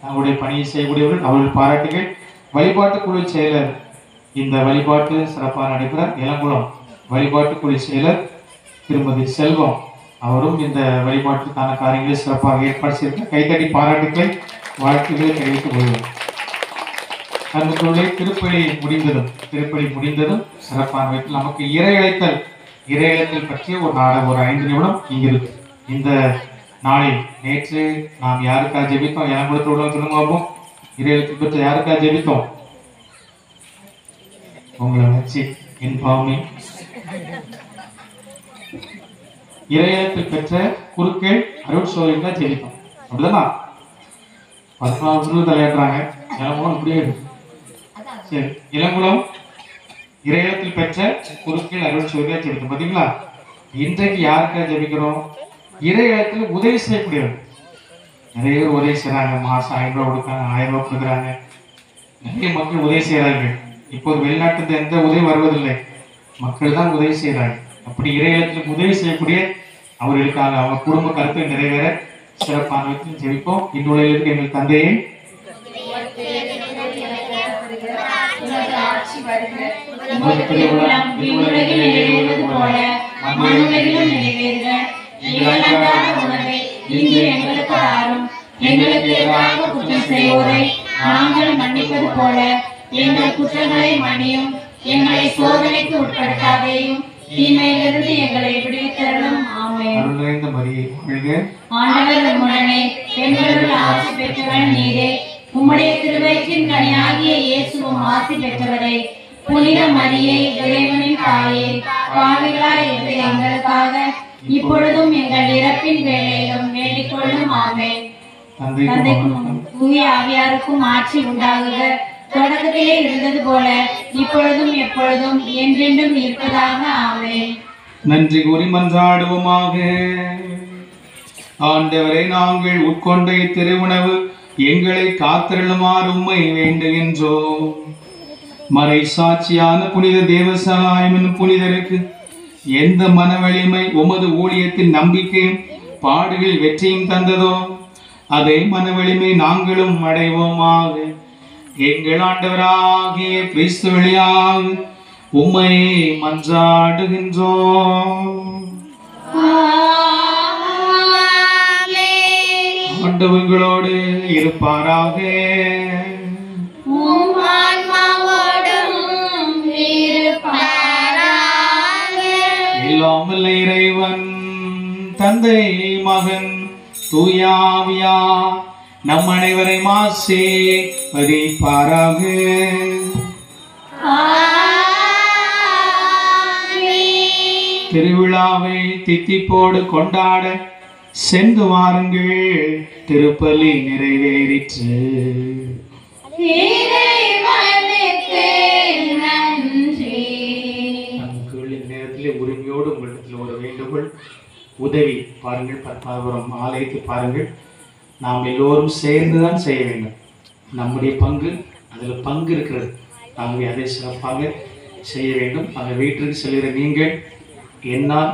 அவருடைய பணியை செய்யக்கூடியவர்கள், அவர்கள் பாராட்டுகள். வழிபாட்டு குழு செயலர் இந்த வழிபாட்டு சிறப்பாக நடைபெற இளங்குளம் வழிபாட்டு குழு செயலர் திருமதி செல்வம் அவரும் இந்த வழிபாட்டுக்கான காரியங்களை சிறப்பாக ஏற்பாடு செய்திருக்க கைத்தடி பாராட்டுகளை வாழ்த்துக்களை தெரிவித்துக் கொள்வோம். அன்புக்குள்ளே திருப்பலி முடிந்ததும் சிறப்பான விதத்தில் நமக்கு இறையழைத்தல் பற்றிய ஒரு நாடகம் ஒரு 5 நிமிடம் இங்க இருக்கு. இந்த நாளில் நேற்று நாம் யாருக்காக ஜெபித்தோம்? இளங்குளத்தில் உள்ளவங்க சொல்லுங்க பார்ப்போம். இறையழைத்தல் பற்றி யாருக்காக ஜெபித்தோம்? உங்களை வச்சு என் பாவமே. இறையழைத்தல் பெற்ற குருக்கள் அருள் சோதனை ஜெபித்தோம். அப்படிதானா? 14 தலையாடுறாங்க. இளங்குளம் இப்படியே இருக்கு. சரி, இளங்குளம் இறையத்தில் பெற்ற குருக்கள் அருள் சோதனை ஜெபித்தோம். பார்த்தீங்களா? இன்றைக்கு யாருக்காக ஜெபிக்கிறோம்? இறையத்தில் உதவி செய்யக்கூடியவர். நிறைய பேர் உதவி செய்யறாங்க. மாசம் 500 ரூபாய் கொடுக்குறாங்க, 1000 ரூபாய் கொடுக்குறாங்க. நிறைய மக்கள் உதவி செய்கிறார்கள். இப்போது வெளிநாட்டுல எந்த உதவி வருவதில்லை, மக்கள் தான் உதவி செய்கிறாங்க. அப்படி இறையத்தில் உதவி செய்யக்கூடிய அவர்களுக்காக அவங்க குடும்ப கருத்தை நிறைவேற சிறப்பான விதத்தில் ஜெபிப்போம். இந்நூலில் எங்கள் தந்தையை எங்களுக்கு எதிராக குற்றம் செய்வோரை நாங்கள் மன்னிப்பது போல எங்கள் குற்றங்களை மன்னியும், எங்களை சோதனைக்கு உட்படுத்தாதேயும், தீமையிலிருந்து எங்களை விடுவித்தருளும். ஆமென். ஆண்டவர் உம்முடனே, பெண்களுள் ஆசி பெற்றவள் நீரே, உம்முடைய திருவயிற்றின் கனியாகிய இயேசுவும் ஆசி பெற்றவரே. புனித மரியே, இறைவனின் தாயே, பாவிகளாய் இருக்கிற எங்களுக்காக இப்பொழுதும் எங்கள் இறப்பின் வேளையிலும் வேண்டிக் கொள்ளும். ஆமென். தந்தைக்கும் தூய ஆவியாருக்கும் ஆட்சி உண்டாகுக, தொடக்கத்திலே இருந்தது போல இப்பொழுதும் எப்பொழுதும் என்றென்றும் இருப்பதாக. ஆமென். நன்றி கூறி மன்றாடுவோமாக. ஆண்டவரை, நாங்கள் உட்கொண்ட திருவுணவு எங்களை காத்திருளுமாறு உம்மை வேண்டுகின்றோம். மறை சாட்சியான புனித தேவசகாயம் என்னும் புனிதருக்கு எந்த மன வலிமை உமது ஊழியத்தின் நம்பிக்கையும் பாடுகள் வெற்றியும் தந்ததோ அதை மன வலிமை நாங்களும் அடைவோமாக. எங்கள் ஆண்டவராகிய கிறிஸ்து வழியாக உம்மை மன்றாடுகின்றோம். ஆண்டவங்களோடு இருப்பாராக. எல்லாம் வல்ல இறைவன் தந்தை, மகன், தூயாவியா நம் அனைவரையும் ஆசீர்வதிப்பாராக. திருவிழாவை தித்திப்போடு கொண்டாட சென்று வாருங்கள். திருப்பலி நிறைவேறிற்று. நேரத்திலே உரிமையோடு உங்களிடத்தில் ஒரு வேண்டுகோள், உதவி பாருங்கள். பத்மாபுரம் ஆலயத்தை பாருங்கள். நாம் எல்லோரும் சேர்ந்துதான் செய்ய வேண்டும். நம்முடைய பங்கு அதில் பங்கு இருக்கிறது. ஆகவே அதை சிறப்பாக செய்ய வேண்டும். அந்த வீட்டிற்கு செல்கிற நீங்கள் என்னால்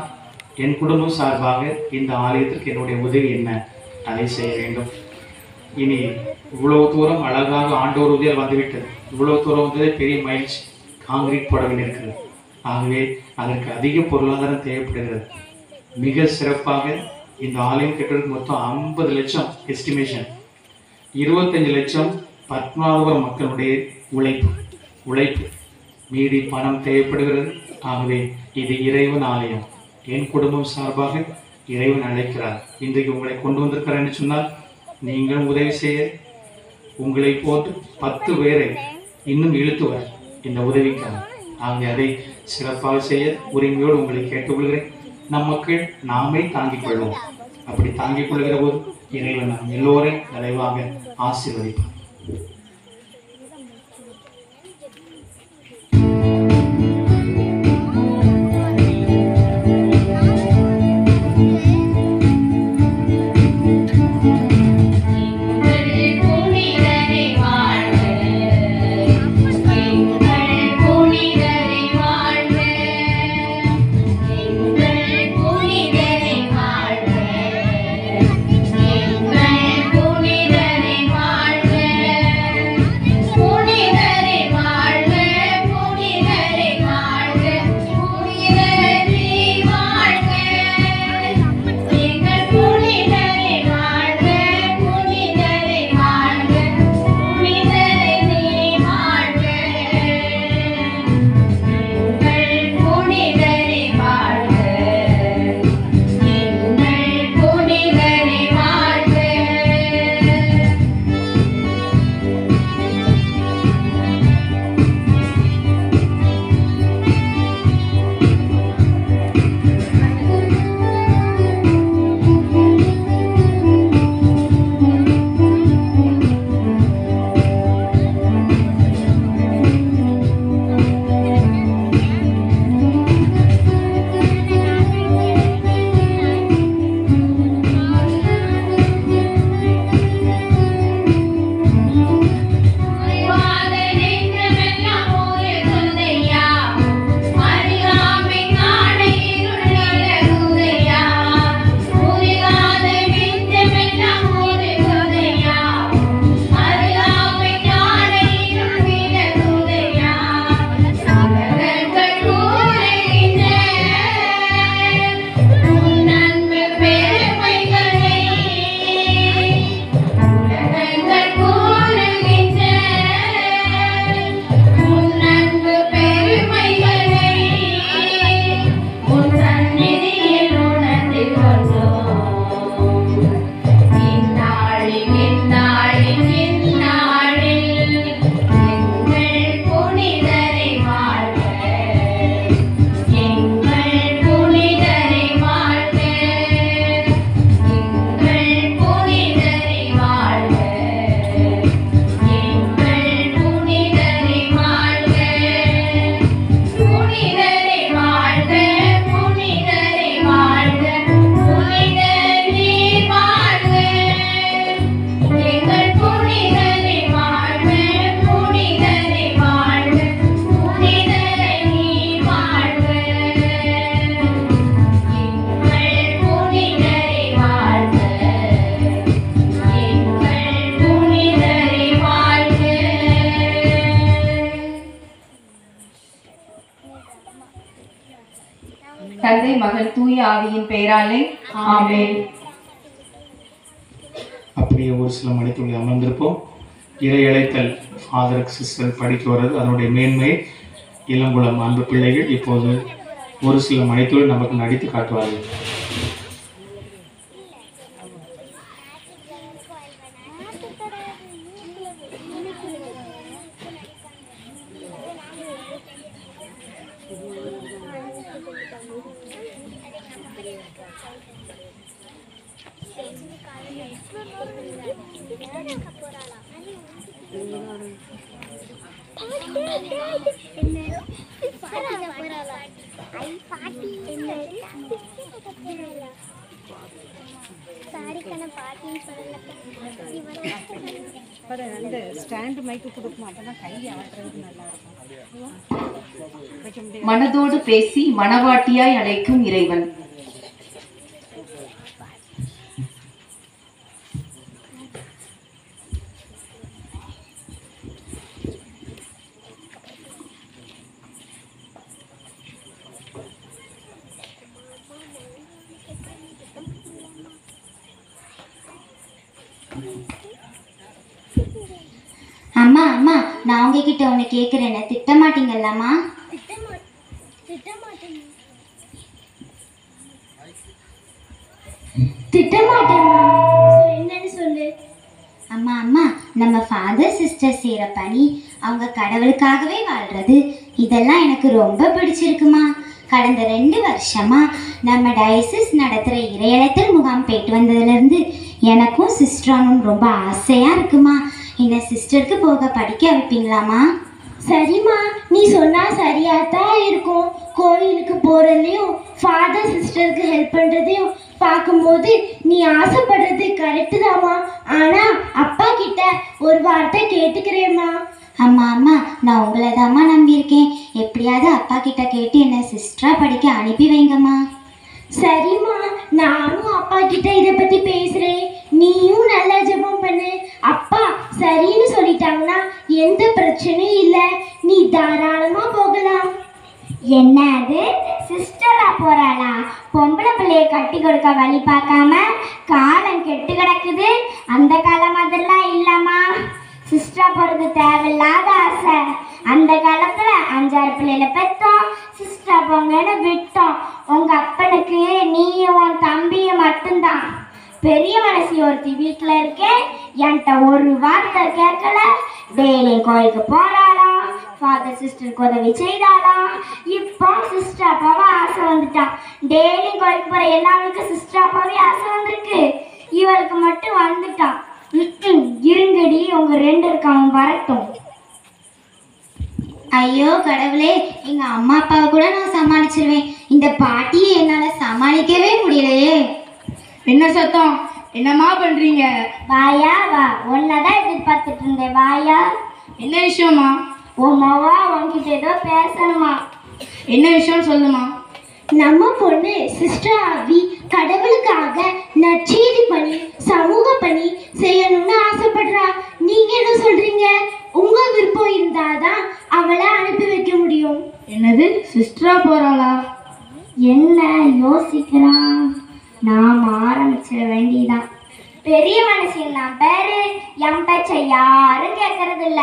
என் குடும்பம் சார்பாக இந்த ஆலயத்திற்கு என்னுடைய உதவி என்ன, அதை செய்ய வேண்டும். இனி இவ்வளவு தூரம் அழகாக ஆண்டோர் உதவியால் வந்துவிட்டது. இவ்வளவு தூரம் வந்து பெரிய மகிழ்ச்சி, காங்கிரீட் போட வேண்டியிருக்கிறது. ஆகவே அதற்கு அதிக பொருளாதாரம் தேவைப்படுகிறது. மிக சிறப்பாக இந்த ஆலயம் கட்டுறதுக்கு மொத்தம் 50 லட்சம் எஸ்டிமேஷன், 25 லட்சம் பத்மாபுரம் மக்களுடைய உழைப்பு, மீதி பணம் தேவைப்படுகிறது. ஆகவே இது இறைவன் ஆலயம். என் குடும்பம் சார்பாக இறைவன் அழைக்கிறார். இன்றைக்கு உங்களை கொண்டு வந்திருக்கிறேன்னு சொன்னால் நீங்களும் உதவி செய்ய, உங்களை போட்டு 10 பேரை இன்னும் இழுத்துவர் இந்த உதவிக்காக. நாங்கள் அதை சிறப்பாக செய்ய உரிமையோடு உங்களை கேட்டுக்கொள்கிறேன். நம் மக்கள் நாமே தாங்கிக் கொள்வோம். அப்படி தாங்கிக் கொள்கிற போது இறைவன் நாம் எல்லோரையும் நிறைவாக ஆசீர்வதிப்பார். தந்தை மகன் தூய ஆவியின் பெயராலே ஆமென். அப்படியே ஒரு சில மணித்துளி அமர்ந்திருப்போம். இறை அழைத்தல் ஃபாதர் சிஸ்டர் படிக்க வர்றது அதனுடைய மேன்மையை இளங்குளம் அன்பு பிள்ளைகள் இப்போது ஒரு சில மணித்துளி நமக்கு நடித்து காட்டுவார்கள். மனதோடு பேசி மனவாட்டியாய் அழைக்கும் இறைவன். அம்மா அம்மா, நான் உங்ககிட்ட ஒன்று கேட்குறேன்னு திட்ட மாட்டீங்கல்லம்மா? திட்டமாட்டேம்மா. என்னன்னு சொல்லு. அம்மா அம்மா, நம்ம ஃபாதர் சிஸ்டர் செய்கிற பணி, அவங்க கடவுளுக்காகவே வாழ்கிறது, இதெல்லாம் எனக்கு ரொம்ப பிடிச்சிருக்குமா. கடந்த 2 வருஷமா நம்ம டயசிஸ் நடத்துகிற இறையழைத்தல் முகாம் போயிட்டு வந்ததுலேருந்து எனக்கும் சிஸ்டரானும் ரொம்ப ஆசையாக இருக்குமா. என்ன சிஸ்டருக்கு போக படிக்க வைப்பீங்களாம்மா? சரிம்மா, நீ சொன்னா சரியா தான் இருக்கும். கோயிலுக்கு போறதையும் ஃபாதர் சிஸ்டருக்கு ஹெல்ப் பண்றதையும் பார்க்கும்போது நீ ஆசைப்படுறது கரெக்டு தாம்மா. ஆனா அப்பா கிட்ட ஒரு வார்த்தை கேட்டுக்கிறேம்மா. அம்மா அம்மா, நான் உங்களை தாம்மா நம்பியிருக்கேன். எப்படியாவது அப்பா கிட்ட கேட்டு என்ன சிஸ்டரா படிக்க அனுப்பி வைங்கம்மா. சரிம்மா, நானும் அப்பா கிட்ட இதை பத்தி பேசுறேன். நீயும் நல்லா ஜெபம் பண்ணு. அப்பா சரின்னு சொல்லிட்டாங்கன்னா எந்த பிரச்சனையும் இல்லை, நீ தாராளமா போகலாம். என்ன அது, சிஸ்டரா போறாளா? பொம்பளை பிள்ளைய கட்டி கொடுக்க வழி பார்க்காம காலம் கெட்டு கிடக்குது. அந்த காலம் மாதிரிலாம் இல்லம்மா. சிஸ்டரா போறது தேவையில்லாத ஆசை. அந்த காலத்துல 5-6 பிள்ளைகளை பெற்றோம், சிஸ்டரா போங்கன்னு விட்டோம். உங்க அப்பனுக்கு நீயும் உன் தம்பியும் மட்டும்தான். பெரிய மனசி ஒருத்தி வீட்டில் இருக்கேன், என்கிட்ட ஒரு வார்த்தை கேட்கல. டெய்லியும் கோயிலுக்கு போறாளாம், ஃபாதர் சிஸ்டருக்கு உதவி செய்தாலாம். இப்போ சிஸ்டர் அப்பாவை ஆசை வந்துட்டான். டெய்லியும் கோயிலுக்கு போற எல்லாருக்கும் சிஸ்டர் அப்பாவே ஆசை வந்திருக்கு, இவளுக்கு மட்டும் வந்துட்டான். இருங்கடி, உங்க 2 இருக்காம வரட்டும். ஐயோ கடவுளே, எங்க அம்மா அப்பாவை கூட நான் சமாளிச்சிருவேன், இந்த பாட்டியை என்னால சமாளிக்கவே முடியலையே. என்ன சத்தம்? என்னம்மா பண்றீங்க? வாயா வா, உன்னதான் எதிர்பார்த்துட்டு இருந்தேன். வாயா. என்ன விஷயமா? உமாவா உன்கிட்ட ஏதோ பேசணுமா. என்ன விஷயம் சொல்லுமா. நம்ம பொண்ணு சிஸ்டர் ஆவி கடவுளுக்காக நற்செய்தி பணி, சமூக பணி செய்யணும்னு ஆசைப்படுறா. நீங்க என்ன சொல்றீங்க? உங்க விருப்பம் இருந்தாதான் அவளை அனுப்பி வைக்க முடியும். என்னது, சிஸ்டரா போறாளா? என்ன யோசிக்கிறான்? நாம் ஆரம்பிச்சிட வேண்டியதான். பெரிய மனுஷன் நான் பேரு, என் பேச்சை யாரும் கேட்கறது இல்ல.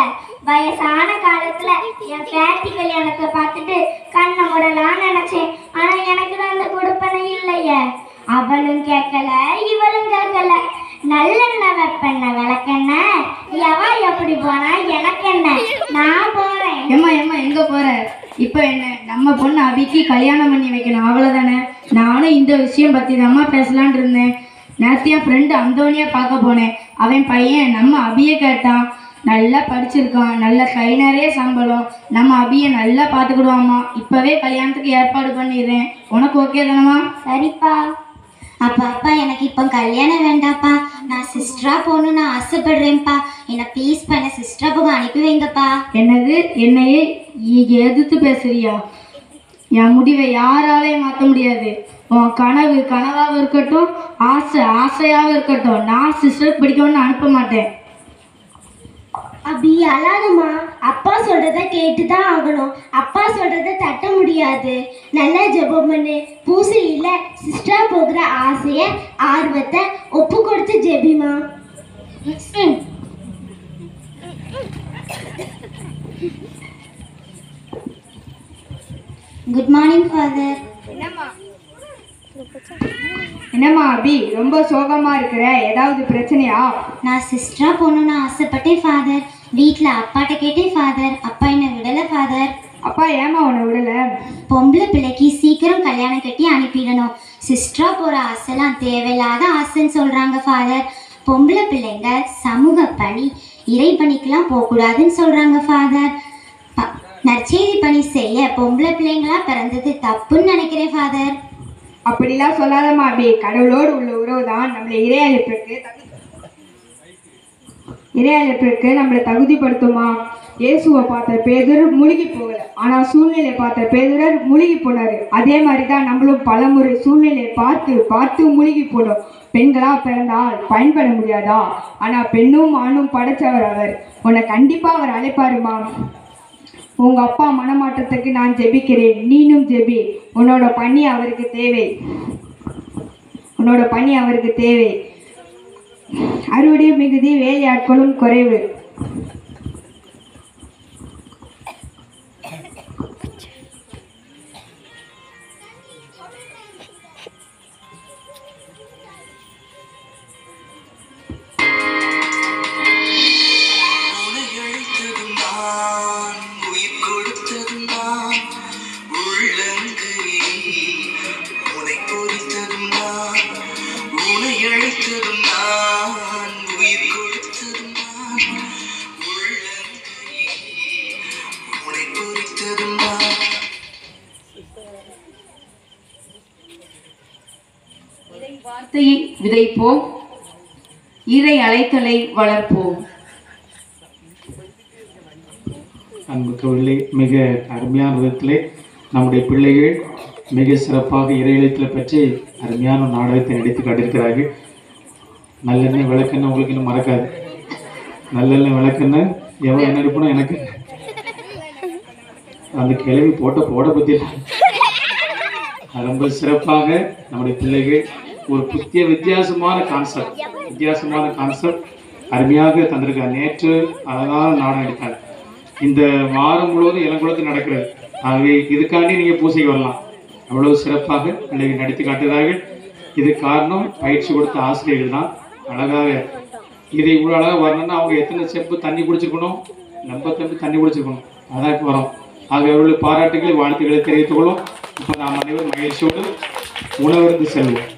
வயசான காலத்துல என் பேத்தி கல்யாணத்தை பார்த்துட்டு கண்ணை மூடலான்னு நினைச்சேன். ஆனா எனக்கு தான் அந்த கொடுப்பனை இல்லையே. அவளும் கேட்கல, இவளும் கேட்கல. நல்லெண்ணெய் வெப்பெண்ண விளக்கெண்ண எவா எப்படி போனா எனக்கு என்ன, நான் போறேன். ஏம்மா ஏம்மா எங்க போற? இப்போ என்ன, நம்ம பொண்ணு அபிக்கு கல்யாணம் பண்ணி வைக்கணும், அவ்வளோதானே. நானும் இந்த விஷயம் பற்றி தாம்மா பேசலான் இருந்தேன். நேற்று என் ஃப்ரெண்டு அந்தோனியா பார்க்க போனேன். அவன் பையன் நம்ம அபியை கேட்டான். நல்லா படிச்சிருக்கான், நல்ல கை நிறைய சம்பளம், நம்ம அபியை நல்லா பார்த்துக்கிடுவாம்மா. இப்போவே கல்யாணத்துக்கு ஏற்பாடு பண்ணிடுறேன். உனக்கு ஓகே தானம்மா? சரிப்பா. அப்பா அப்பா, எனக்கு இப்போ கல்யாணம் வேண்டாப்பா, நான் சிஸ்டரா போகணும்னு ஆசைப்படுறேன்ப்பா. என்னை ப்ளீஸ் பண்ண சிஸ்டரா போக அனுப்பி வைங்கப்பா. என்னது, என்னையே எதிர்த்து பேசுறியா? என் முடிவை யாராலையும் மாற்ற முடியாது. உன் கனவு கனவாகவும் இருக்கட்டும், ஆசை ஆசையாகவும் இருக்கட்டும், நான் சிஸ்டர் பிடிக்கணும்னு அனுப்ப மாட்டேன். அப்படி அழாதம்மா, அப்பா சொல்றத கேட்டுதான் ஆகணும். அப்பா சொல்றத தட்ட முடியாது. நல்லா ஜெபம் பண்ணு. பூசையில சிஸ்டரா போகிற ஆசைய ஆர்வத்தை ஒப்பு கொடுத்து ஜெபிமா. Good morning father. என்னம்மா அபி, ரொம்ப சோகமா இருக்கிற, ஏதாவது பிரச்சனையா? நான் சிஸ்டரா போகணும்னு ஆசைப்பட்டேன் ஃபாதர். வீட்டில் அப்பாட்ட கேட்டேன் ஃபாதர், அப்பா என்னை விடலை ஃபாதர். அப்பா ஏமா உன்னை விடலை? பொம்பளை பிள்ளைக்கு சீக்கிரம் கல்யாணம் கட்டி அனுப்பிடணும், சிஸ்டரா போகிற ஆசைலாம் தேவையில்லாத ஆசைன்னு சொல்கிறாங்க ஃபாதர். பொம்பளை பிள்ளைங்க சமூக பணி, இறை பணிக்கெலாம் போகக்கூடாதுன்னு சொல்கிறாங்க ஃபாதர். நற்செய்தி பணி செய்ய பொம்பளை பிள்ளைங்களாம் பிறந்தது தப்புன்னு நினைக்கிறேன் ஃபாதர். அப்படிலாம் சொல்லாதம்மா அபி, கடவுளோடு உள்ள உறவு தான் நம்மளை இறையழைப்பிற்கு நம்மளை தகுதிப்படுத்துமா. இயேசுவை பார்த்த பேதுரு முழுகி போகல, ஆனால் சூழ்நிலை பார்த்த பேதுரர் முழுகி போனாரு. அதே மாதிரி தான் நம்மளும் பலமுறை சூழ்நிலையை பார்த்து பார்த்து முழுகி போனோம். பெண்களா பிறந்தால் பயன்பட முடியாதா? ஆனால் பெண்ணும் ஆணும் படைச்சவர் அவர். உன்னை கண்டிப்பாக அவர் அழைப்பாருமா. உங்க அப்பா மனமாற்றத்துக்கு நான் ஜெபிக்கிறேன், நீனும் ஜெபி. உன்னோட பணி அவருக்கு தேவை. அறுவடை மிகுதி, வேலையாட்களும் குறைவு. விதைப்போம், இறை அழைத்தலை வளர்ப்போம். அன்புக்குள்ளே மிக அருமையான விதத்திலே நம்முடைய பிள்ளைகள் மிக சிறப்பாக இறையழைத்தில் பற்றி அருமையான நாடகத்தை நடித்து காட்டியிருக்கிறார்கள். நல்லெண்ணெய் விளக்கெண்ணெய் உங்களுக்கு இன்னும் மறக்காது. நல்லெண்ணெய் விளக்கெண்ணெய் எவ்வளோ என்ன இருக்கணும் எனக்கு அந்த கிளவி போட பற்றி ரொம்ப சிறப்பாக நம்முடைய பிள்ளைகள் ஒரு வித்தியாசமான கான்செப்ட் அருமையாக தந்திருக்காங்க. நேற்று அழகான நாடகம் நடித்தாங்க. இந்த வாரம் முழுவதும் இளங்குளத்தில் நடக்கிறது. ஆகவே இதுக்காண்டி நீங்கள் பூசைக்கு வரலாம். அவ்வளவு சிறப்பாக பிள்ளைகள் நடித்து காட்டுகிறார்கள். இது காரணம் பயிற்சி கொடுத்த ஆசிரியர்கள் தான். அழகாக இதை இவ்வளோ அழகாக வரணும்னா அவங்க எத்தனை செப்பு தண்ணி குடிச்சிருக்கணும், ரொம்ப தண்ணி குடிச்சிருக்கணும். அதான் இப்போ வரோம். ஆக அவர்களுக்கு பாராட்டுகளை வாழ்த்துக்களை தெரிவித்துக் கொள்ளும். இப்போ நாம் அனைவரும் மகிழ்ச்சியோடு உணவருந்து செல்வோம்.